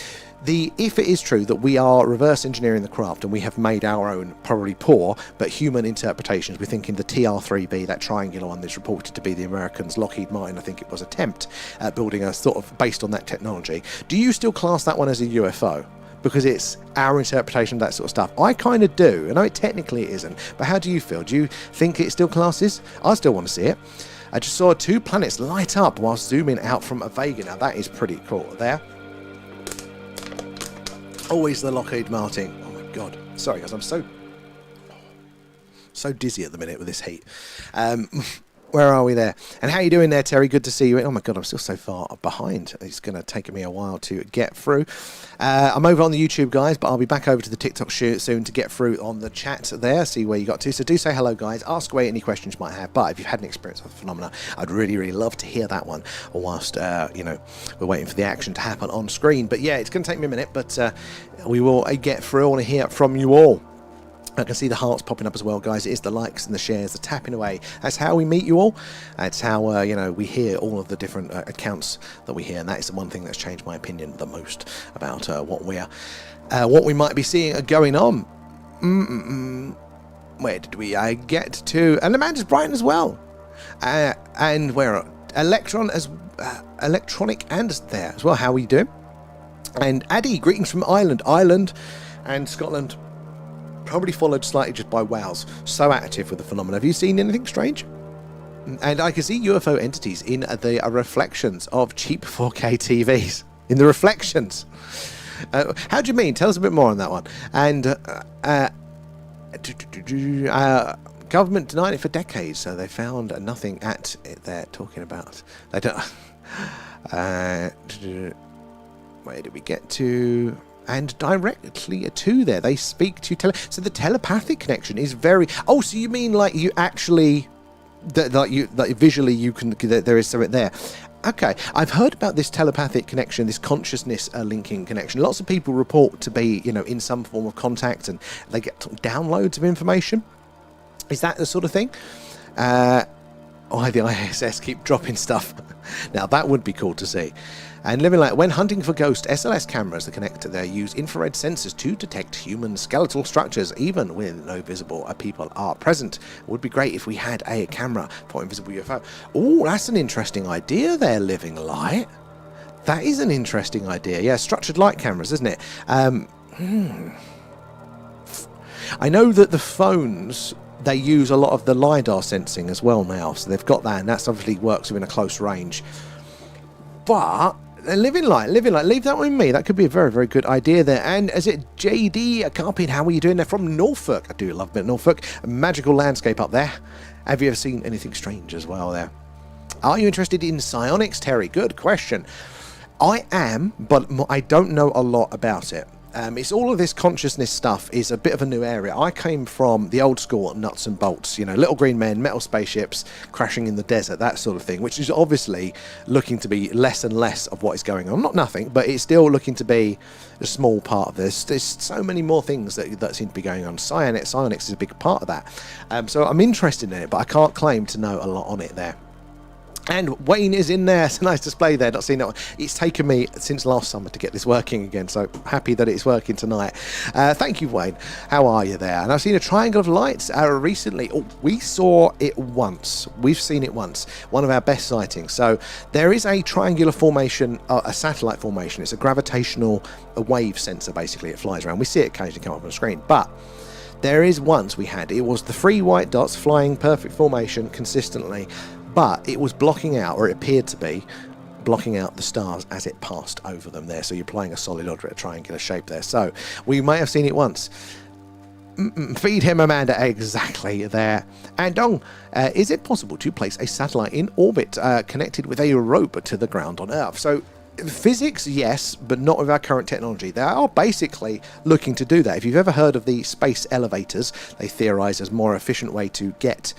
If it is true that we are reverse engineering the craft and we have made our own, probably poor, but human interpretations, we're thinking the TR-3B, that triangular one that's reported to be the Americans, Lockheed Martin, I think it was, attempt at building a sort of based on that technology. Do you still class that one as a UFO? Because it's our interpretation of that sort of stuff. I kind of do. I know technically it isn't, but how do you feel? Do you think it still classes? I still want to see it. I just saw 2 planets light up whilst zooming out from a Vega. Now that is pretty cool. There. Always the Lockheed Martin. Oh my god. Sorry guys, I'm so dizzy at the minute with this heat. Where are we there? And how are you doing there, Terry? Good to see you. Oh my god, I'm still so far behind. It's going to take me a while to get through. I'm over on the YouTube, guys, but I'll be back over to the TikTok soon to get through on the chat there, see where you got to. So do say hello, guys. Ask away any questions you might have. But if you've had an experience with the phenomena, I'd really, really love to hear that one whilst, we're waiting for the action to happen on screen. But yeah, it's going to take me a minute, but we will get through. I want to hear from you all. I can see the hearts popping up as well, guys. It is the likes and the shares, the tapping away. That's how we meet you all. It's how, we hear all of the different accounts that we hear. And that is the one thing that's changed my opinion the most about what we might be seeing going on. Where did we get to? And Amanda's Brighton as well. And where? Electronic and there as well. How are you doing? And Addy, greetings from Ireland. Ireland and Scotland. Probably followed slightly just by wows. So active with the phenomena. Have you seen anything strange? And I can see UFO entities in the reflections of cheap 4K TVs. In the reflections. How do you mean? Tell us a bit more on that one. And government denied it for decades, so they found nothing at it they're talking about. They don't. Where did we get to? And directly to there, they speak to so the telepathic connection is very. Oh, so you mean like you actually, visually you can. There is something there. Okay, I've heard about this telepathic connection, this consciousness linking connection. Lots of people report to be, in some form of contact, and they get downloads of information. Is that the sort of thing? The ISS keep dropping stuff. Now that would be cool to see. And living like when hunting for ghost, SLS cameras that connect to there use infrared sensors to detect human skeletal structures, even when no visible people are present. It would be great if we had a camera for invisible UFO. Oh, that's an interesting idea there, Living Light. That is an interesting idea. Yeah, structured light cameras, isn't it? I know that the phones, they use a lot of the LiDAR sensing as well now, so they've got that, and that's obviously works within a close range. But living light, leave that with me. That could be a very, very good idea there. And is it JD Carpet? How are you doing there from Norfolk? I do love a bit of Norfolk. A magical landscape up there. Have you ever seen anything strange as well there? Are you interested in psionics, Terry? Good question. I am, but I don't know a lot about it. It's all of this consciousness stuff is a bit of a new area. I came from the old school nuts and bolts, little green men, metal spaceships, crashing in the desert, that sort of thing, which is obviously looking to be less and less of what is going on. Not nothing, but it's still looking to be a small part of this. There's so many more things that seem to be going on. Psionics is a big part of that. So I'm interested in it, but I can't claim to know a lot on it there. And Wayne is in there. It's a nice display there. Not seen that one. It's taken me since last summer to get this working again, so happy that it's working tonight. Thank you, Wayne. How are you there? And I've seen a triangle of lights recently. Oh, we saw it once. We've seen it once. One of our best sightings. So there is a triangular formation, a satellite formation. It's a gravitational wave sensor, basically. It flies around. We see it occasionally come up on the screen. But there is once we had. It was the 3 white dots flying perfect formation consistently. But it was blocking out, or it appeared to be, blocking out the stars as it passed over them there. So you're playing a solid or a triangular shape there. So we may have seen it once. Feed him, Amanda. Exactly there. And Dong, is it possible to place a satellite in orbit connected with a rope to the ground on Earth? So Physics, yes, but not with our current technology. They are basically looking to do that. If you've ever heard of the space elevators, they theorize as a more efficient way to get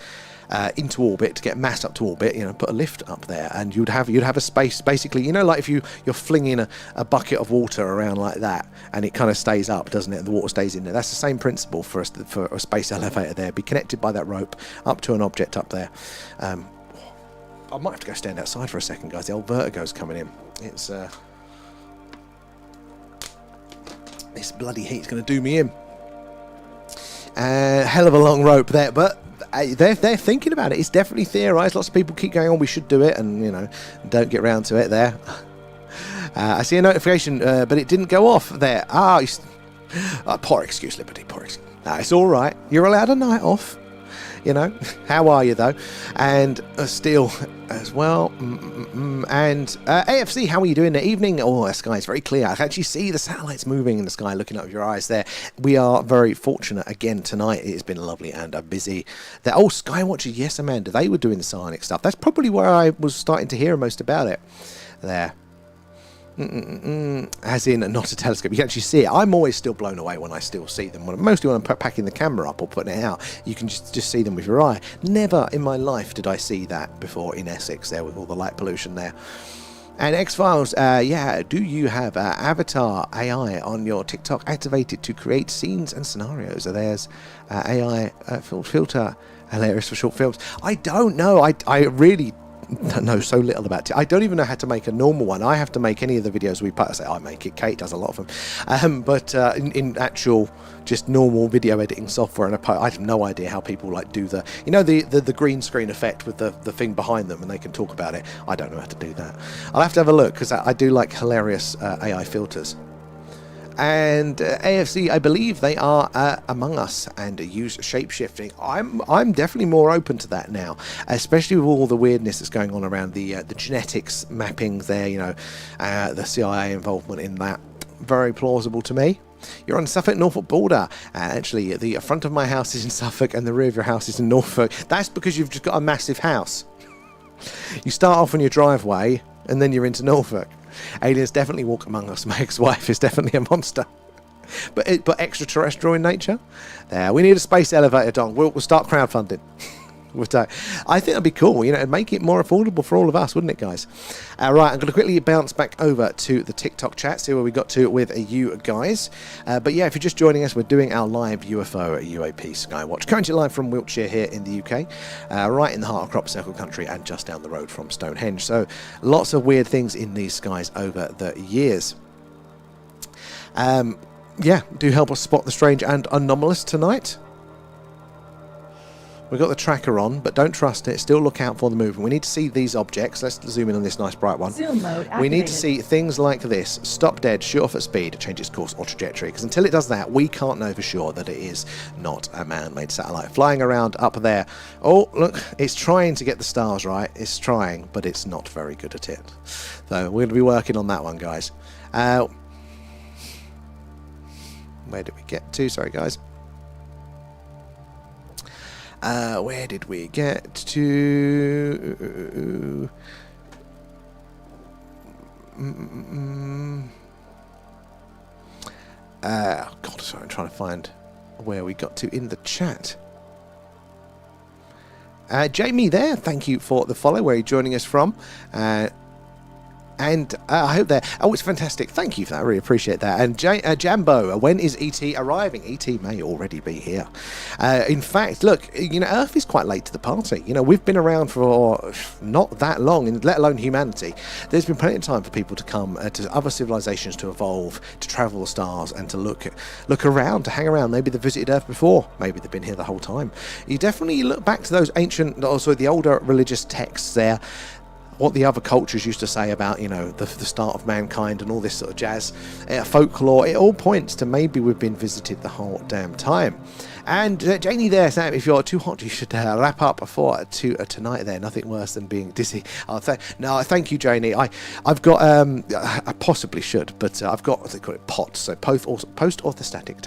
into orbit, to get mass up to orbit, put a lift up there, and you'd have a space, basically, like if you're flinging a bucket of water around like that, and it kind of stays up, doesn't it? The water stays in there. That's the same principle for a space elevator there. Be connected by that rope up to an object up there. I might have to go stand outside for a second, guys. The old vertigo's coming in. It's this bloody heat's going to do me in. Hell of a long rope there, but they're thinking about it. It's definitely theorised. Lots of people keep going on, we should do it, and don't get round to it there. I see a notification, but it didn't go off there. Poor excuse, Liberty, poor excuse. No, it's all right. You're allowed a night off. How are you though? And still as well. And AFC, how are you doing the evening? Oh, the sky's very clear. I can actually see the satellites moving in the sky, looking up with your eyes there. We are very fortunate again tonight. It has been lovely and busy. Skywatch, yes, Amanda, they were doing the psionic stuff. That's probably where I was starting to hear most about it. There. As in, not a telescope. You can actually see it. I'm always still blown away when I still see them. Mostly when I'm packing the camera up or putting it out, you can just see them with your eye. Never in my life did I see that before in Essex there with all the light pollution there. And X-Files, do you have Avatar AI on your TikTok activated to create scenes and scenarios? There's AI filter, hilarious for short films. I don't know. I really know so little about it. I don't even know how to make a normal one. I have to make any of the videos we put. I say I make it. Kate does a lot of them. But in actual just normal video editing software, and I have no idea how people do the green screen effect with the thing behind them, and they can talk about it. I don't know how to do that. I'll have to have a look because I do like hilarious AI filters. And AFC, I believe they are among us and use shape-shifting. I'm definitely more open to that now, especially with all the weirdness that's going on around the genetics mappings there, the CIA involvement in that. Very plausible to me. You're on the Suffolk-Norfolk border. Actually, the front of my house is in Suffolk and the rear of your house is in Norfolk. That's because you've just got a massive house. You start off on your driveway and then you're into Norfolk. Aliens definitely walk among us. My ex-wife is definitely a monster, but extraterrestrial in nature. There, we need a space elevator, Don. We'll start crowdfunding. I think that'd be cool. It'd make it more affordable for all of us, wouldn't it, guys? Right, I'm going to quickly bounce back over to the TikTok chat, see where we got to with you guys. But yeah, if you're just joining us, we're doing our live UFO UAP Skywatch, currently live from Wiltshire here in the UK, right in the heart of Crop Circle country and just down the road from Stone Henge. So lots of weird things in these skies over the years. Do help us spot the strange and anomalous tonight. We've got the tracker on, but don't trust it. Still look out for the movement. We need to see these objects. Let's zoom in on this nice bright one. Zoom mode activated. We need to see things like this. Stop dead, shoot off at speed, change its course or trajectory. Because until it does that, we can't know for sure that it is not a man-made satellite. Flying around up there. Oh, look, it's trying to get the stars right. It's trying, but it's not very good at it. So we're going to be working on that one, guys. Where did we get to? Sorry, guys. Where did we get to? God, sorry, I'm trying to find where we got to in the chat. Jamie there, thank you for the follow. Where are you joining us from? And I hope that... Oh, it's fantastic. Thank you for that. I really appreciate that. And Jambo, when is ET arriving? ET may already be here. In fact, look, Earth is quite late to the party. We've been around for not that long, let alone humanity. There's been plenty of time for people to come to other civilizations to evolve, to travel the stars, and to look around, to hang around. Maybe they've visited Earth before. Maybe they've been here the whole time. You definitely look back to those the older religious texts there, what the other cultures used to say about, the start of mankind and all this sort of jazz, folklore. It all points to maybe we've been visited the whole damn time. And Janie there, Sam, if you're too hot, you should wrap up for tonight there. Nothing worse than being dizzy. Thank you, Janie. I've got, I possibly should, but I've got, what they call it, POTS, so post-orthostatic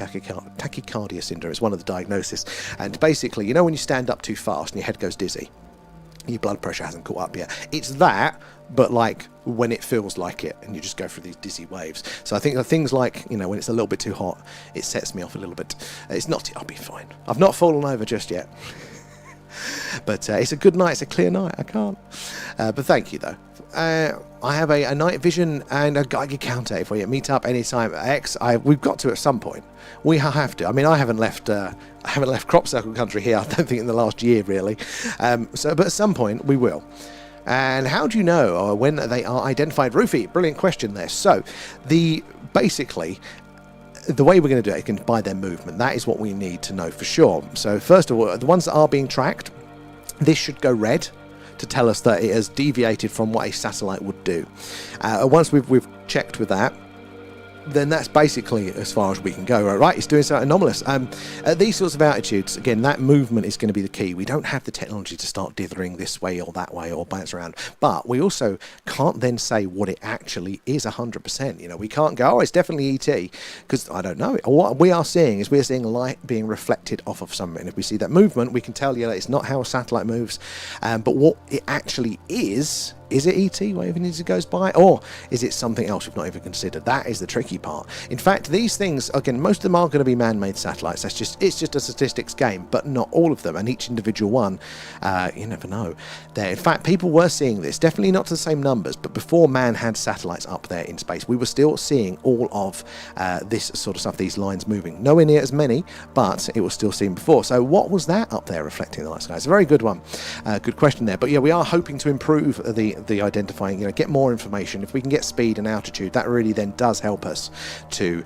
tachycardia syndrome. It's one of the diagnoses. And basically, when you stand up too fast and your head goes dizzy, your blood pressure hasn't caught up yet. It's that, but like when it feels like it, and you just go through these dizzy waves. So I think the things like, you know, when it's a little bit too hot, it sets me off a little bit. It's not, I'll be fine. I've not fallen over just yet. But it's a good night, it's a clear night, I can't. But thank you though. I have a night vision and a Geiger counter for you. Meet up anytime. We've got to at some point. We have to. I mean, I haven't left crop circle country here, I don't think, in the last year really. But at some point we will. And how do you know when they are identified? Roofy, brilliant question there. So basically the way we're going to do it is by their movement. That is what we need to know for sure. So first of all, the ones that are being tracked, this should go red to tell us that it has deviated from what a satellite would do. Once we've checked with that, then that's basically as far as we can go. Right, it's doing something anomalous. At these sorts of altitudes, again, that movement is going to be the key. We don't have the technology to start dithering this way or that way or bounce around, but we also can't then say what it actually is 100%. You know, we can't go, oh, it's definitely ET, because I don't know. What we are seeing is we're seeing light being reflected off of something. If we see that movement, we can tell you that it's not how a satellite moves, but what it actually is it ET waving as it goes by, or is it something else we've not even considered? That is the tricky part. In fact, these things, again, most of them are going to be man-made satellites. It's just a statistics game, but not all of them, and each individual one, you never know. In fact, people were seeing this, definitely not to the same numbers, but before man had satellites up there in space, we were still seeing all of this sort of stuff, these lines moving. Nowhere near as many, but it was still seen before. So what was that up there reflecting the night sky? It's a very good one. Good question there. But yeah, we are hoping to improve the identifying, you know, get more information. If we can get speed and altitude, that really then does help us to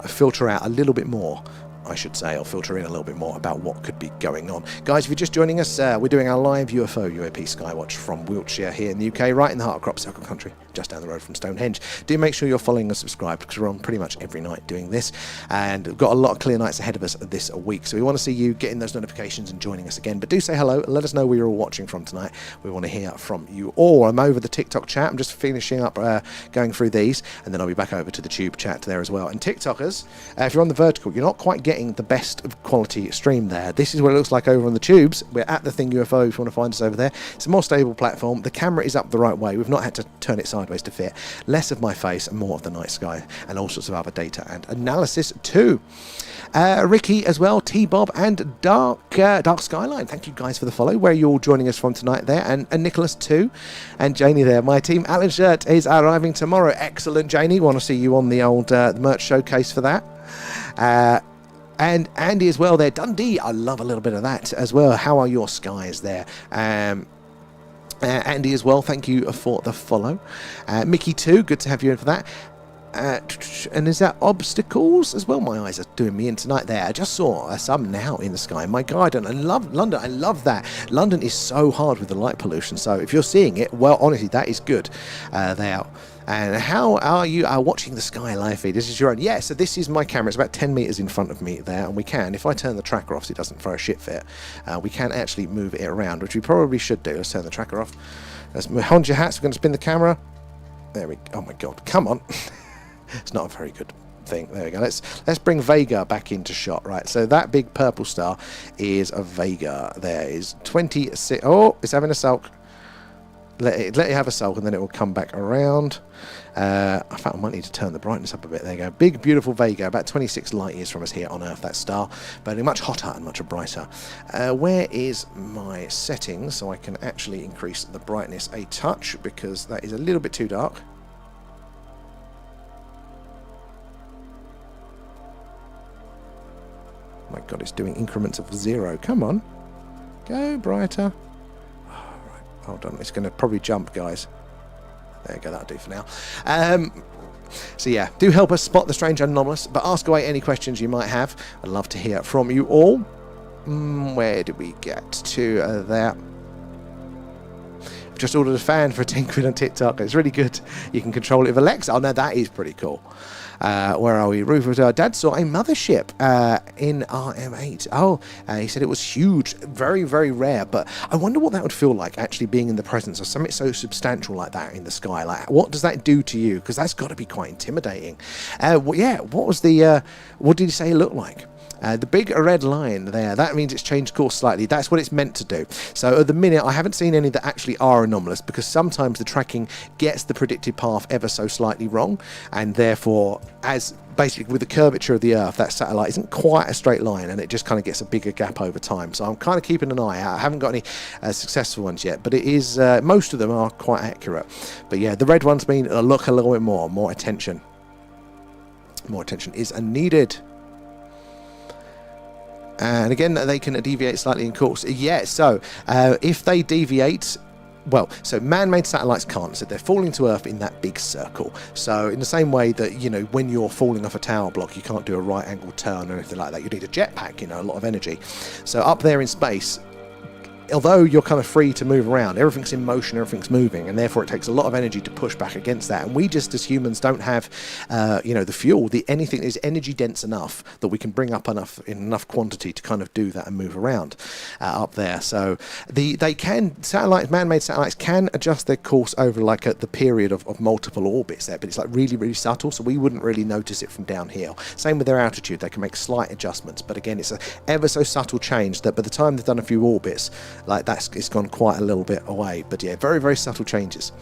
filter out a little bit more, I should say, or filter in a little bit more about what could be going on. Guys, if you're just joining us, we're doing our live UFO UAP Skywatch from Wiltshire here in the UK, right in the heart of crop circle country, just down the road from Stone Henge. Do make sure you're following and subscribed, because we're on pretty much every night doing this, and we've got a lot of clear nights ahead of us this week, so we want to see you getting those notifications and joining us again. But do say hello and let us know where you're all watching from tonight. We want to hear from you all. I'm over the TikTok chat. I'm just finishing up going through these, and then I'll be back over to the tube chat there as well. And TikTokers, if you're on the vertical, you're not quite getting the best of quality stream there. This is what it looks like over on the tubes. We're at the Thing UFO if you want to find us over there. It's a more stable platform. The camera is up the right way. We've not had to turn it sideways to fit. Less of my face and more of the night sky, and all sorts of other data and analysis too. Ricky as well, T-Bob and Dark Skyline, thank you guys for the follow. Where are you all joining us from tonight there? And Nicholas too, and Janie there. My team Alan Shirt is arriving tomorrow. Excellent, Janie. Want to see you on the old merch showcase for that. And Andy as well there. Dundee, I love a little bit of that as well. How are your skies there? Andy as well, thank you for the follow. Mickey too, good to have you in for that. And is that obstacles as well? My eyes are doing me in tonight there. I just saw some now in the sky in my garden. I love London. I love that. London is so hard with the light pollution. So if you're seeing it, well, honestly, that is good. There. And how are you watching the sky live feed? This is your own. Yeah, so this is my camera. It's about 10 meters in front of me there. And we can, if I turn the tracker off so it doesn't throw a shit fit, we can actually move it around, which we probably should do. Let's turn the tracker off. Let's hold your hats. We're going to spin the camera. There we go. Oh my God. Come on. It's not a very good thing. There we go. Let's bring Vega back into shot. Right, so that big purple star is a Vega. There is 26. Oh, it's having a sulk. Let it have a sulk, and then it will come back around. I thought I might need to turn the brightness up a bit. There you go. Big, beautiful Vega, about 26 light years from us here on Earth, that star, but much hotter and much brighter. Where is my settings so I can actually increase the brightness a touch, because that is a little bit too dark. My God, it's doing increments of 0. Come on. Go brighter. Oh, right. Hold on. It's going to probably jump, guys. There you go. That'll do for now. So yeah, do help us spot the strange and anomalous, but ask away any questions you might have. I'd love to hear from you all. Where did we get to there? I've just ordered a fan for £10 on TikTok. It's really good. You can control it with Alexa. Oh no, that is pretty cool. Where are we? Rufus, Dad saw a mothership in RM8. Oh, he said it was huge, very, very rare, but I wonder what that would feel like, actually being in the presence of something so substantial like that in the sky. Like, what does that do to you? Because that's got to be quite intimidating. Yeah, what was the, what did he say it looked like? The big red line there, that means it's changed course slightly. That's what it's meant to do. So at the minute, I haven't seen any that actually are anomalous, because sometimes the tracking gets the predicted path ever so slightly wrong, and therefore, as basically with the curvature of the Earth, that satellite isn't quite a straight line, and it just kind of gets a bigger gap over time. So I'm kind of keeping an eye out. I haven't got any successful ones yet, but it is most of them are quite accurate. But yeah, the red ones mean look a little bit more attention. More attention is needed. And again, they can deviate slightly in course. Yeah, so if they deviate, well, so man-made satellites can't, so they're falling to Earth in that big circle. So in the same way that, you know, when you're falling off a tower block, you can't do a right angle turn or anything like that. You need a jetpack, you know, a lot of energy. So up there in space, although you're kind of free to move around, everything's in motion, everything's moving, and therefore it takes a lot of energy to push back against that. And we just, as humans, don't have, you know, the fuel, anything is energy dense enough that we can bring up in enough quantity to kind of do that and move around up there. So man-made satellites can adjust their course over like the period of multiple orbits there, but it's like really, really subtle, so we wouldn't really notice it from down here. Same with their altitude, they can make slight adjustments, but again, it's a ever so subtle change that by the time they've done a few orbits, like it's gone quite a little bit away. But yeah, very, very subtle changes.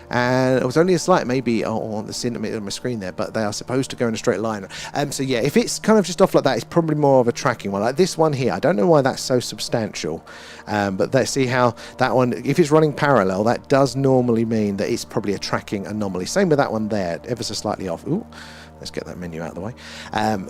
And it was only a slight maybe on the centimetre on my screen there, but they are supposed to go in a straight line. So yeah, if it's kind of just off like that, it's probably more of a tracking one. Like this one here, I don't know why that's so substantial, but let's see how that one, if it's running parallel, that does normally mean that it's probably a tracking anomaly. Same with that one there, ever so slightly off. Ooh. Let's get that menu out of the way.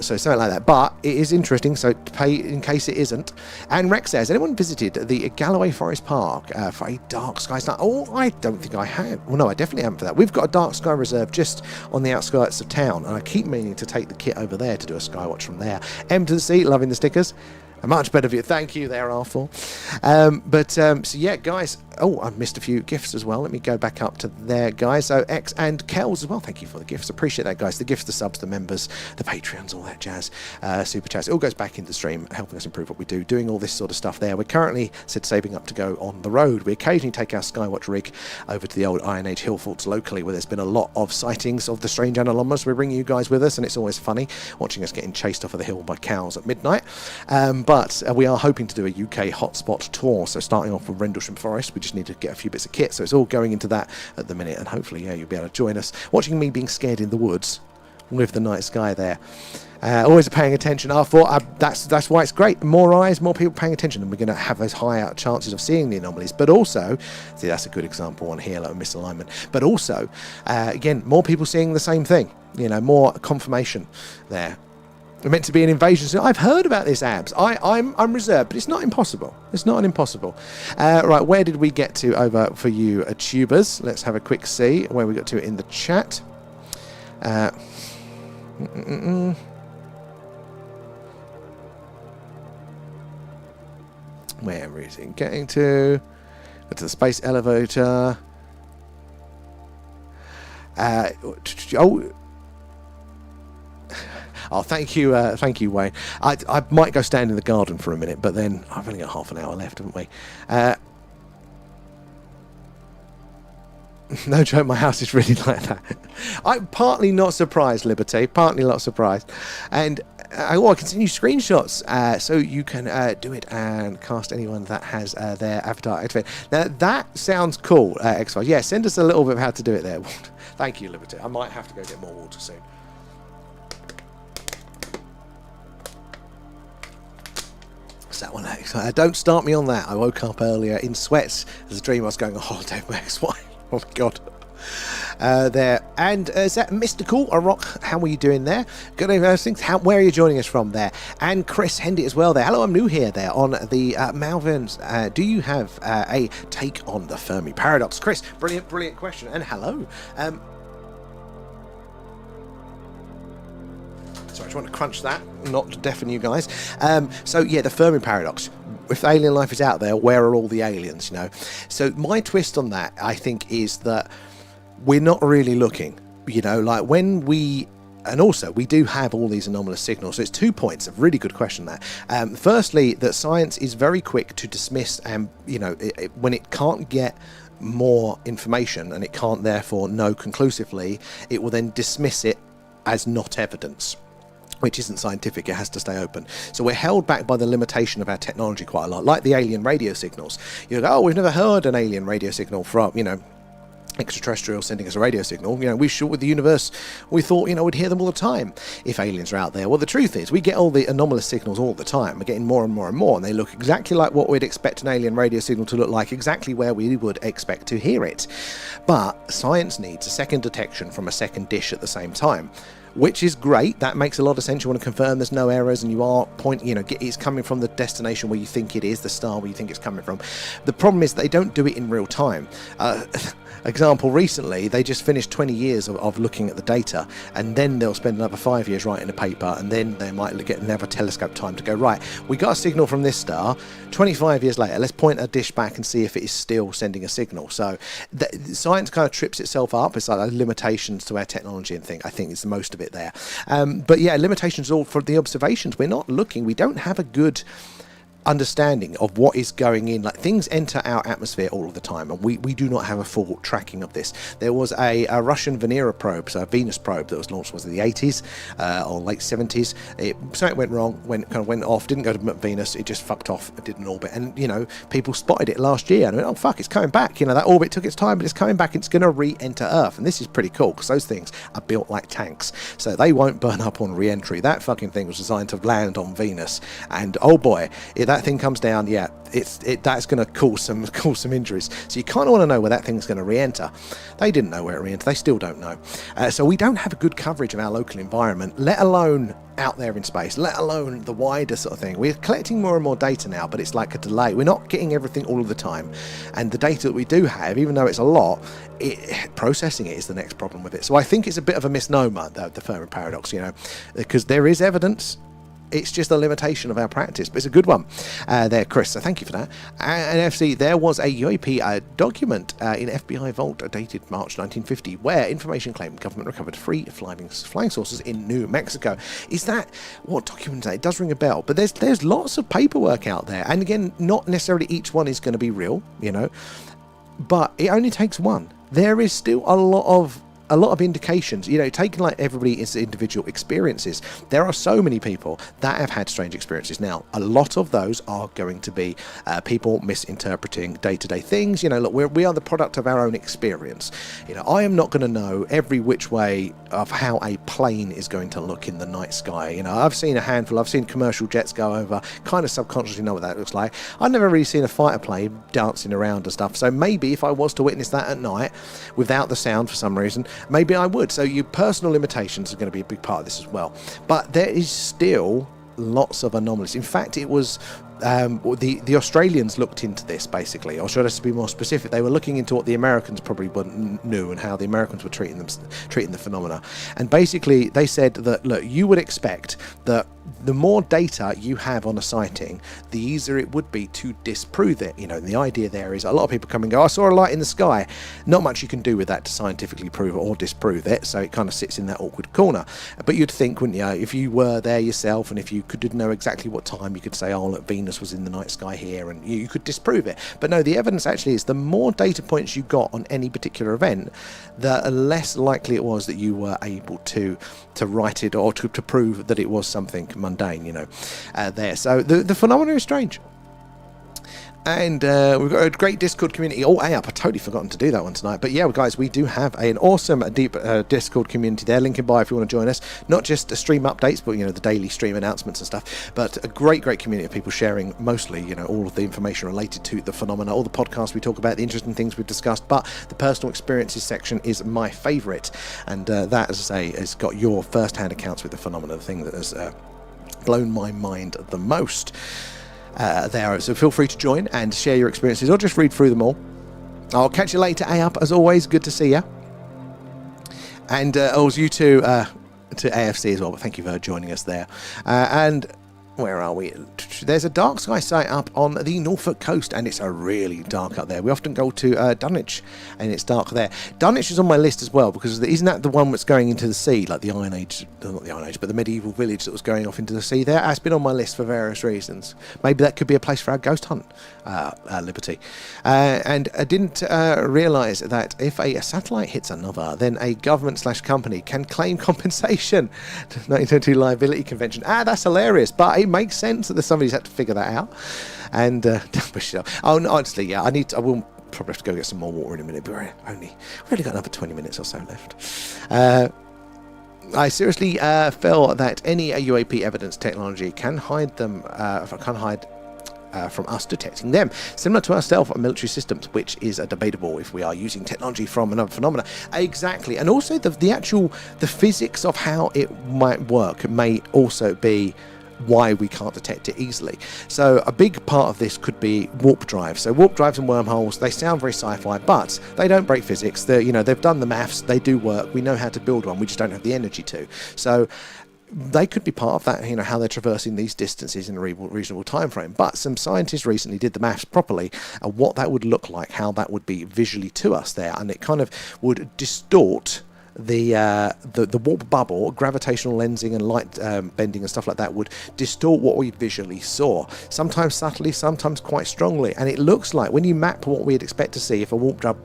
So something like that. But it is interesting, so to pay in case it isn't. And Rex says, anyone visited the Galloway Forest Park for a dark sky night? Oh, I don't think I have. Well, no, I definitely haven't for that. We've got a dark sky reserve just on the outskirts of town, and I keep meaning to take the kit over there to do a Skywatch from there. M to the C, loving the stickers. A much better view. Thank you there, Arthur. So yeah, guys. Oh, I've missed a few gifts as well. Let me go back up to there, guys. So X and Kells as well. Thank you for the gifts. Appreciate that, guys. The gifts, the subs, the members, the Patreons, all that jazz. Super chats. It all goes back into the stream, helping us improve what we do, doing all this sort of stuff there. We're currently saving up to go on the road. We occasionally take our Skywatch rig over to the old Iron Age hill forts locally, where there's been a lot of sightings of the strange anomalies. We bring you guys with us, and it's always funny watching us getting chased off of the hill by cows at midnight. But we are hoping to do a UK hotspot tour. So starting off with Rendlesham Forest, we just need to get a few bits of kit. So it's all going into that at the minute, and hopefully, yeah, you'll be able to join us watching me being scared in the woods with the night sky there. Always paying attention. I thought that's why it's great. More eyes, more people paying attention, and we're going to have those higher chances of seeing the anomalies. But also, see, that's a good example on here, like misalignment. But also, again, more people seeing the same thing. You know, more confirmation there. We're meant to be an invasion. So I've heard about this, Abs. I'm reserved, but it's not impossible. It's not an impossible. Right, where did we get to over for you, tubers? Let's have a quick see where we got to in the chat. Where is it getting to? Go to the space elevator. Oh, thank you, Wayne. I might go stand in the garden for a minute, but then I've only got half an hour left, haven't we? No joke, my house is really like that. I'm partly not surprised, Liberty, partly not surprised. And I can send you screenshots so you can do it and cast anyone that has their avatar activated. Now, that sounds cool, X-Files. Yeah, send us a little bit of how to do it there. Thank you, Liberty. I might have to go get more water soon. That one, don't start me on that. I woke up earlier in sweats as a dream. I was going on holiday with my ex-wife. Oh my god. There, and is that Mystical or Rock? How are you doing there? Good evening, those things. Where are you joining us from there? And Chris Hendy as well there. Hello, I'm new here there on the Malverns. Do you have a take on the Fermi paradox, Chris? Brilliant question. And hello. Sorry, I just want to crunch that, not to deafen you guys. So yeah, the Fermi paradox. If alien life is out there, where are all the aliens, you know? So my twist on that, I think, is that we're not really looking, you know, like when we... And also, we do have all these anomalous signals. So it's 2 points. A really good question there. Firstly, that science is very quick to dismiss, and you know, when it can't get more information and it can't therefore know conclusively, it will then dismiss it as not evidence. which isn't scientific. It has to stay open. So we're held back by the limitation of our technology quite a lot, like the alien radio signals. You go, oh, we've never heard an alien radio signal from, extraterrestrial sending us a radio signal. We should, with the universe, we thought, we'd hear them all the time if aliens are out there. Well, the truth is, we get all the anomalous signals all the time. We're getting more and more and more, and they look exactly like what we'd expect an alien radio signal to look like, exactly where we would expect to hear it. But science needs a second detection from a second dish at the same time, which is great. That makes a lot of sense. You want to confirm there's no errors, and you are it's coming from the destination where you think it is, the star where you think it's coming from. The problem is they don't do it in real time. Example, recently they just finished 20 years of looking at the data, and then they'll spend another 5 years writing a paper, and then they might get another telescope time to go, right, we got a signal from this star 25 years later, let's point a dish back and see if it is still sending a signal. So science kind of trips itself up. It's like limitations to our technology and thing. I think it's the most of it there. But yeah, limitations all for the observations. We're not looking, we don't have a good understanding of what is going in. Like, things enter our atmosphere all of the time, and we do not have a full tracking of this. There was a Russian Venera probe, so a Venus probe, that was launched in the 80s or late 70s. Something went wrong, went off, didn't go to Venus, it just fucked off, it did an orbit, and people spotted it last year and went, oh fuck, it's coming back. That orbit took its time, but it's coming back, it's going to re-enter Earth. And this is pretty cool, because those things are built like tanks, so they won't burn up on re-entry. That fucking thing was designed to land on Venus, and oh boy, that thing comes down, that's going to cause some injuries. So you kind of want to know where that thing's going to re-enter. They didn't know where it re-entered. They still don't know. So we don't have a good coverage of our local environment, let alone out there in space, let alone the wider sort of thing. We're collecting more and more data now, but it's like a delay. We're not getting everything all of the time, and the data that we do have, even though it's a lot, processing it is the next problem with it. So I think it's a bit of a misnomer, the Fermi paradox, because there is evidence. It's just a limitation of our practice, but it's a good one there, Chris, so thank you for that. And FC, there was a UAP document in FBI Vault dated March 1950 where information claimed government recovered three flying saucers in New Mexico. Is that what document is that? It does ring a bell, but there's lots of paperwork out there, and again, not necessarily each one is going to be real, but it only takes one. There is still a lot of indications, taking like everybody's individual experiences. There are so many people that have had strange experiences. Now, a lot of those are going to be people misinterpreting day-to-day things. Look, we are the product of our own experience. I am not going to know every which way of how a plane is going to look in the night sky. I've seen a handful. I've seen commercial jets go over, kind of subconsciously know what that looks like. I've never really seen a fighter plane dancing around and stuff. So maybe if I was to witness that at night without the sound for some reason, maybe I would. So your personal limitations are going to be a big part of this as well. But there is still lots of anomalies. In fact, it was the Australians looked into this, basically, or should I be more specific, they were looking into what the Americans probably knew and how the Americans were treating the phenomena. And basically they said that, look, you would expect that the more data you have on a sighting, the easier it would be to disprove it. And the idea there is a lot of people come and go, I saw a light in the sky. Not much you can do with that to scientifically prove it or disprove it, so it kind of sits in that awkward corner. But you'd think, wouldn't you, if you were there yourself and if you could know exactly what time, you could say, oh look, Venus was in the night sky here, and you could disprove it. But no, the evidence actually is the more data points you got on any particular event, the less likely it was that you were able to write it or to prove that it was something mundane, there. So the phenomena is strange. And we've got a great Discord community. Oh, hey, I've totally forgotten to do that one tonight. But yeah, guys, we do have an awesome, deep Discord community there. Link in bio if you want to join us. Not just stream updates, but, the daily stream announcements and stuff. But a great community of people sharing mostly, all of the information related to the phenomena, all the podcasts we talk about, the interesting things we've discussed. But the personal experiences section is my favourite. And that, as I say, has got your first-hand accounts with the phenomena, the thing that has blown my mind the most. There, so feel free to join and share your experiences or just read through them all. I'll catch you later. Up as always, good to see you. And also you to AFC as well, but thank you for joining us there. And Where are we? There's a dark sky site up on the Norfolk coast, and it's a really dark up there. We often go to Dunwich, and it's dark there. Dunwich is on my list as well, because isn't that the one that's going into the sea, like the Iron Age, not the Iron Age, but the medieval village that was going off into the sea there? That's been on my list for various reasons. Maybe that could be a place for our ghost hunt, Liberty. And I didn't realise that if a satellite hits another, then a government/company can claim compensation. 1922 Liability Convention. That's hilarious, but it makes sense that somebody's had to figure that out. And push it up. Oh, no, honestly, yeah, I will probably have to go get some more water in a minute, but we've only got another 20 minutes or so left. I seriously feel that any UAP evidence technology can hide them, from us detecting them, similar to our stealth military systems, which is debatable if we are using technology from another phenomena. Exactly, and also the physics of how it might work may also be why we can't detect it easily. So a big part of this could be warp drives. So warp drives and wormholes, they sound very sci-fi, but they don't break physics. They've done the maths, they do work. We know how to build one, we just don't have the energy to. So they could be part of that, how they're traversing these distances in a reasonable time frame. But some scientists recently did the maths properly, and what that would look like, how that would be visually to us there, and it kind of would distort the warp bubble. Gravitational lensing and light bending and stuff like that would distort what we visually saw, sometimes subtly, sometimes quite strongly. And it looks like, when you map what we'd expect to see if a warp drive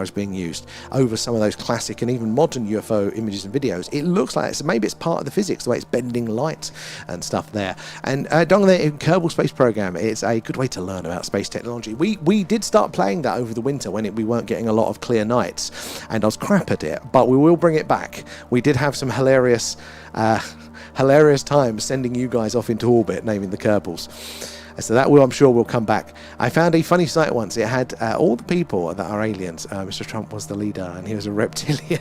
is being used over some of those classic and even modern UFO images and videos, it looks like maybe it's part of the physics, the way it's bending light and stuff there. And down there in Kerbal Space Program, it's a good way to learn about space technology. We did start playing that over the winter when we weren't getting a lot of clear nights, and I was crap at it, but we will bring it back. We did have some hilarious times sending you guys off into orbit, naming the Kerbals. So that I'm sure will come back. I found a funny site once. It had all the people that are aliens. Mr. Trump was the leader, and he was a reptilian.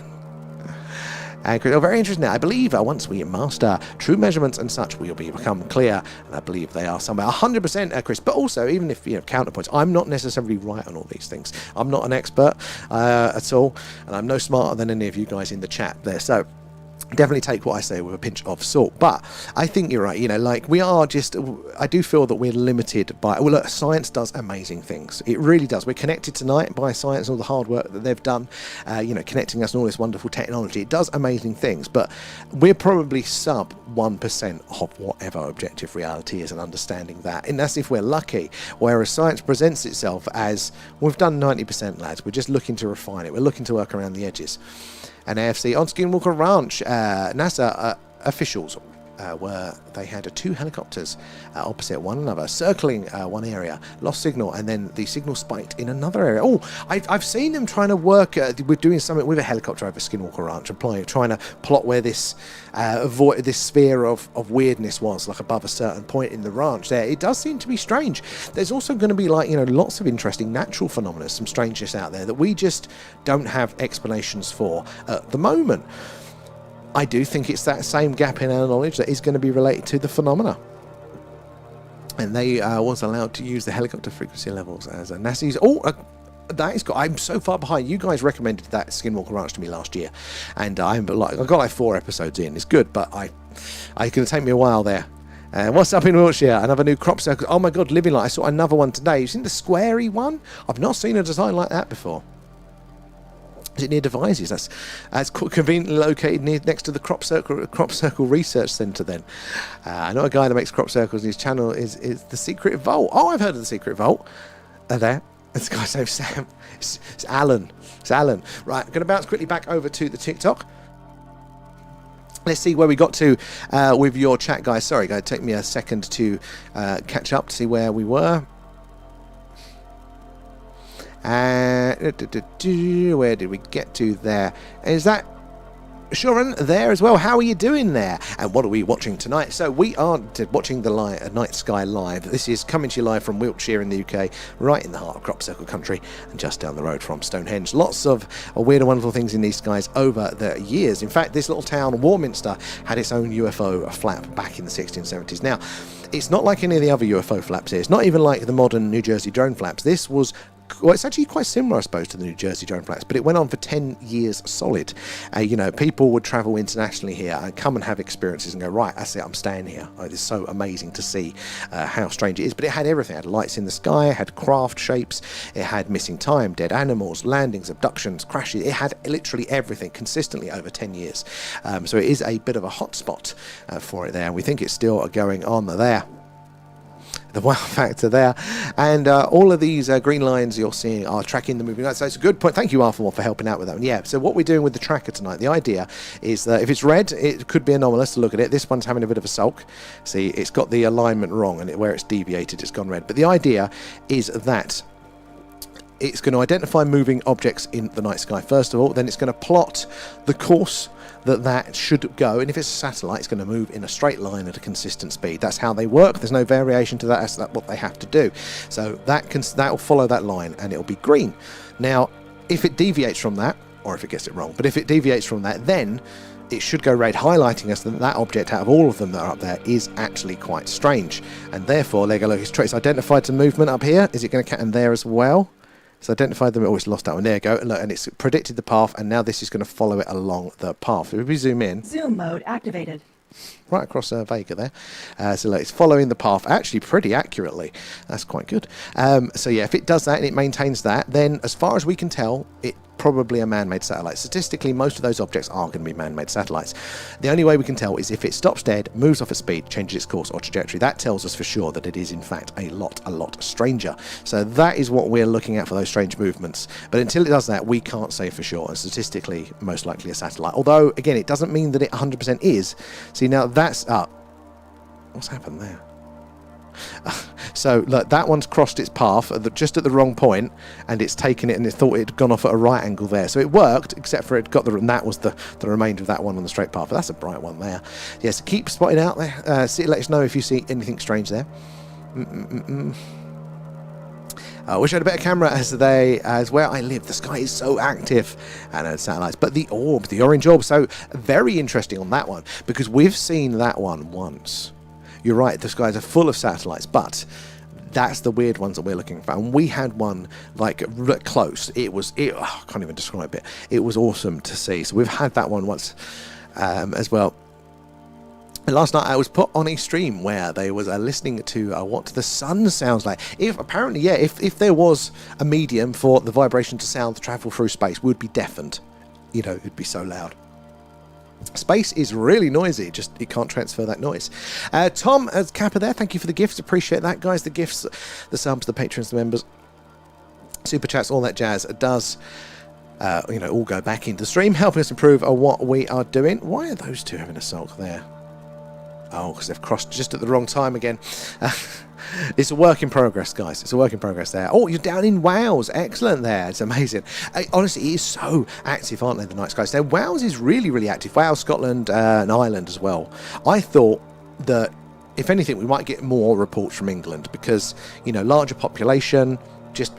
And very interesting. I believe once we master true measurements and such, we'll become clear. And I believe they are somewhere 100%, Chris. But also, even if counterpoints, I'm not necessarily right on all these things. I'm not an expert at all, and I'm no smarter than any of you guys in the chat there. So definitely take what I say with a pinch of salt. But I think you're right. We are I do feel that we're limited by, look, science does amazing things. It really does. We're connected tonight by science and all the hard work that they've done, connecting us and all this wonderful technology. It does amazing things, but we're probably sub 1% of whatever objective reality is, and understanding that. And that's if we're lucky. Whereas science presents itself as, we've done 90%, lads. We're just looking to refine it. We're looking to work around the edges. And AFC on Skinwalker Ranch, NASA officials where they had two helicopters opposite one another, circling one area, lost signal, and then the signal spiked in another area. Oh, I've seen them trying to work, we're doing something with a helicopter over Skinwalker Ranch, trying to plot where this this sphere of weirdness was, like above a certain point in the ranch there. It does seem to be strange. There's also going to be lots of interesting natural phenomena, some strangeness out there that we just don't have explanations for at the moment. I do think it's that same gap in our knowledge that is going to be related to the phenomena. And they was allowed to use the helicopter frequency levels as a NASA's. That is good. I'm so far behind. You guys recommended that Skinwalker Ranch to me last year, and I got 4 episodes in. It's good, but it's going to take me a while there. What's up in Wiltshire? Another new crop circle. Oh my God, living light. I saw another one today. You've seen the squarey one? I've not seen a design like that before. Is it near Devizes? That's conveniently located next to the Crop Circle Research Centre then. I know a guy that makes crop circles, and his channel is The Secret Vault. Oh, I've heard of The Secret Vault. There. This guy's name Sam. It's Alan. It's Alan. Right, I'm going to bounce quickly back over to the TikTok. Let's see where we got to with your chat, guys. Sorry, guys, take me a second to catch up to see where we were. Where did we get to there? Is that Sharon there as well? How are you doing there? And what are we watching tonight? So we are watching the night sky live. This is coming to you live from Wiltshire in the UK, right in the heart of crop circle country, and just down the road from Stone Henge. Lots of weird and wonderful things in these skies over the years. In fact, this little town, Warminster, had its own UFO flap back in the 1670s. Now, it's not like any of the other UFO flaps here. It's not even like the modern New Jersey drone flaps. This was well, it's actually quite similar, I suppose, to the New Jersey drone flights, but it went on for 10 years solid. You know, people would travel internationally here and come and have experiences and go, right, that's it, I'm staying here. Oh, it's so amazing to see how strange it is. But it had everything. It had lights in the sky, it had craft shapes, it had missing time, dead animals, landings, abductions, crashes. It had literally everything consistently over 10 years. So it is a bit of a hotspot for it there, and we think it's still going on there. The wow factor there, and all of these green lines you're seeing are tracking the moving lights. So it's a good point. Thank you, Arthur, for helping out with that one. Yeah, so what we're doing with the tracker tonight, the idea is that if it's red, it could be anomalous to look at it. This one's having a bit of a sulk. See, it's got the alignment wrong, and where it's deviated, it's gone red. But the idea is that it's going to identify moving objects in the night sky first of all, then it's going to plot the course that should go, and if it's a satellite, it's going to move in a straight line at a consistent speed. That's how they work. There's no variation to that. That's what they have to do. So that will follow that line, and it'll be green. Now, if it deviates from that, or if it gets it wrong, but if it deviates from that, then it should go red, highlighting us that that object out of all of them that are up there is actually quite strange, and therefore they go, look, it's identified some movement up here. Is it going to catch them there as well? It's identified them. Oh, it's lost that one. There you go. Look, and it's predicted the path, and now this is going to follow it along the path. If we zoom in, zoom mode activated. Right across Vega there. So look, it's following the path actually pretty accurately. That's quite good. So yeah, if it does that and it maintains that, then as far as we can tell, it probably a man-made satellite. Statistically, most of those objects are going to be man-made satellites. The only way we can tell is if it stops dead, moves off at speed, changes its course or trajectory. That tells us for sure that it is in fact a lot stranger. So that is what we're looking at for those strange movements. But until it does that, we can't say for sure. And statistically, most likely a satellite. Although, again, it doesn't mean that it 100% is. See, now that's up. What's happened there? So look, that one's crossed its path just at the wrong point, and it's taken it and it thought it had gone off at a right angle there. So it worked, except for it got and that was the remainder of that one on the straight path. But that's a bright one there. Yes, keep spotting out there. Let us know if you see anything strange there. I wish I had a better camera as where I live. The sky is so active and satellites. But the orb, the orange orb, so very interesting on that one, because we've seen that one once. You're right, the skies are full of satellites, but that's the weird ones that we're looking for. And we had one like close. I can't even describe it. It was awesome to see. So we've had that one once as well. And last night I was put on a stream where they was listening to what the sun sounds like. If there was a medium for the vibration to sound travel through space, we'd be deafened. You know, it'd be so loud. Space is really noisy, just it can't transfer that noise. Tom as Kappa there, thank you for the gifts, appreciate that, guys. The gifts, the subs, the patrons, the members, super chats, all that jazz does all go back into the stream, helping us improve what we are doing. Why are those two having a sulk there? Oh, because they've crossed just at the wrong time again. It's a work in progress, guys. It's a work in progress there. Oh, you're down in Wales. Excellent there. It's amazing. Honestly, it is so active, aren't they, the night skies? Now, Wales is really, really active. Wales, Scotland, and Ireland as well. I thought that, if anything, we might get more reports from England because, larger population, just,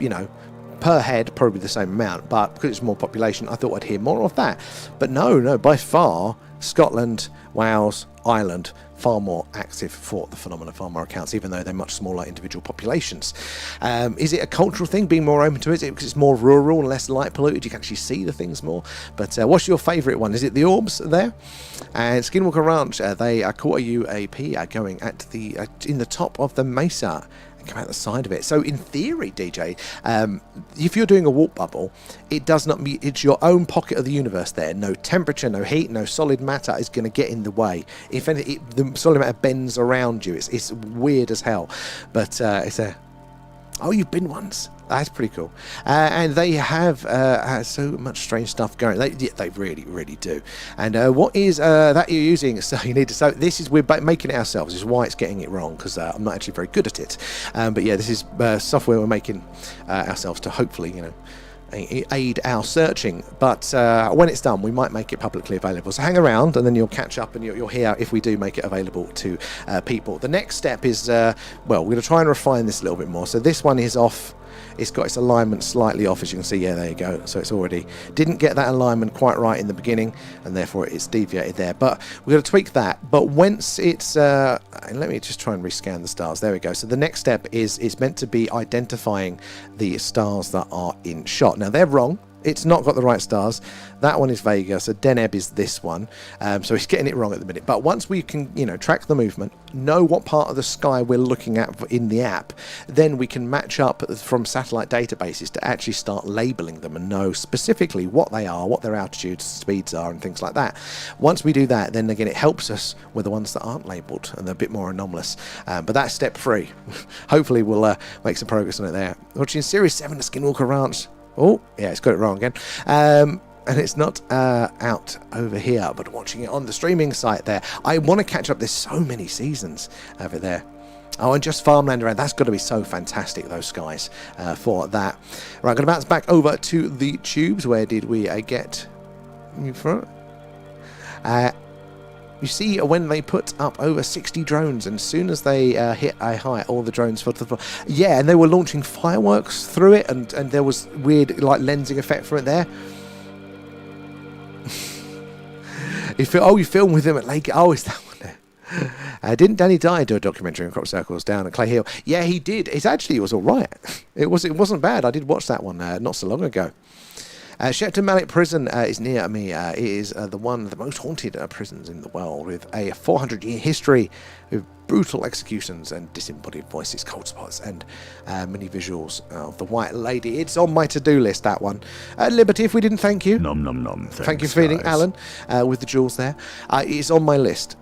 per head, probably the same amount. But because it's more population, I thought I'd hear more of that. But no, by far, Scotland, Wales, Ireland, far more active for the phenomenon, far more accounts, even though they're much smaller individual populations. Is it a cultural thing, being more open to it? Is it because it's more rural and less light polluted? You can actually see the things more. But what's your favourite one? Is it the orbs there? And Skinwalker Ranch, they caught a UAP going at in the top of the mesa. Come out the side of it. So in theory, DJ, if you're doing a warp bubble, it's your own pocket of the universe there. No temperature, no heat, no solid matter is going to get in the way. If anything, the solid matter bends around you. It's weird as hell, but you've been once. That's pretty cool. And they have so much strange stuff going. They really, really do. And what is that you're using? So you need to. So we're making it ourselves. This is why it's getting it wrong, because I'm not actually very good at it. But yeah, this is software we're making ourselves to hopefully, aid our searching. But when it's done, we might make it publicly available. So hang around, and then you'll catch up, and you'll hear if we do make it available to people. The next step is we're going to try and refine this a little bit more. So this one is off. it's got its alignment slightly off, as you can see. Yeah, there you go. So it's already didn't get that alignment quite right in the beginning, and therefore it's deviated there. But we're going to tweak that. But once it's let me just try and rescan the stars. There we go. So the next step is it's meant to be identifying the stars that are in shot. Now they're wrong. It's not got the right stars. That one is Vega, so Deneb is this one. So he's getting it wrong at the minute. But once we can, track the movement, know what part of the sky we're looking at in the app, then we can match up from satellite databases to actually start labeling them and know specifically what they are, what their altitudes, speeds are, and things like that. Once we do that, then again, it helps us with the ones that aren't labelled and they're a bit more anomalous. But that's step 3. Hopefully we'll make some progress on it there. Watching Series 7 of Skinwalker Ranch. Oh, yeah, it's got it wrong again. And it's not out over here, but watching it on the streaming site there. I want to catch up. There's so many seasons over there. Oh, and just farmland around. That's got to be so fantastic, those skies, for that. Right, I'm going to bounce back over to the tubes. Where did we get in front? You see, when they put up over 60 drones, and as soon as they hit a height, all the drones fell to the floor. Yeah, and they were launching fireworks through it, and there was weird lensing effect for it there. You film with him at Lake. Oh, is that one there? Didn't Danny Dye do a documentary on crop circles down at Clay Hill? Yeah, he did. It was all right. It wasn't bad. I did watch that one not so long ago. Shepton Mallet Prison is near me. It is one of the most haunted prisons in the world, with a 400-year history with brutal executions and disembodied voices, cold spots, and many visuals of the White Lady. It's on my to-do list, that one. Liberty, if we didn't thank you. Nom nom nom. Thank you for feeding Alan with the jewels there. It's on my list.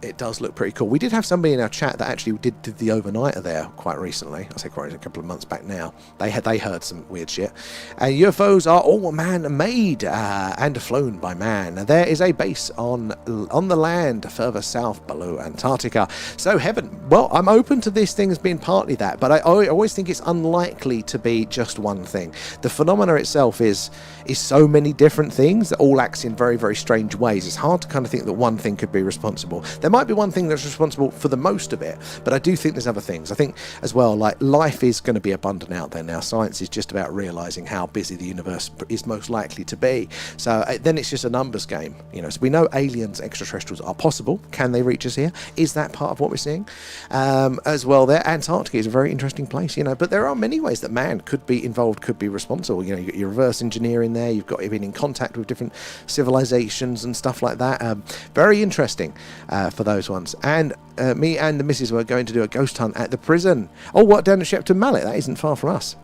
It does look pretty cool. We did have somebody in our chat that actually did the overnighter there quite recently. I say quite recently, a couple of months back now. They heard some weird shit. UFOs are all man-made and flown by man. There is a base on the land further south below Antarctica. So heaven. Well, I'm open to this thing as being partly that, but I always think it's unlikely to be just one thing. The phenomena itself is so many different things that all acts in very, very strange ways. It's hard to kind of think that one thing could be responsible. There might be one thing that's responsible for the most of it, but I do think there's other things. I think as well, like, life is going to be abundant out there now. Science is just about realizing how busy the universe is most likely to be. So then it's just a numbers game, so we know aliens, extraterrestrials are possible. Can they reach us here? Is that part of what we're seeing? As well, there, Antarctica is a very interesting place, but there are many ways that man could be involved, could be responsible. You've got your reverse engineering there. You've got been in contact with different civilizations and stuff like that. Very interesting for those ones. And me and the missus were going to do a ghost hunt at the prison. Oh, what, down at Shepton Mallet? That isn't far from us.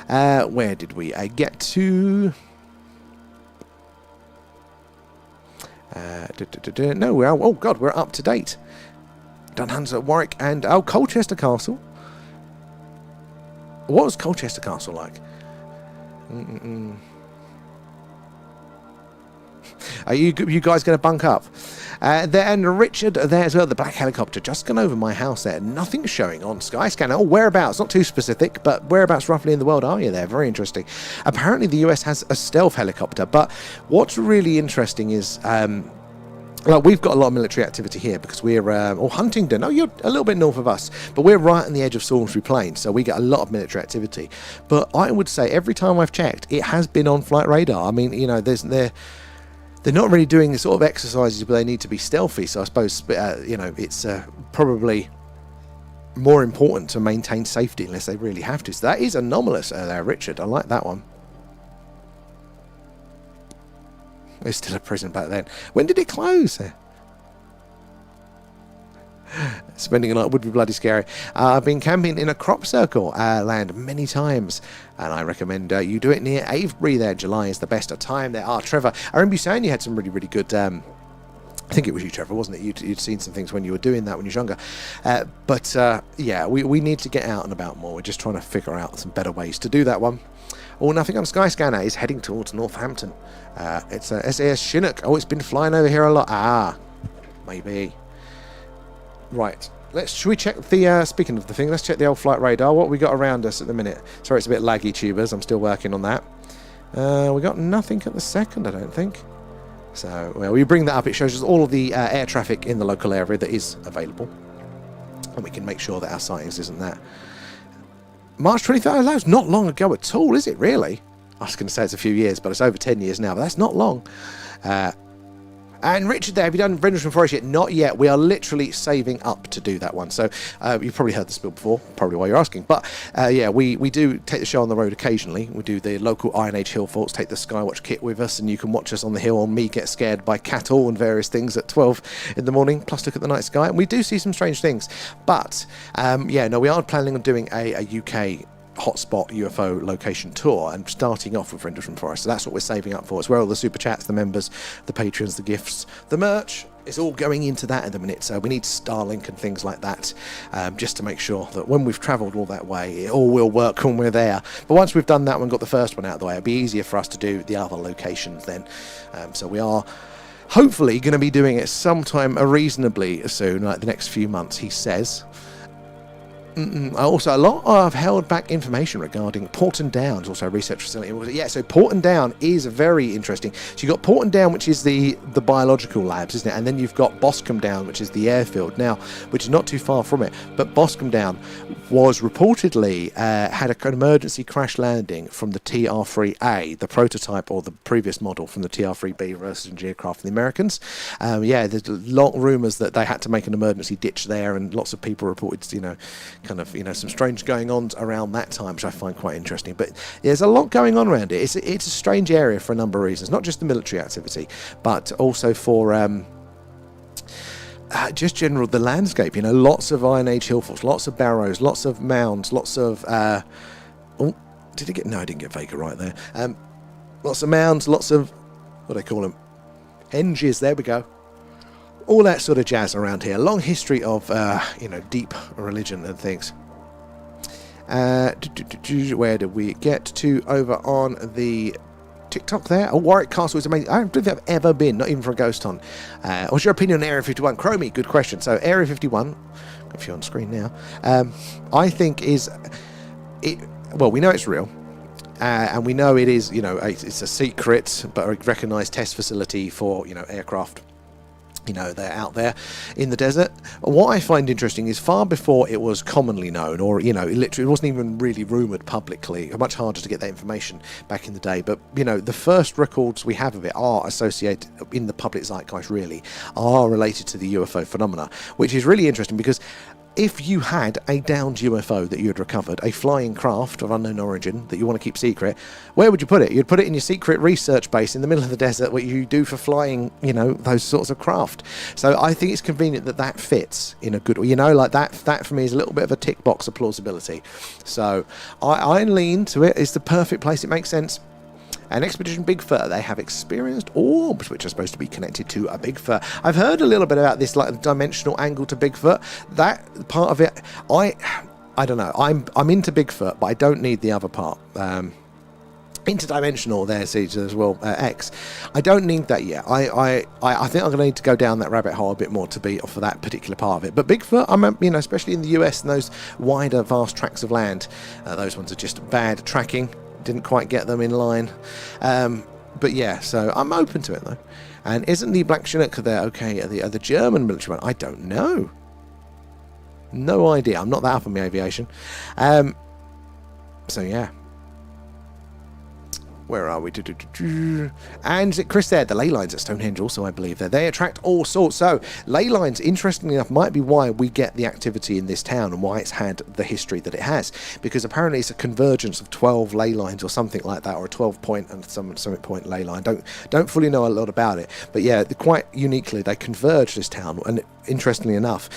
Where did we get to? No, we're up to date. Dunhans at Warwick and Colchester Castle. What was Colchester Castle like? Are you guys going to bunk up? And Richard there as well, the black helicopter just gone over my house there. Nothing showing on Skyscanner. Oh, whereabouts? Not too specific, but whereabouts roughly in the world are you there? Very interesting. Apparently the US has a stealth helicopter, but what's really interesting is we've got a lot of military activity here because we're Huntingdon. Oh, you're a little bit north of us, but we're right on the edge of Salisbury Plain, so we get a lot of military activity. But I would say every time I've checked, it has been on flight radar. I mean, they're not really doing the sort of exercises, but they need to be stealthy. So I suppose it's probably more important to maintain safety unless they really have to. So that is anomalous there, Richard. I like that one. It's still a prison back then. When did it close? Spending a night would be bloody scary. I've been camping in a crop circle land many times, and I recommend you do it near Avebury there. July is the best time there. Trevor, I remember you saying you had some really, really good... I think it was you, Trevor, wasn't it? You'd seen some things when you were doing that when you were younger. We need to get out and about more. We're just trying to figure out some better ways to do that one. Oh, nothing on Skyscanner is heading towards Northampton. It's a SAS Chinook. Oh, it's been flying over here a lot. Maybe. Right. Should we check the, speaking of the thing, let's check the old flight radar. What we got around us at the minute? Sorry, it's a bit laggy, tubers. I'm still working on that. We got nothing at the second, I don't think. So, well, we bring that up. It shows us all of the air traffic in the local area that is available. And we can make sure that our sightings isn't that. March 23rd, that's not long ago at all, is it really? I was going to say it's a few years, but it's over 10 years now, but that's not long. And Richard there, have you done Rendlesham Forest yet? Not yet. We are literally saving up to do that one. So you've probably heard the spiel before, probably why you're asking. But yeah, we do take the show on the road occasionally. We do the local Iron Age hill forts, take the Skywatch kit with us, and you can watch us on the hill on me get scared by cattle and various things at 12 in the morning, plus look at the night sky. And we do see some strange things. But yeah, no, we are planning on doing a UK hotspot UFO location tour and starting off with Rendlesham Forest. So that's what we're saving up for. It's where all the super chats, the members, the patrons, the gifts, the merch, it's all going into that in a minute. So we need Starlink and things like that, just to make sure that when we've travelled all that way, it all will work when we're there. But once we've done that one, got the first one out of the way, it'll be easier for us to do the other locations then. So we are hopefully going to be doing it sometime reasonably soon, like the next few months, he says. Also, a lot of held back information regarding Porton Downs, also a research facility. Yeah, so Porton Down is very interesting. So you've got Porton Down, which is the biological labs, isn't it? And then you've got Boscombe Down, which is the airfield now, which is not too far from it. But Boscombe Down was reportedly had an emergency crash landing from the TR-3A, the prototype or the previous model from the TR-3B reverse engineer craft from the Americans. Yeah, there's a lot of rumours that they had to make an emergency ditch there, and lots of people reported, some strange going on around that time, which I find quite interesting. But there's a lot going on around it. It's a strange area for a number of reasons, not just the military activity, but also for just general the landscape. Lots of Iron Age hill forts, lots of barrows, lots of mounds, lots of I didn't get Vega right there. Lots of mounds, lots of, what do they call them, henges, there we go. All that sort of jazz around here. Long history of, deep religion and things. Where did we get to over on the TikTok there? Oh, Warwick Castle is amazing. I don't think I've ever been, not even for a ghost hunt. What's your opinion on Area 51? Chromie, good question. So Area 51, got a few on screen now, I think we know it's real. And we know it is, it's a secret but a recognised test facility for, aircraft. They're out there in the desert. What I find interesting is far before it was commonly known, or, it wasn't even really rumoured publicly, much harder to get that information back in the day. But, the first records we have of it are associated in the public zeitgeist, really, are related to the UFO phenomena, which is really interesting because if you had a downed UFO that you had recovered, a flying craft of unknown origin that you want to keep secret, where would you put it? You'd put it in your secret research base in the middle of the desert, what you do for flying, those sorts of craft. So I think it's convenient that fits in a good way. That for me is a little bit of a tick box of plausibility. So I lean to it. It's the perfect place. It makes sense. And Expedition Bigfoot, they have experienced orbs which are supposed to be connected to a Bigfoot. I've heard a little bit about this, like the dimensional angle to Bigfoot. That part of it, I don't know. I'm into Bigfoot, but I don't need the other part. Interdimensional there, Caesar, as well, X. I don't need that yet. I think I'm going to need to go down that rabbit hole a bit more to be for that particular part of it. But Bigfoot, especially in the US and those wider, vast tracts of land, those ones are just bad tracking. Didn't quite get them in line. But yeah, so I'm open to it though. And isn't the Black Chinook there okay? Are the German military one? I don't know. No idea. I'm not that up on my aviation. So yeah. Where are we? And Chris there, the ley lines at Stone Henge also, I believe, they attract all sorts. So ley lines, interestingly enough, might be why we get the activity in this town and why it's had the history that it has. Because apparently it's a convergence of 12 ley lines or something like that, or a 12-point and some point ley line. Don't fully know a lot about it. But yeah, quite uniquely, they converge this town. And interestingly enough,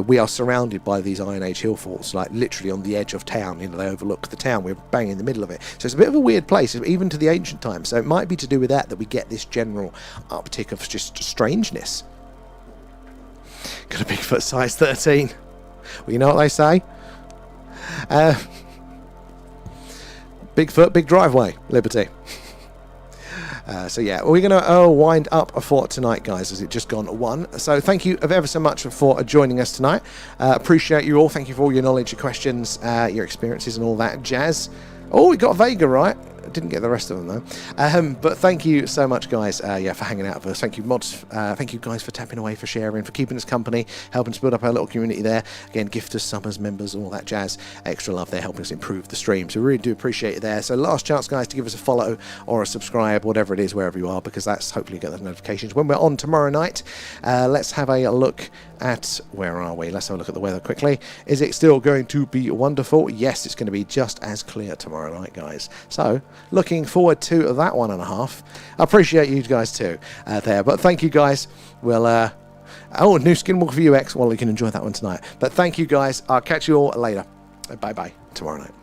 we are surrounded by these Iron Age hill forts, like literally on the edge of town. They overlook the town. We're bang in the middle of it. So it's a bit of a weird place, even to the ancient times. So it might be to do with that we get this general uptick of just strangeness. Got a Bigfoot size 13. Well, you know what they say? Bigfoot, big driveway, Liberty. So yeah, we're going to wind up for tonight, guys, as it's just gone 1. So thank you ever so much for joining us tonight. Appreciate you all. Thank you for all your knowledge, your questions, your experiences and all that jazz. Oh, we got Vega right. Didn't get the rest of them though. But thank you so much, guys. For hanging out with us. Thank you, mods. Thank you, guys, for tapping away, for sharing, for keeping us company, helping us build up our little community there. Again, gifters, subbers, members, all that jazz. Extra love there, helping us improve the stream. So we really do appreciate it there. So last chance, guys, to give us a follow or a subscribe, whatever it is, wherever you are, because that's hopefully get those notifications when we're on tomorrow night. Let's have a look at, where are we? Let's have a look at the weather quickly. Is it still going to be wonderful? Yes, it's going to be just as clear tomorrow night, guys. So looking forward to that 1.5. I appreciate you guys too there, but thank you, guys. We'll new Skinwalker for UX. Well, you can enjoy that one tonight, but thank you, guys. I'll catch you all later. Bye bye tomorrow night.